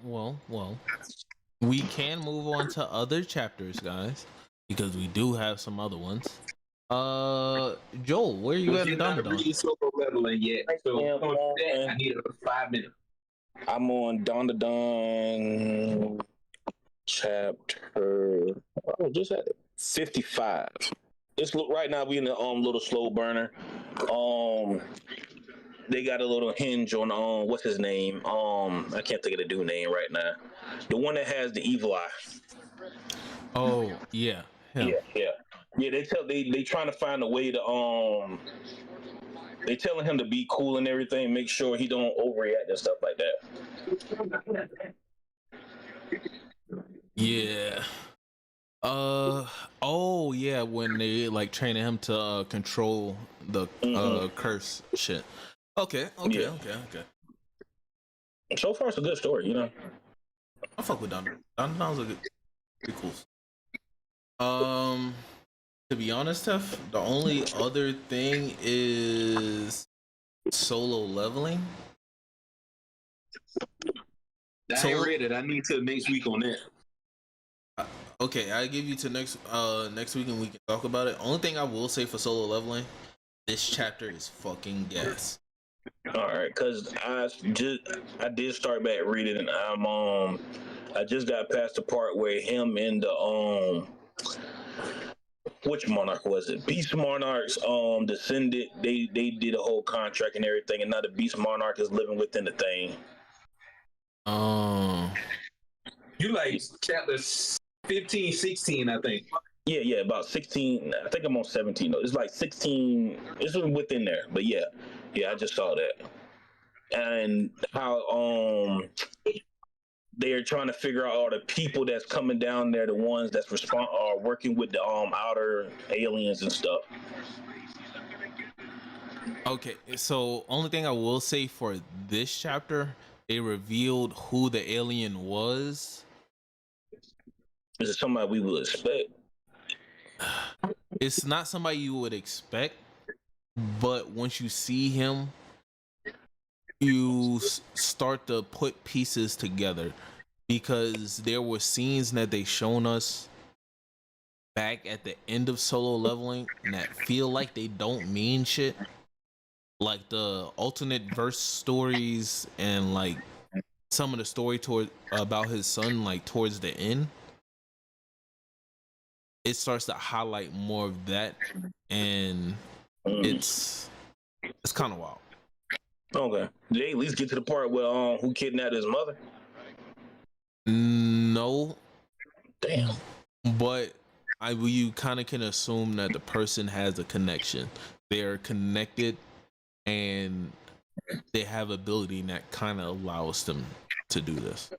We can move on to other chapters, guys, because we do have some other ones. Joel, where are you at in Don? Solo leveling yet? So I need 5 minutes. I'm on Don chapter. Oh, just had it. 55. it's right now we in the little slow burner. They got a little hinge on what's his name? I can't think of the dude name right now. The one that has the evil eye. Oh yeah, him. Yeah. They trying to find a way to they telling him to be cool and everything, make sure he don't overreact and stuff like that. Yeah. Oh yeah, when they like training him to control the curse shit. Okay. So far, it's a good story, you know. I fuck with Don. Don was a good, pretty cool. To be honest, Tef, the only other thing is solo leveling. I ain't read it. I need to next week on that. Okay, I give you to next week and we can talk about it. Only thing I will say for solo leveling, this chapter is fucking gas. All right, cause I did start back reading and I just got past the part where him and the which monarch was it? Beast Monarchs descended. They did a whole contract and everything, and now the Beast Monarch is living within the thing. You like chapter 15, 16, I think. Yeah, about 16. I think I'm on 17 though. It's like 16. It's within there, but yeah, I just saw that. And how they're trying to figure out all the people that's coming down there, the ones that's are working with the outer aliens and stuff. Okay, so only thing I will say for this chapter, they revealed who the alien was. Is it somebody we would expect? It's not somebody you would expect, but once you see him, you start to put pieces together, because there were scenes that they shown us back at the end of solo leveling that feel like they don't mean shit, like the alternate verse stories and like some of the story about his son, like towards the end. It starts to highlight more of that, and it's kind of wild. Okay, did they at least get to the part where who kidnapped his mother? No. Damn. But you kind of can assume that the person has a connection. They're connected, and they have ability that kind of allows them to do this.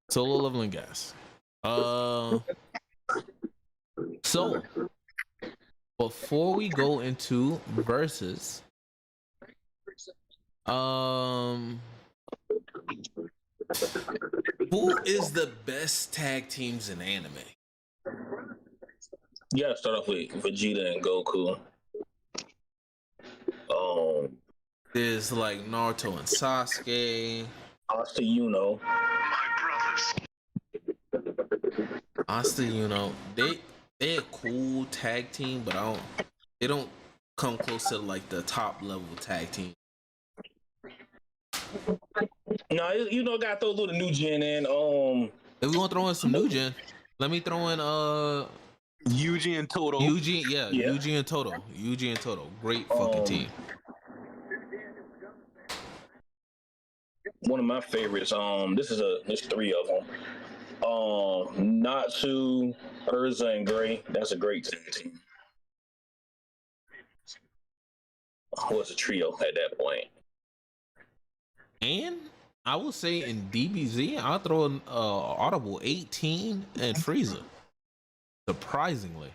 Solo leveling gas. So before we go into verses, who is the best tag teams in anime? You gotta start off with Vegeta and Goku. There's like Naruto and Sasuke. Asta Yuno. Asta Yuno. They're a cool tag team, but they don't come close to like the top level tag team. No, gotta throw a little new gen in. If we want to throw in some new gen, let me throw in Yuji and Toto. Yuji and Toto. Great fucking team. One of my favorites. There's three of them. Natsu, Urza, and Gray. That's a great team. Was a trio at that point. And I will say in DBZ, I'll throw in Audible 18 and Frieza. Surprisingly.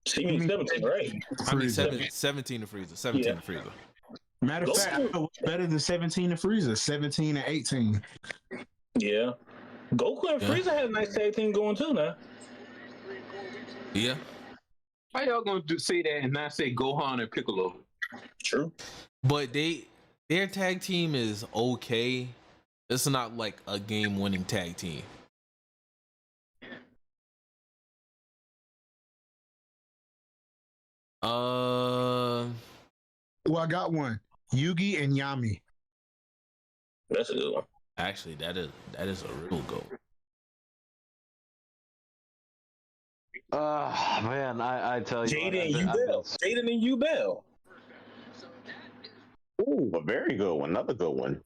So you mean 17, right? I mean 17 to Frieza. 17 to Frieza. Matter of fact, I know what's better than 17 to Frieza. 17 and 18. Yeah. Goku and Frieza had a nice tag team going too now. Yeah. How y'all gonna say that and not say Gohan and Piccolo? True. But their tag team is okay. It's not like a game-winning tag team. Well, I got one. Yugi and Yami. That's a good one. Actually, that is a real goal. Man, I tell you, Jaden and Ubel. Ooh, a very good one. Another good one.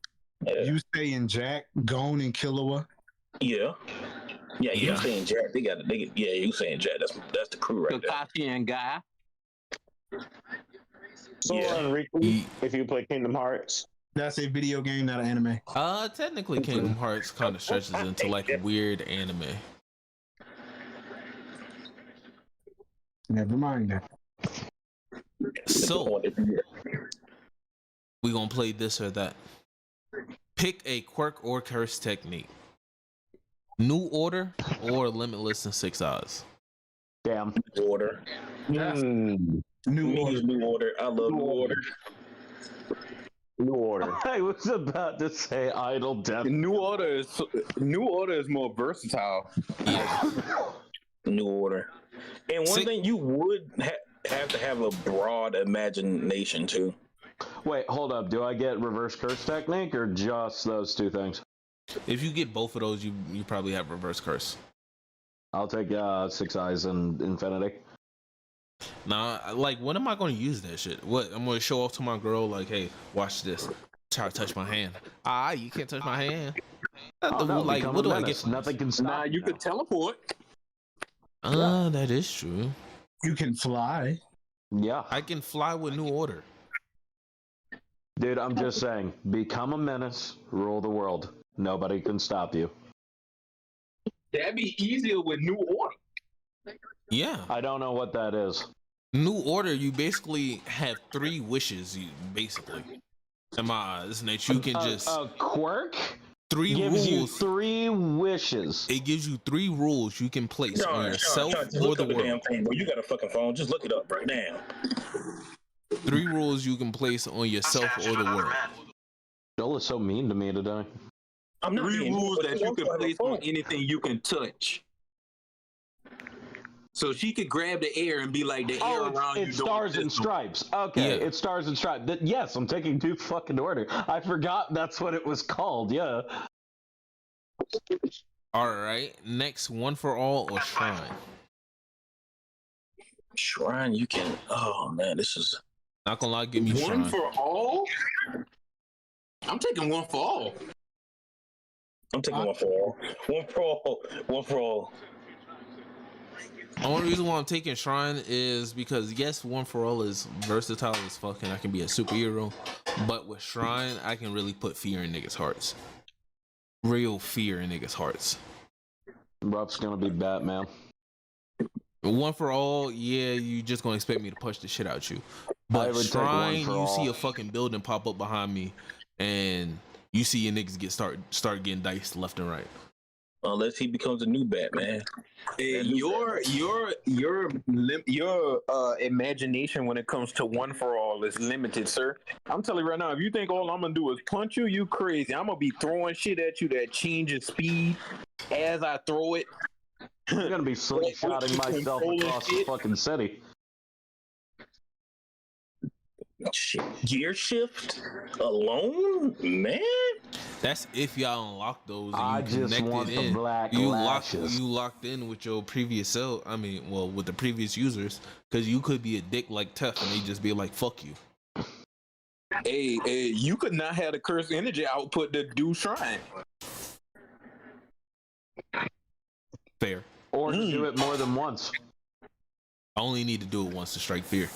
Yeah. You saying Jack, Gone, and Killua? Yeah. You saying Jack? Yeah, you saying Jack? That's the crew right there. Kakashi and Guy. So, Ricky, if you play Kingdom Hearts, that's a video game, not an anime. Technically, Kingdom Hearts kind of stretches into like weird anime. Never mind that. So, we gonna play this or that. Pick a quirk or curse technique. New Order or Limitless in 6 Eyes. Damn. New Order. New Order. I love New Order. New Order. I was about to say Idle Death. New Order is more versatile. Yeah. New Order. And one thing you would have to have a broad imagination too. Wait, hold up. Do I get reverse curse technique or just those two things? If you get both of those, you probably have reverse curse. I'll take 6 Eyes and Infinity. Nah, like, when am I going to use that shit? What, I'm going to show off to my girl, like, hey, watch this. Try to touch my hand. You can't touch my hand. Like, what do I get from Nothing can stop. Nah, you could teleport. That is true. You can fly. Yeah. I can fly with New Order. Dude, I'm just saying, become a menace, rule the world. Nobody can stop you. That'd be easier with New Order. Yeah. I don't know what that is. New Order, you basically have 3 wishes, basically. In my eyes, that you can just... A quirk? 3 gives rules. You 3 wishes. It gives you 3 rules you can place on yourself or the world. Damn thing, bro. You got a fucking phone. Just look it up right now. 3 rules you can place on yourself or the world. Joel is so mean to me today. I'm not 3 rules that you can place on anything you can touch. So she could grab the air and be like the air around you. It's Stars and Stripes. Okay, it's Stars and Stripes. Yes, I'm taking 2 fucking Order. I forgot that's what it was called. Yeah. All right. Next, One for All or Shrine. Shrine, you can. Oh man, this is not gonna lie. Give me One Shrine. for all. I'm taking One for All. I'm taking One for All. One for All. One for All. The only reason why I'm taking Shrine is because, yes, One for All is versatile as fuck and I can be a superhero, but with Shrine, I can really put fear in niggas' hearts. Real fear in niggas' hearts. Ruff's gonna be Batman. One for All, yeah, you just gonna expect me to punch the shit out you. But Shrine, you see a fucking building pop up behind me, and you see your niggas start getting diced left and right. Unless he becomes a new Batman. Hey, your imagination when it comes to One for All is limited, sir. I'm telling you right now, if you think all I'm gonna do is punch you, you crazy. I'm gonna be throwing shit at you that changes speed as I throw it. I'm gonna be slingshotting myself across the fucking city. Shit. Gear shift alone, man. That's if y'all unlock those. And I just want the black lashes. You locked in with your previous self. I mean, well, with the previous users, because you could be a dick like Tef, and they just be like, "Fuck you." Hey, you could not have the cursed energy output to do Shrine. Fair. Or do it more than once. I only need to do it once to strike fear.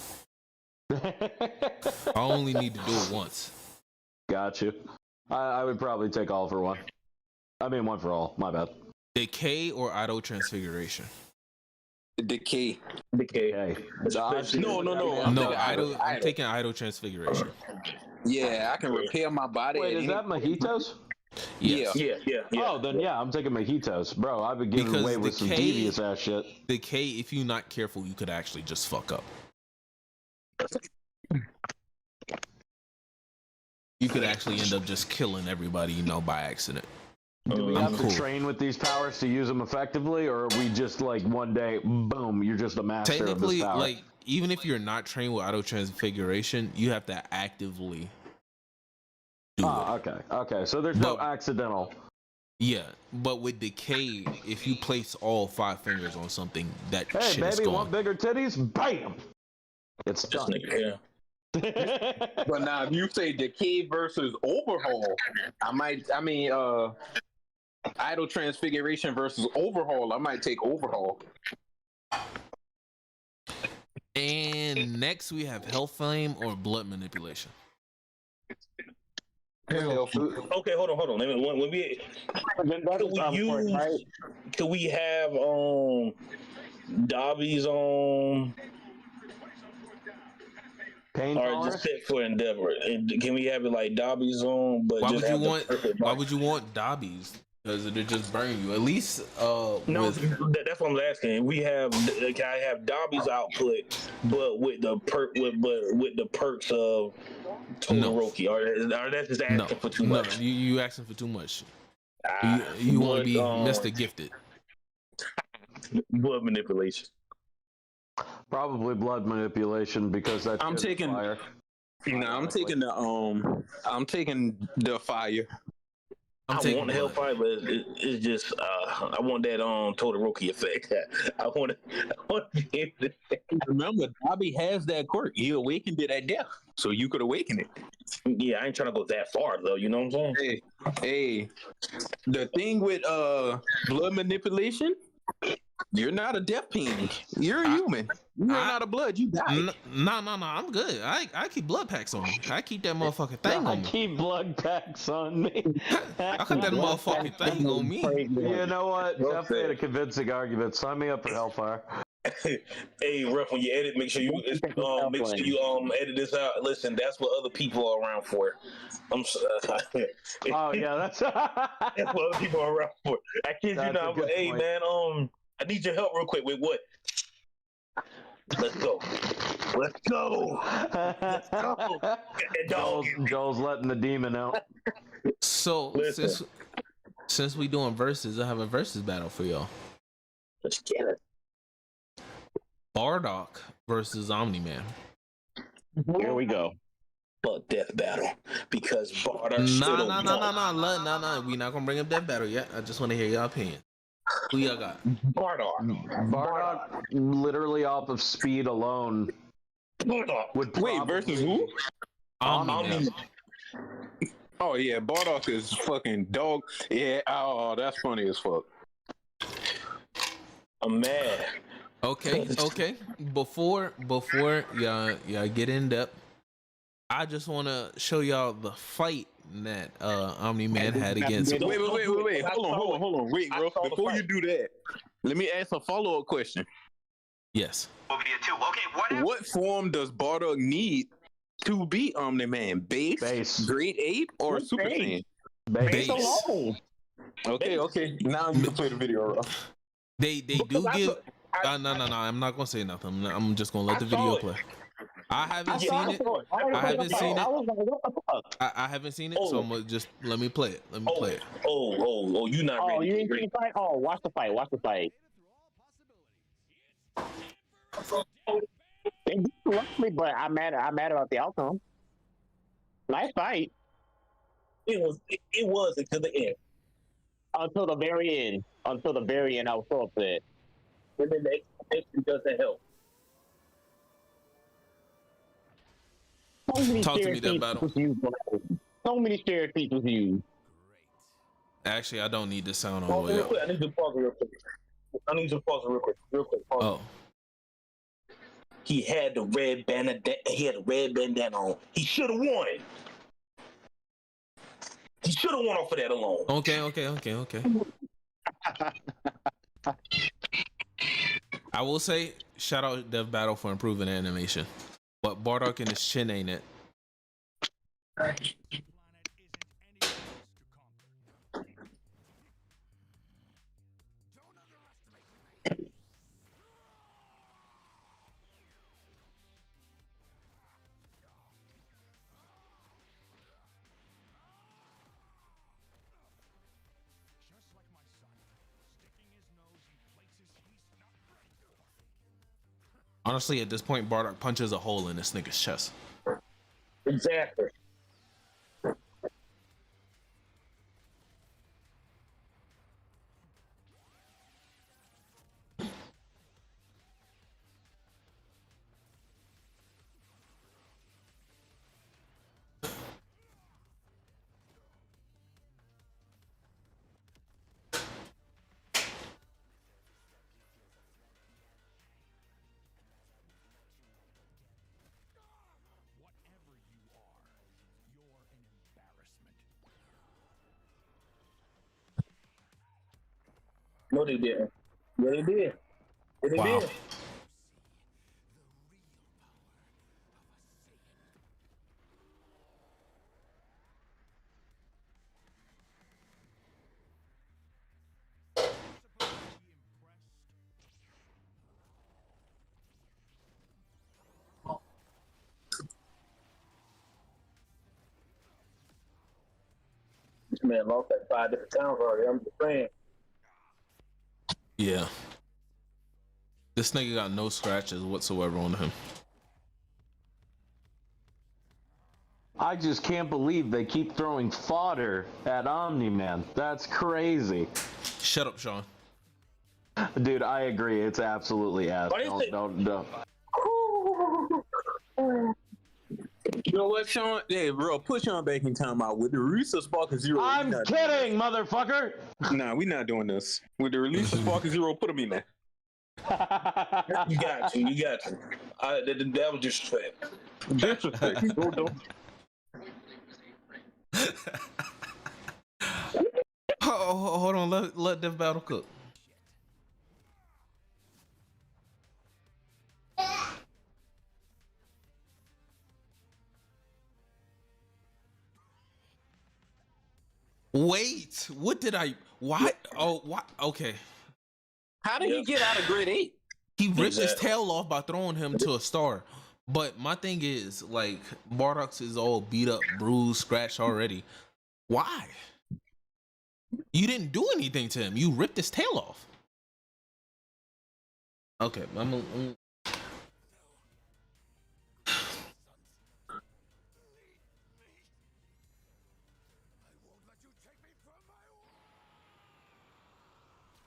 I only need to do it once. Got you. I would probably take All for One. I mean, One for All. My bad. Decay or Auto Transfiguration? Decay. No. I'm taking Auto Transfiguration. Yeah, I can repair my body. Wait, is that Mojitos? Yes. Yeah. Oh, then yeah, I'm taking Mojitos. Bro, I've been giving away with some devious ass shit. Decay, if you're not careful, you could actually just fuck up. You could actually end up just killing everybody, by accident. Do we have to train with these powers to use them effectively, or are we just like one day, boom, you're just a master of this power? Like, even if you're not trained with Auto Transfiguration, you have to actively do it. Okay. So there's no accidental. Yeah, but with decay, if you place all 5 fingers on something, that Hey, shit is baby, gone. want bigger titties? Bam! It's done. Yeah. But now, if you say decay versus overhaul, idle transfiguration versus overhaul, I might take overhaul. And next we have Hell Flame or Blood Manipulation. Okay, hold on. When we could we have Dobby's Pain or tolerance? just set for Endeavor? And can we have it like Dobby's but Why just would you have the want? perfect Why body? would you want Dobby's? Because it'll just burn you. At least No, that's what I'm asking. We have, can I have Dobby's output, but with the with the perks of Todoroki, or that's just asking for too much? No, you asking for too much. You want to be Mr. Gifted. Blood manipulation. Probably blood manipulation because that's I'm taking fire. No, I'm taking the fire. I want the Hellfire, but it's just I want that Todoroki effect. I want to Remember, Dobby has that quirk. He awakened it at death, so you could awaken it. Yeah, I ain't trying to go that far though. You know what I'm saying? Hey, the thing with blood manipulation, you're not a death ping. You're a human. You run out of blood, you die. No, I'm good. I keep blood packs on me. I keep that motherfucking thing on me. I keep blood packs on me. I keep that motherfucking thing on me. You know what? Jeff made a convincing argument. Sign me up for Hellfire. Hey, Ruff, when you edit, make sure you edit this out. Listen, that's what other people are around for. Oh yeah, that's that's what other people are around for. I kid you not, but hey, point. man, I need your help real quick with what? Let's go. Let's go. Let's go. Joel's letting the demon out. So since we doing verses, I have a versus battle for y'all. Let's get it. Bardock versus Omni-Man. Here we go. But death battle because Bardock. No. We not gonna bring up death battle yet. I just want to hear your opinion. Who y'all got? Bardock, literally off of speed alone. Wait, versus who? Omni-Man. Oh yeah, Bardock is fucking dog. Yeah. Oh, that's funny as fuck. I'm mad. Okay. Before y'all get in depth, I just want to show y'all the fight that Omni-Man had against. Wait. Hold on. Wait, bro. Before you do that, let me ask a follow-up question. Yes. What form does Bardock need to be Omni-Man? Base, Great Ape, or Super Saiyan? Base. alone. Okay. Now you can play the video. They do give. No. I'm not gonna say nothing. I'm just gonna let the video play. I haven't seen it. I haven't seen it, so I'm gonna just let me play it. You not ready? Oh, you didn't see the fight? Oh, watch the fight. They left me, but I'm mad about the outcome. Nice fight. It was until the end. Until the very end, I was so upset. And then the expectation doesn't help. Talk to me that battle. So many stereotypes was used. Actually, I don't need the sound all the way up. I need to pause real quick. Pause. Oh. He had the red bandana on. He should have won. He should have won off of that alone. Okay. I will say, shout out Dev Battle for improving the animation. But Bardock and his chin ain't it. Honestly, at this point, Bardock punches a hole in this nigga's chest. Exactly. No, they didn't. Yeah, they did. Yeah, they Wow. did. This man lost like 5 different times already. I'm just saying. Yeah. This nigga got no scratches whatsoever on him. I just can't believe they keep throwing fodder at Omni-Man. That's crazy. Shut up, Sean. Dude, I agree. It's absolutely ass. Don't. You know what, Sean? Yeah, bro, put Sean back in timeout with the release of Spark Zero. I'm kidding, motherfucker. Nah, we not doing this. With the release of Spark Zero, put him in there. You got to. You got to. That was disrespect. Disrespect. Don't. Hold on. Let Dev Battle cook. Wait, what did I? Why? Oh, what? Okay. How did he get out of Grid 8? He ripped his tail off by throwing him to a star. But my thing is, like, Bardock's is all beat up, bruised, scratched already. Why? You didn't do anything to him. You ripped his tail off. Okay,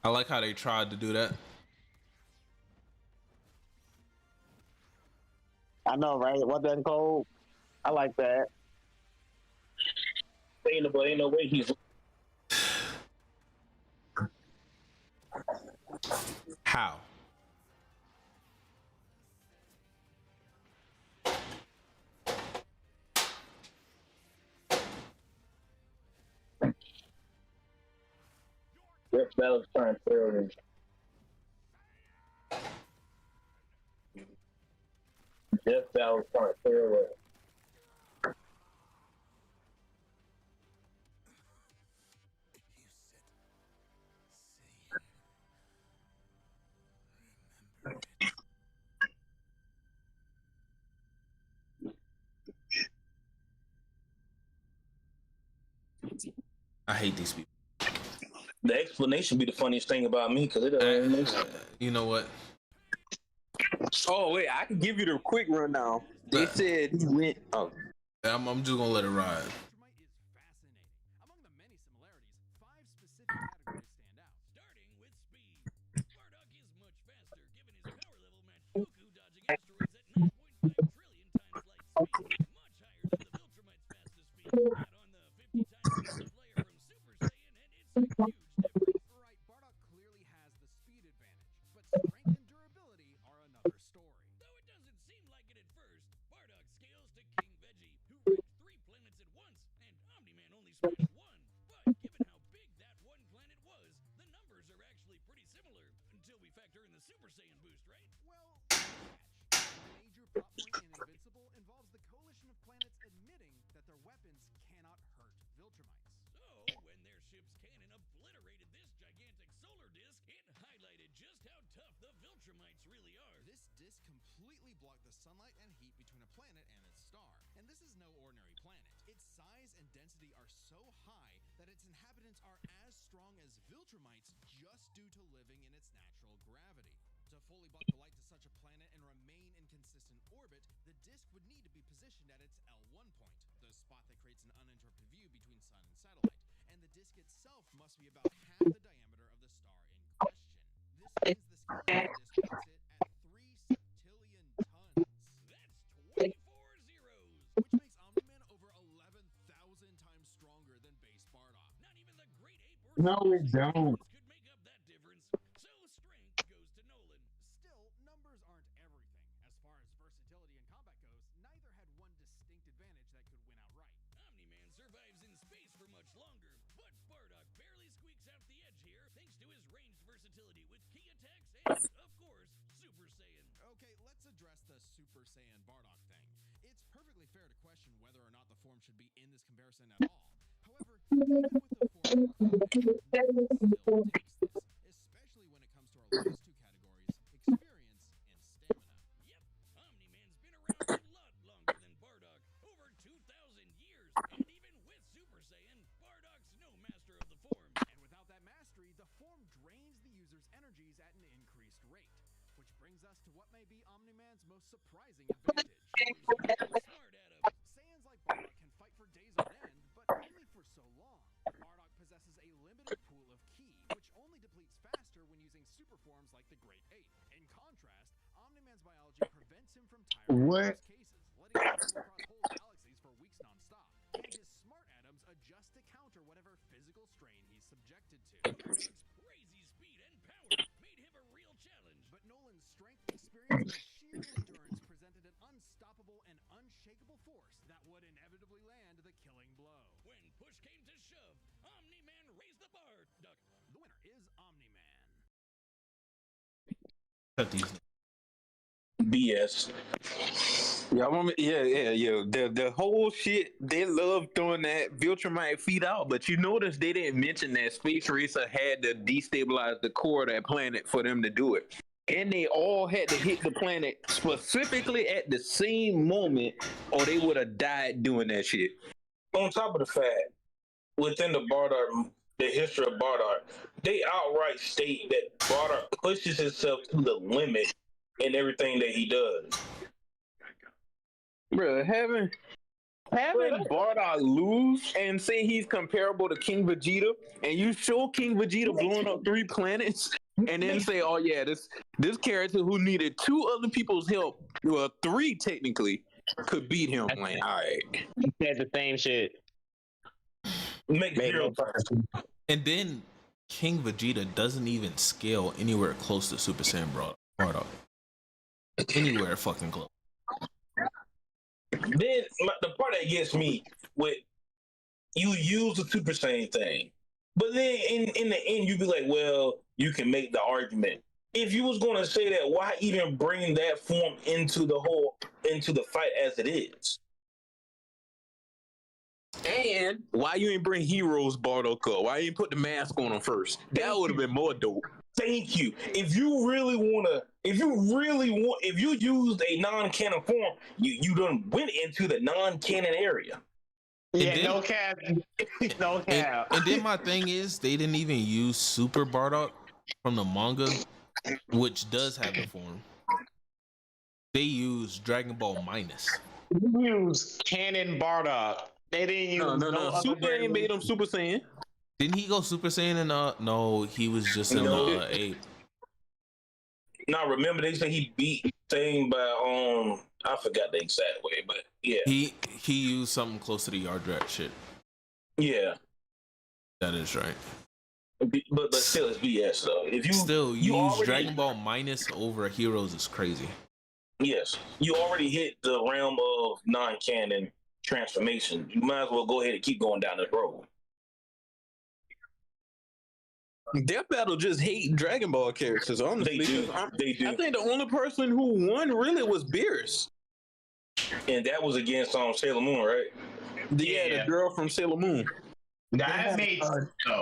I like how they tried to do that. I know, right? What that cold? I like that. Ain't no way he's. How? Jeff Battle's trying to fail him. Jeff Battle's trying to fail him. I hate these people. The explanation be the funniest thing about me because it doesn't make sense. You know what? Oh wait, I can give you the quick rundown. They said he went. Oh, I'm just gonna let it ride. No, we don't. Okay, let's address the Super Saiyan Bardock thing. It's perfectly fair to question whether or not the form should be in this comparison at all. However, even with the form included, still takes this, especially when it comes to our last two categories, experience and stamina. Yep, Omni-Man's been around a lot longer than Bardock, over 2,000 years, and even with Super Saiyan, Bardock's no master of the form. And without that mastery, the form drains the user's energies at an increased rate. Which brings us to what may be Omni-Man's most surprising advantage. Smart, Adam. Saiyans like Bardock can fight for days on end, but only for so long. Bardock possesses a limited pool of ki, which only depletes faster when using super forms like the Great Ape. In contrast, Omni-Man's biology prevents him from tiring in most cases, letting him travel across whole galaxies for weeks non-stop. And his smart atoms adjust to counter whatever physical strain he's subjected to. His crazy speed and power made him a real challenge. But Nolan's strength, experience, and sheer endurance presented an unstoppable and unshakable force that would inevitably land the killing blow. When push came to shove, Omni-Man raised the bar. Duck. The winner is Omni-Man. Cut these. BS. The whole shit, they love throwing that Viltrumite feed out, but you notice they didn't mention that Space Racer had to destabilize the core of that planet for them to do it. And they all had to hit the planet specifically at the same moment, or they would have died doing that shit. On top of the fact, within the Bardock, the history of Bardock, they outright state that Bardock pushes himself to the limit in everything that he does. Bro, having Bardock lose and say he's comparable to King Vegeta, and you show King Vegeta blowing up 3 planets, and then say, "Oh yeah, this character who needed 2 other people's help, well 3 technically, could beat him." Like, all right, he said the same shit. Make zero sense. And then King Vegeta doesn't even scale anywhere close to Super Saiyan Bardock. Anywhere fucking close. Then the part that gets me with you use the Super Saiyan thing, but then in the end you be like, well, you can make the argument. If you was going to say that, why even bring that form into the fight as it is? and why you ain't bring Heroes Bardock up? Why you ain't put the mask on him first? That would have been more dope. Thank you. If you used a non-canon form, you done went into the non-canon area. Yeah, then, no cap. No cap. And then my thing is, they didn't even use Super Bardock from the manga, which does have the form. They used Dragon Ball Minus. They used Canon Bardock. They didn't use no. Super ain't made him Super Saiyan. Didn't he go Super Saiyan in no, he was just in ape. Now remember they say he beat thing by I forgot the exact way, but yeah. He used something close to the Yardrat shit. Yeah. That is right. But still it's BS though. If you use Dragon Ball Minus over Heroes is crazy. Yes. You already hit the realm of non-canon transformation. You might as well go ahead and keep going down this road. Death Battle just hate Dragon Ball characters, honestly. They do. I think the only person who won really was Beerus. And that was against Sailor Moon, right? The girl from Sailor Moon. That made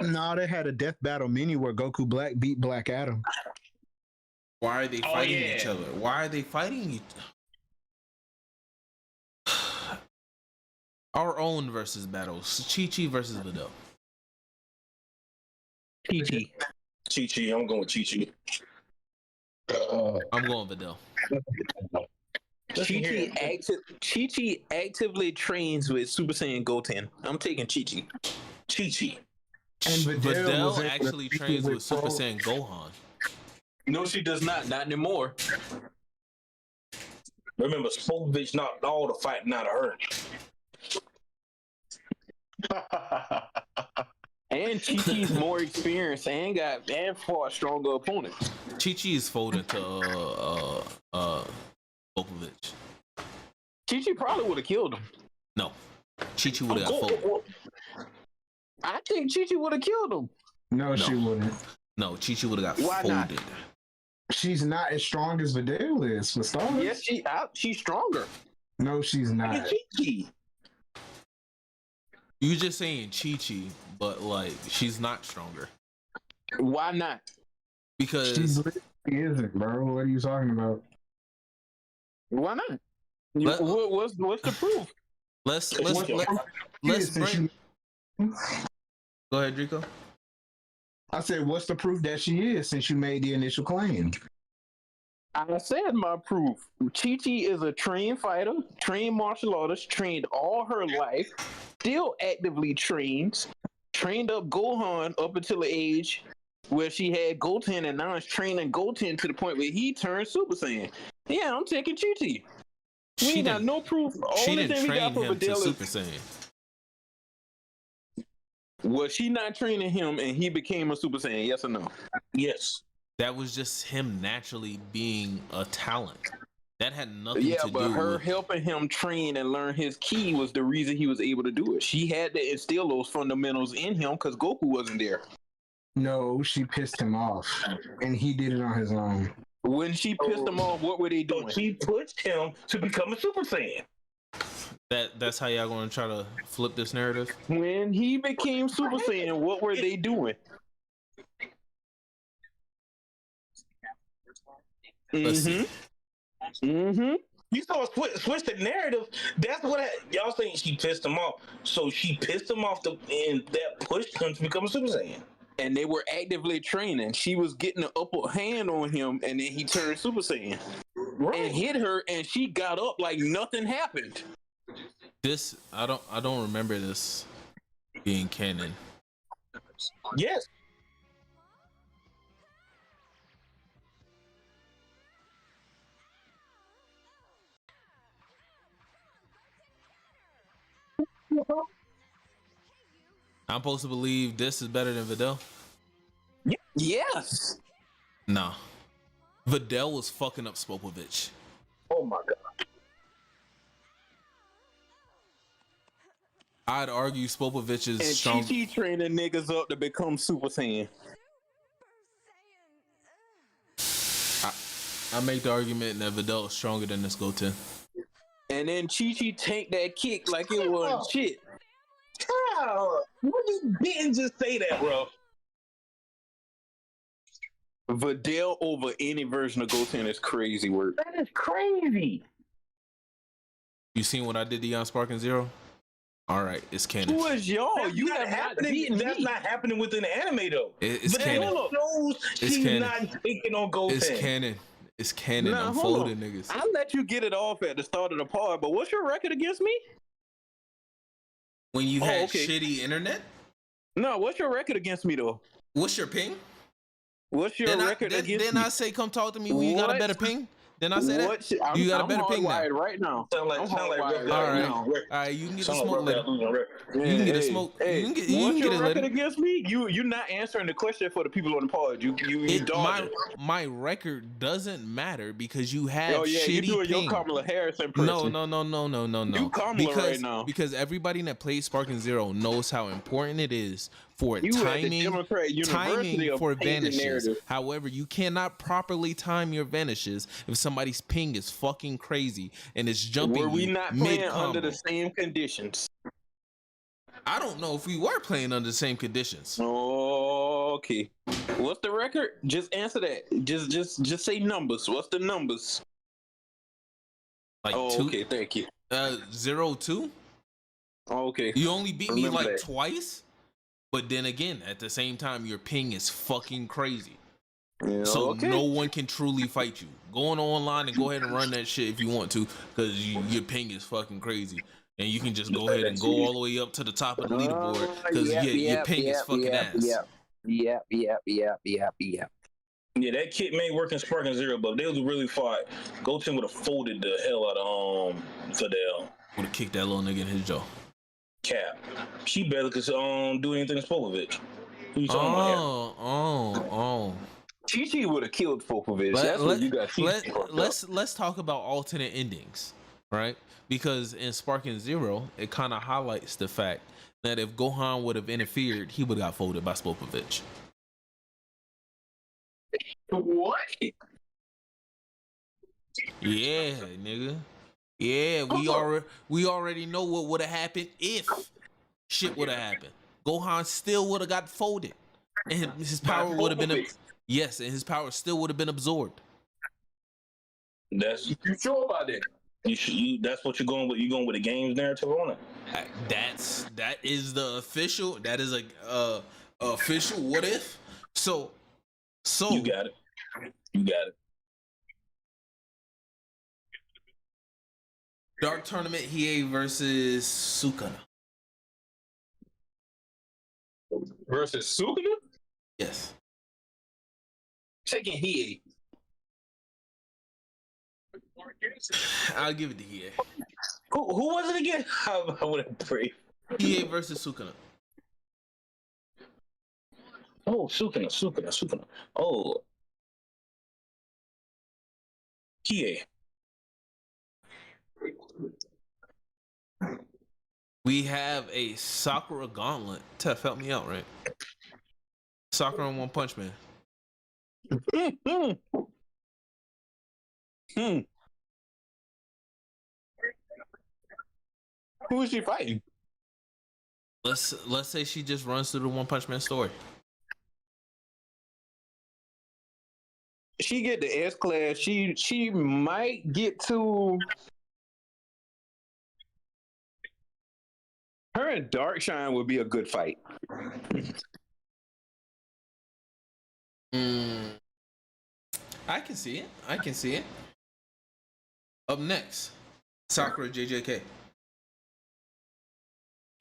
No, they had a Death Battle mini where Goku Black beat Black Adam. Why are they fighting each other? Why are they fighting each other? Our own versus battles. Chi-Chi versus Videl. Chi-Chi. I'm going with Chi-Chi. I'm going Videl. Chi-Chi actively trains with Super Saiyan Goten. I'm taking Chi-Chi. Chi-Chi. And Videl actually trains with Super Saiyan Gohan. No, she does not. Not anymore. Remember, Spopovich knocked all the fighting out of her. And Chi-Chi's more experienced and fought stronger opponents. Chi-Chi is folded to Spopovich. Chi-Chi probably would have killed him. No. Chi-Chi would have got folded. I think Chi-Chi would have killed him. No, she wouldn't. No, Chi-Chi would have got Why folded. Not? She's not as strong as Vidal is for starters. Yes, she's stronger. No, she's not. You just saying Chi-Chi, but like she's not stronger. Why not? Because she isn't, bro. What are you talking about? Why not? What's the proof? Let's bring. Go ahead, Drico. I said, what's the proof that she is since you made the initial claim? I said my proof. Chi-Chi is a trained fighter, trained martial artist, trained all her life, still actively trained up Gohan up until the age where she had Goten, and now is training Goten to the point where he turned Super Saiyan. Yeah, I'm taking Chi-Chi. We ain't got no proof. She Only didn't thing we train got for him to Vidal Super is Saiyan. was she not training him and he became a Super Saiyan? Yes or no? Yes. That was just him naturally being a talent. That had nothing to do with... Yeah, but her helping him train and learn his ki was the reason he was able to do it. She had to instill those fundamentals in him because Goku wasn't there. No, she pissed him off, and he did it on his own. When she pissed him off, what were they doing? She pushed him to become a Super Saiyan. That's how y'all gonna try to flip this narrative? When he became Super Saiyan, what were they doing? You saw switch the narrative. That's what y'all saying. She pissed him off. So she pissed him off, and that pushed him to become a Super Saiyan. And they were actively training. She was getting the upper hand on him, and then he turned Super Saiyan and hit her, and she got up like nothing happened. This I don't remember this being canon. Yes. I'm supposed to believe this is better than Vidal? Yes. No. Vidal was fucking up Spopovich. Oh my god. I'd argue Spopovich is and strong. Chi-Chi training niggas up to become Super Saiyan. I make the argument that Vidal is stronger than this Goten. And then Chi-Chi tanked that kick like it wasn't shit. What you didn't just say that, bro? Vidal over any version of Goten is crazy work. That is crazy. You seen what I did to Yon Sparking Zero? All right, it's canon. Who is y'all? That's You not have happening. That's not happening within the anime though. It's but canon. Shows It's she's canon. not taking on Goten. It's canon. It's canon. Nah, I'm hold folding on. niggas. I'll let you get it off at the start of the pod, but what's your record against me? When you had shitty internet? No, what's your record against me though? What's your ping? What's your record against me? Then I say come talk to me when you got a better ping? Then I say that? You got a better ping now. Right now. Sound like hardwired All right. now. All right, you can get the Sound smoke like later. You can get a smoke. You can get what's your it record later. against me? You're not answering the question for the people on the pod. You dodging. My record doesn't matter because you have Oh yeah, you shitty doing your ping. Kamala Harris impression. No. You Kamala right now. Because everybody that plays Sparking Zero knows how important it is for You at the Democrat University of for painting vanishes. narrative. However, you cannot properly time your vanishes if somebody's ping is fucking crazy and it's jumping. Were we you not playing mid-combo. under the same conditions? I don't know if we were playing under the same conditions. Okay. What's the record? Just answer that. Just say numbers. What's the numbers? Like two? Okay, thank you. 0-2. Okay. You only beat me Remember like that. twice, but then again, at the same time, your ping is fucking crazy. Yeah, So okay. no one can truly fight you. Go on online and go ahead and run that shit if you want to, because your ping is fucking crazy. And you can just go ahead and go all the way up to the top of the leaderboard because your ping is fucking ass. Yeah. Yeah, that kit may work in Sparking Zero, but they was really fought. Goten would have folded the hell out of Vidal. Would have kicked that little nigga in his jaw. Cap. She barely could do anything to Spopovich. Who you talking about? Chi-Chi would have killed Popovich. That's what you got. Let's talk about alternate endings, right? Because in Sparking Zero, it kind of highlights the fact that if Gohan would have interfered, he would have got folded by Spopovich. What? Yeah, nigga. Yeah, we already know what would have happened if shit would have happened. Gohan still would have got folded, and his power would have been yes, and his power still would have been absorbed. That's you sure about that? That's what you're going with. You going with the game's narrative on it? That is the official. That is a official. What if? So you got it. You got it. Dark Tournament Hiei versus Sukuna. Versus Sukuna? Yes. Taking Hiei. I'll give it to Hiei. Who was it again? I would have prayed. Hiei versus Sukuna. Oh, Sukuna. Oh. Hiei. We have a Sakura gauntlet. Tef, help me out, right? Sakura and One Punch Man. Who is she fighting? Let's say she just runs through the One Punch Man story. She get the S class. She might get to her and Darkshine would be a good fight. I can see it. Up next, Sakura JJK.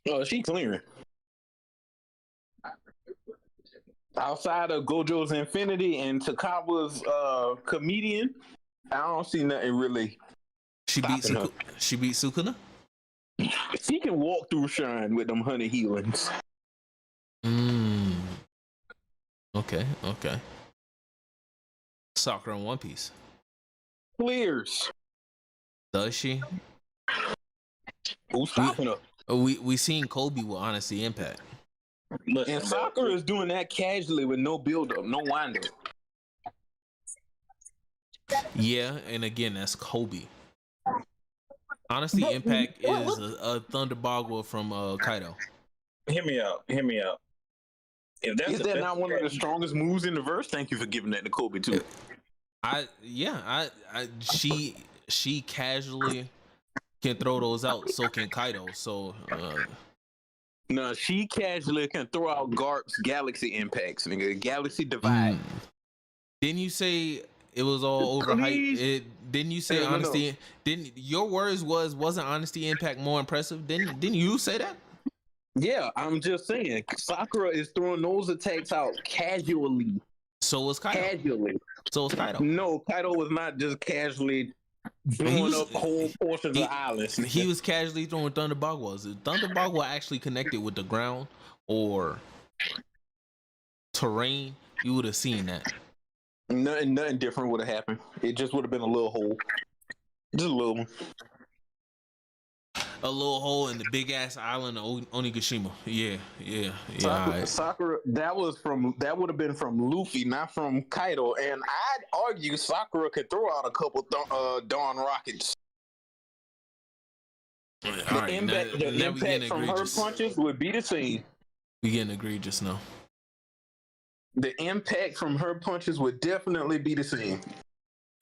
Oh, she clearing. Outside of Gojo's Infinity and Takawa's comedian, I don't see nothing really. She beat Sukuna? She can walk through Shine with them honey healings. Okay. Sakura in One Piece. Clears. Does she? Who's stopping her? We seen Kobe with Honesty Impact. And Sakura is doing that casually with no build up, no wind up. Yeah, and again, that's Kobe. Honesty Impact is a Thunder Bagua from Kaido. Hear me out. If that's is that not one of the strongest moves in the verse? Thank you for giving that to Kobe too. She casually can throw those out. So can Kaido. So no, she casually can throw out Garp's Galaxy Impacts, nigga. Galaxy Divide. Didn't you say it was all overhyped? Didn't you say Honesty? No. Didn't your words wasn't Honesty Impact more impressive? Didn't you say that? Yeah, I'm just saying. Sakura is throwing those attacks out casually. So was Kaido. Casually. So was Kaido. No, Kaido was not just casually blowing up whole portions of islands. He was casually throwing Thunder Bagwas. If Thunder Bagua actually connected with the ground or terrain, you would have seen that. Nothing different would have happened. It just would have been a little hole. Just a little one. A little hole in the big ass island of Onigashima. Yeah. Sakura, that would have been from Luffy, not from Kaido. And I'd argue Sakura could throw out a couple Dawn rockets. The impact from her punches would be the same. We getting egregious now. The impact from her punches would definitely be the same.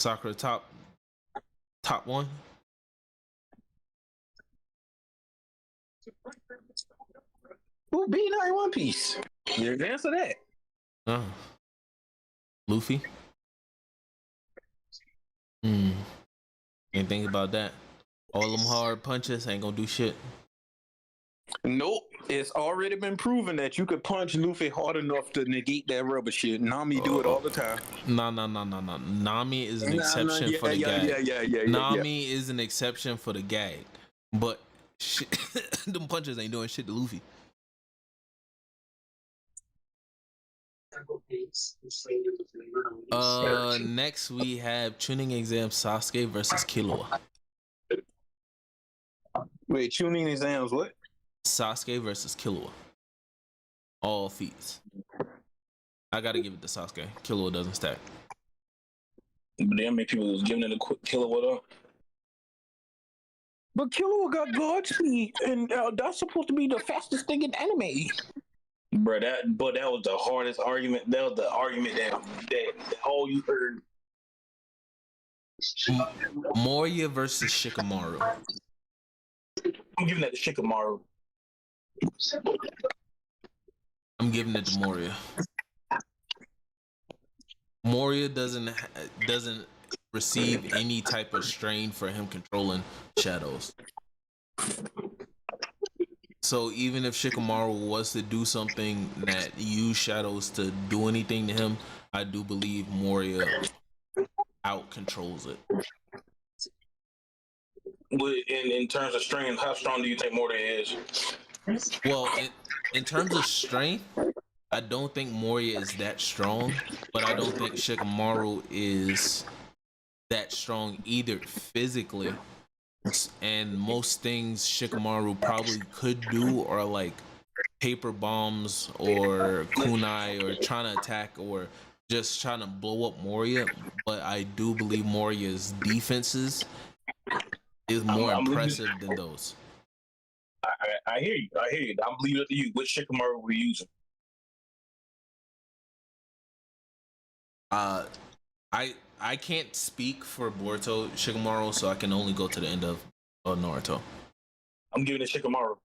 Sakura top one. Who beat her in One Piece? You answer that. Luffy. Ain't think about that. All them hard punches ain't gonna do shit. Nope. It's already been proven that you could punch Luffy hard enough to negate that rubber shit. Nami do it all the time. No. Nami is an exception for the gag. Nami is an exception for the gag. But shit, them punches ain't doing shit to Luffy. Next we have Tuning Exam Sasuke versus Killua. Wait, Tuning Exams what? Sasuke versus Killua. All feats. I gotta give it to Sasuke. Killua doesn't stack. But then many people was giving it a quick killer with her. But Killua got God speed, and that's supposed to be the fastest thing in anime. Bro, that was the hardest argument. That was the argument that all you heard. Moria versus Shikamaru. I'm giving that to Shikamaru. I'm giving it to Moria. Moria doesn't receive any type of strain for him controlling shadows. So even if Shikamaru was to do something that use shadows to do anything to him, I do believe Moria out controls it. In terms of strength, how strong do you think Moria is? Well, in terms of strength, I don't think Moria is that strong, but I don't think Shikamaru is that strong either physically. And most things Shikamaru probably could do are like paper bombs or kunai or trying to attack or just trying to blow up Moria. But I do believe Moria's defenses is more impressive than those. I hear you. I'm leaving it to you. Which Shikamaru were you using? I can't speak for Boruto Shikamaru, so I can only go to the end of Naruto. I'm giving it Shikamaru.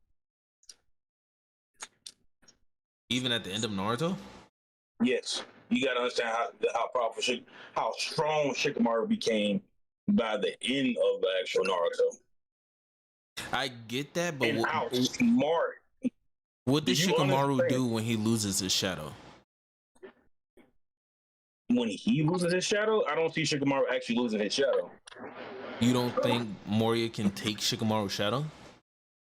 Even at the end of Naruto? Yes. You gotta understand how powerful, how strong Shikamaru became by the end of the actual Naruto. I get that, but how smart. What does Shikamaru do when he loses his shadow? When he loses his shadow, I don't see Shikamaru actually losing his shadow. You don't think Moria can take Shikamaru's shadow?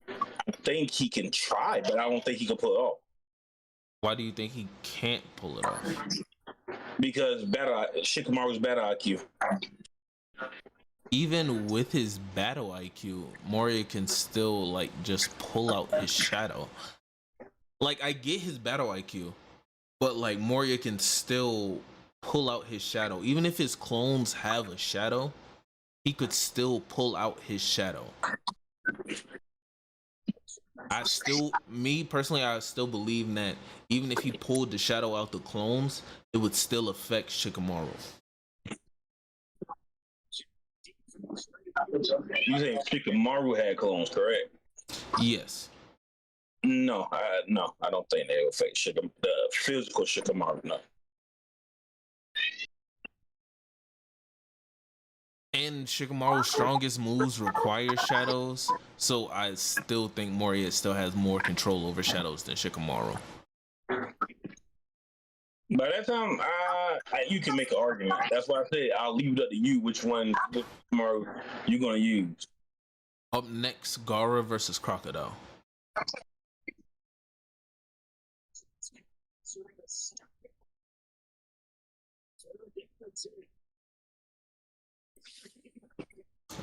I think he can try, but I don't think he can pull it off. Why do you think he can't pull it off? Because Shikamaru's battle IQ. Even with his battle IQ, Moria can still like just pull out his shadow. Like I get his battle IQ, but like Moria can still pull out his shadow. Even if his clones have a shadow, he could still pull out his shadow. Me personally, I still believe that even if he pulled the shadow out the clones, it would still affect Shikamaru. You saying Shikamaru had clones, correct? Yes. No, I don't think they would affect the physical Shikamaru. No. And Shikamaru's strongest moves require shadows, so I still think Moria still has more control over shadows than Shikamaru. By that time, you can make an argument. That's why I said I'll leave it up to you which one Shikamaru you're gonna use. Up next, Gaara versus Crocodile.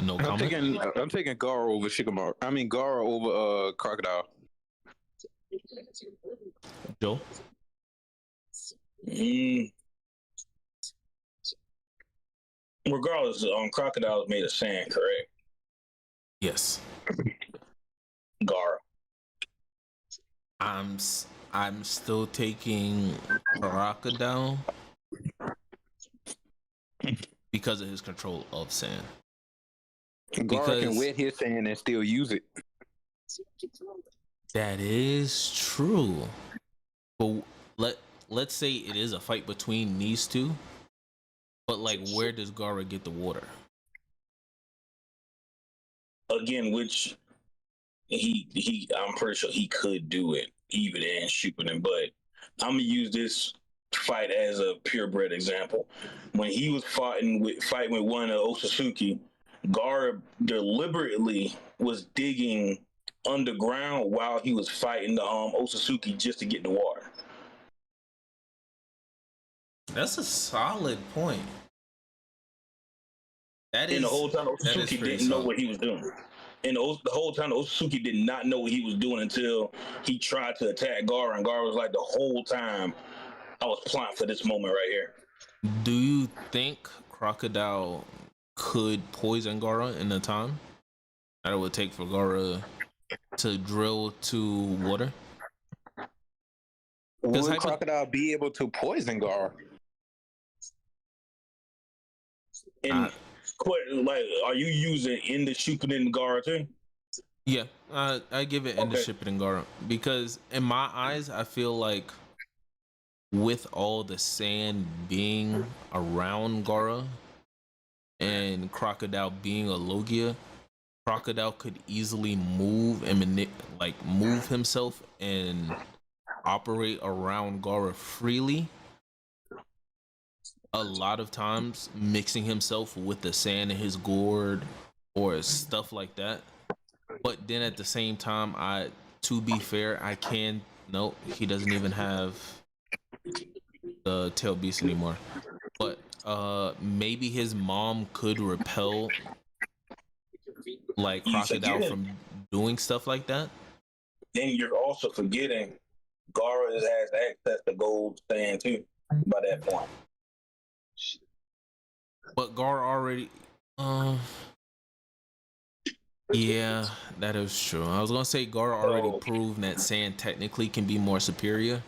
No comment. I'm taking Gaara over Shikamaru. I mean Gaara over Crocodile. Joe? Regardless, Crocodile is made of sand, correct? Yes. Gaara. I'm still taking Crocodile because of his control of sand. Gaara can wet his sand and still use it. That is true. But let's say it is a fight between these two. But like, where does Gaara get the water? Again, which I'm pretty sure he could do it even in Shippuden, but I'm gonna use this fight as a purebred example. When he was fighting with one of Otsutsuki, Gaara deliberately was digging underground while he was fighting the Otsutsuki just to get the water. That's a solid point. And the whole time Otsutsuki didn't know what he was doing. And the whole time Otsutsuki did not know what he was doing until he tried to attack Gaara, and Gaara was like, the whole time I was plotting for this moment right here. Do you think Crocodile could poison Gara in the time that it would take for Gara to drill to water? Would Crocodile be able to poison Gar? And like, are you using in the Shippuden Gara too? Yeah, I give it into Shippuden Gara because in my eyes, I feel like with all the sand being around Gara and Crocodile being a Logia, Crocodile could easily move and move himself and operate around Gara freely. A lot of times mixing himself with the sand in his gourd or stuff like that. But then at the same time, to be fair, nope, he doesn't even have the tail beast anymore. But maybe his mom could repel like Crocodile from doing stuff like that. Then you're also forgetting Gara has access to gold sand too by that point. But Gar already yeah, that is true. I was gonna say Gar already proved that sand technically can be more superior,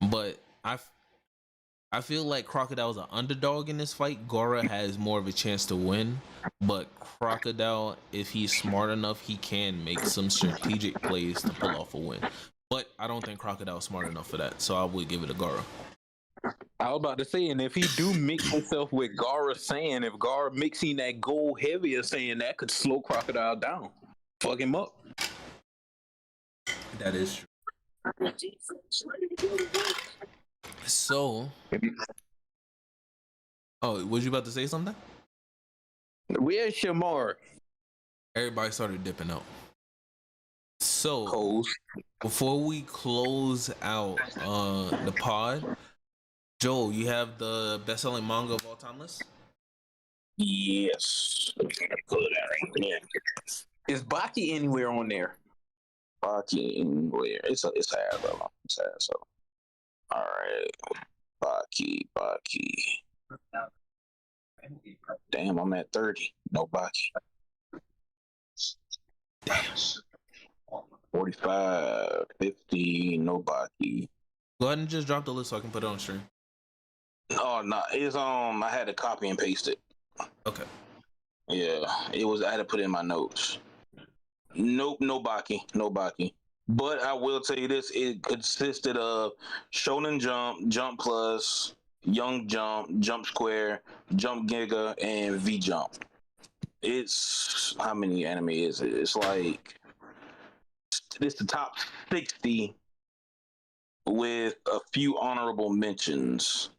but I feel like Crocodile's an underdog in this fight. Gara has more of a chance to win, but Crocodile, if he's smart enough, he can make some strategic plays to pull off a win. But I don't think Crocodile's smart enough for that, so I would give it a Gara. I was about to say, and if he do mix himself with Gara sand, if Gara mixing that gold heavier sand, that could slow Crocodile down, fuck him up. That is true. So, was you about to say something? Where's Shamar? Everybody started dipping out. So, before we close out the pod, Joel, you have the best-selling manga of all time list? Yes. Is Baki anywhere on there? Baki anywhere? It's sad, bro. It's sad. So, all right, Baki. Damn, I'm at 30. No Baki. Damn. 45, 50. No Baki. Go ahead and just drop the list so I can put it on stream. Oh no, it's I had to copy and paste it. Okay. Yeah, it was. I had to put it in my notes. Nope, no Baki. But I will tell you this: it consisted of Shonen Jump, Jump Plus, Young Jump, Jump Square, Jump Giga, and V Jump. It's how many anime is it? It's the top 60 with a few honorable mentions.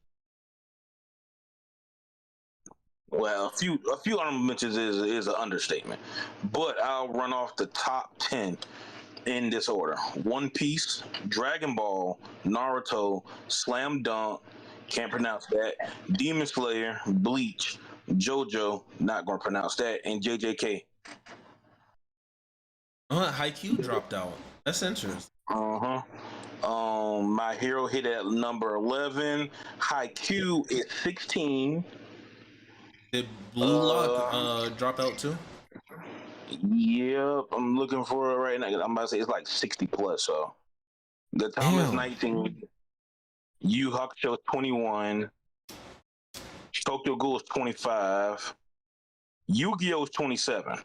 Well, a few honorable mentions is an understatement, but I'll run off the top 10 in this order: One Piece, Dragon Ball, Naruto, Slam Dunk, can't pronounce that, Demon Slayer, Bleach, JoJo, not gonna pronounce that, and JJK. Haikyuu dropped out. That's interesting. My Hero hit at number 11. Haikyuu is 16. Did Blue Lock drop out too? Yep, I'm looking for it right now. I'm about to say it's like 60 plus. So the time is 19. Yu Hakusho is 21. Tokyo Ghoul is 25. Yu-Gi-Oh is 27.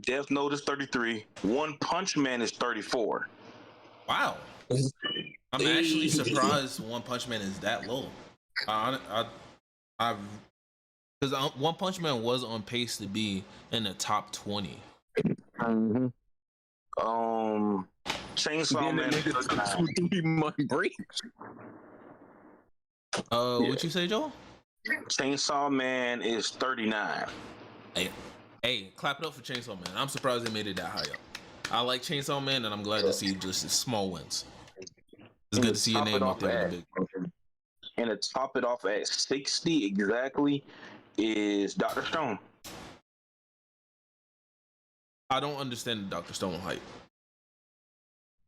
Death Note is 33. One Punch Man is 34. Wow. I'm actually surprised One Punch Man is that low. Because One Punch Man was on pace to be in the top 20. Mm-hmm. Chainsaw Man. 3-month break. What you say, Joel? Chainsaw Man is 39. Hey, clap it up for Chainsaw Man. I'm surprised they made it that high up. I like Chainsaw Man, and I'm glad to see just small wins. It's good to see your name up there. And to top it off at 60 exactly is Dr. Stone. I don't understand the Dr. Stone hype.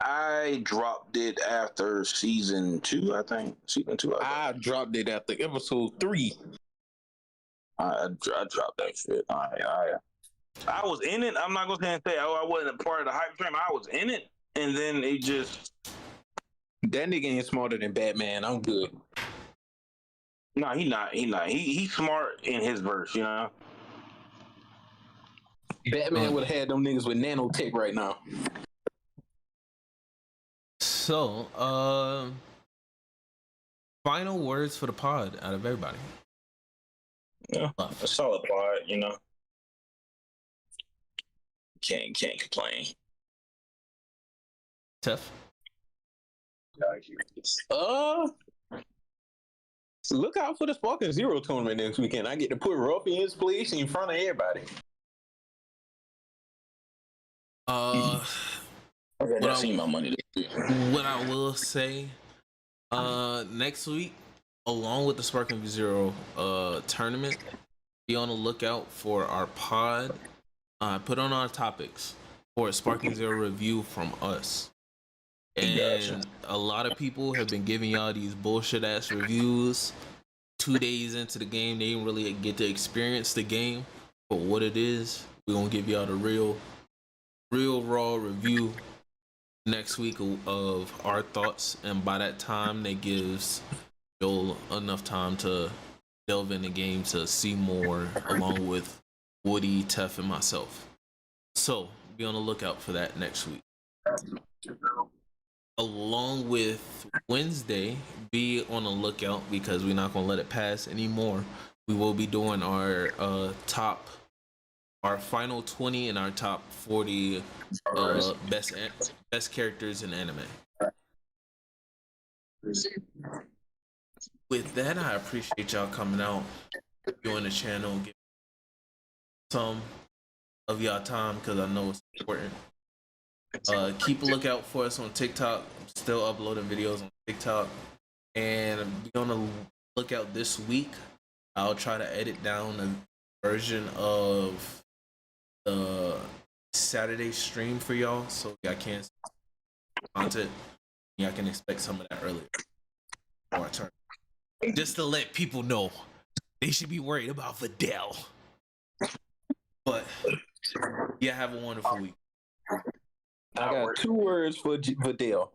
I dropped it after season 2, I think. Season 2. I dropped it after episode 3. I dropped that shit. I was in it. I'm not gonna say I wasn't a part of the hype train. I was in it, and then it just that nigga ain't smarter than Batman. I'm good. No, he not. He's smart in his verse, you know. Batman would have had them niggas with nanotech right now. So, final words for the pod out of everybody. Yeah, a solid pod, you know. Can't complain. Tef? Look out for the Sparking Zero tournament next weekend. I get to put Ruff in his place in front of everybody. I seen my money. What I will say, next week, along with the Sparking Zero tournament, be on the lookout for our pod. Put on our topics for a Sparking Zero review from us. And a lot of people have been giving y'all these bullshit ass reviews 2 days into the game. They didn't really get to experience the game for what it is. We're gonna give y'all the real raw review next week of our thoughts, and by that time that gives Joel enough time to delve in the game to see more, along with Woody, Tef, and myself. So be on the lookout for that next week. Along with Wednesday, be on the lookout because we're not gonna let it pass anymore. We will be doing our final 20 and our top 40 best characters in anime. With that, I appreciate y'all coming out, join the channel, give some of y'all time because I know it's important. Keep a lookout for us on TikTok. I'm still uploading videos on TikTok, and be on the lookout this week. I'll try to edit down a version of the Saturday stream for y'all, so y'all can content. Y'all can expect some of that earlier before I turn. Just to let people know they should be worried about Vidal. But yeah, have a wonderful week. I got 2 words for Vidal.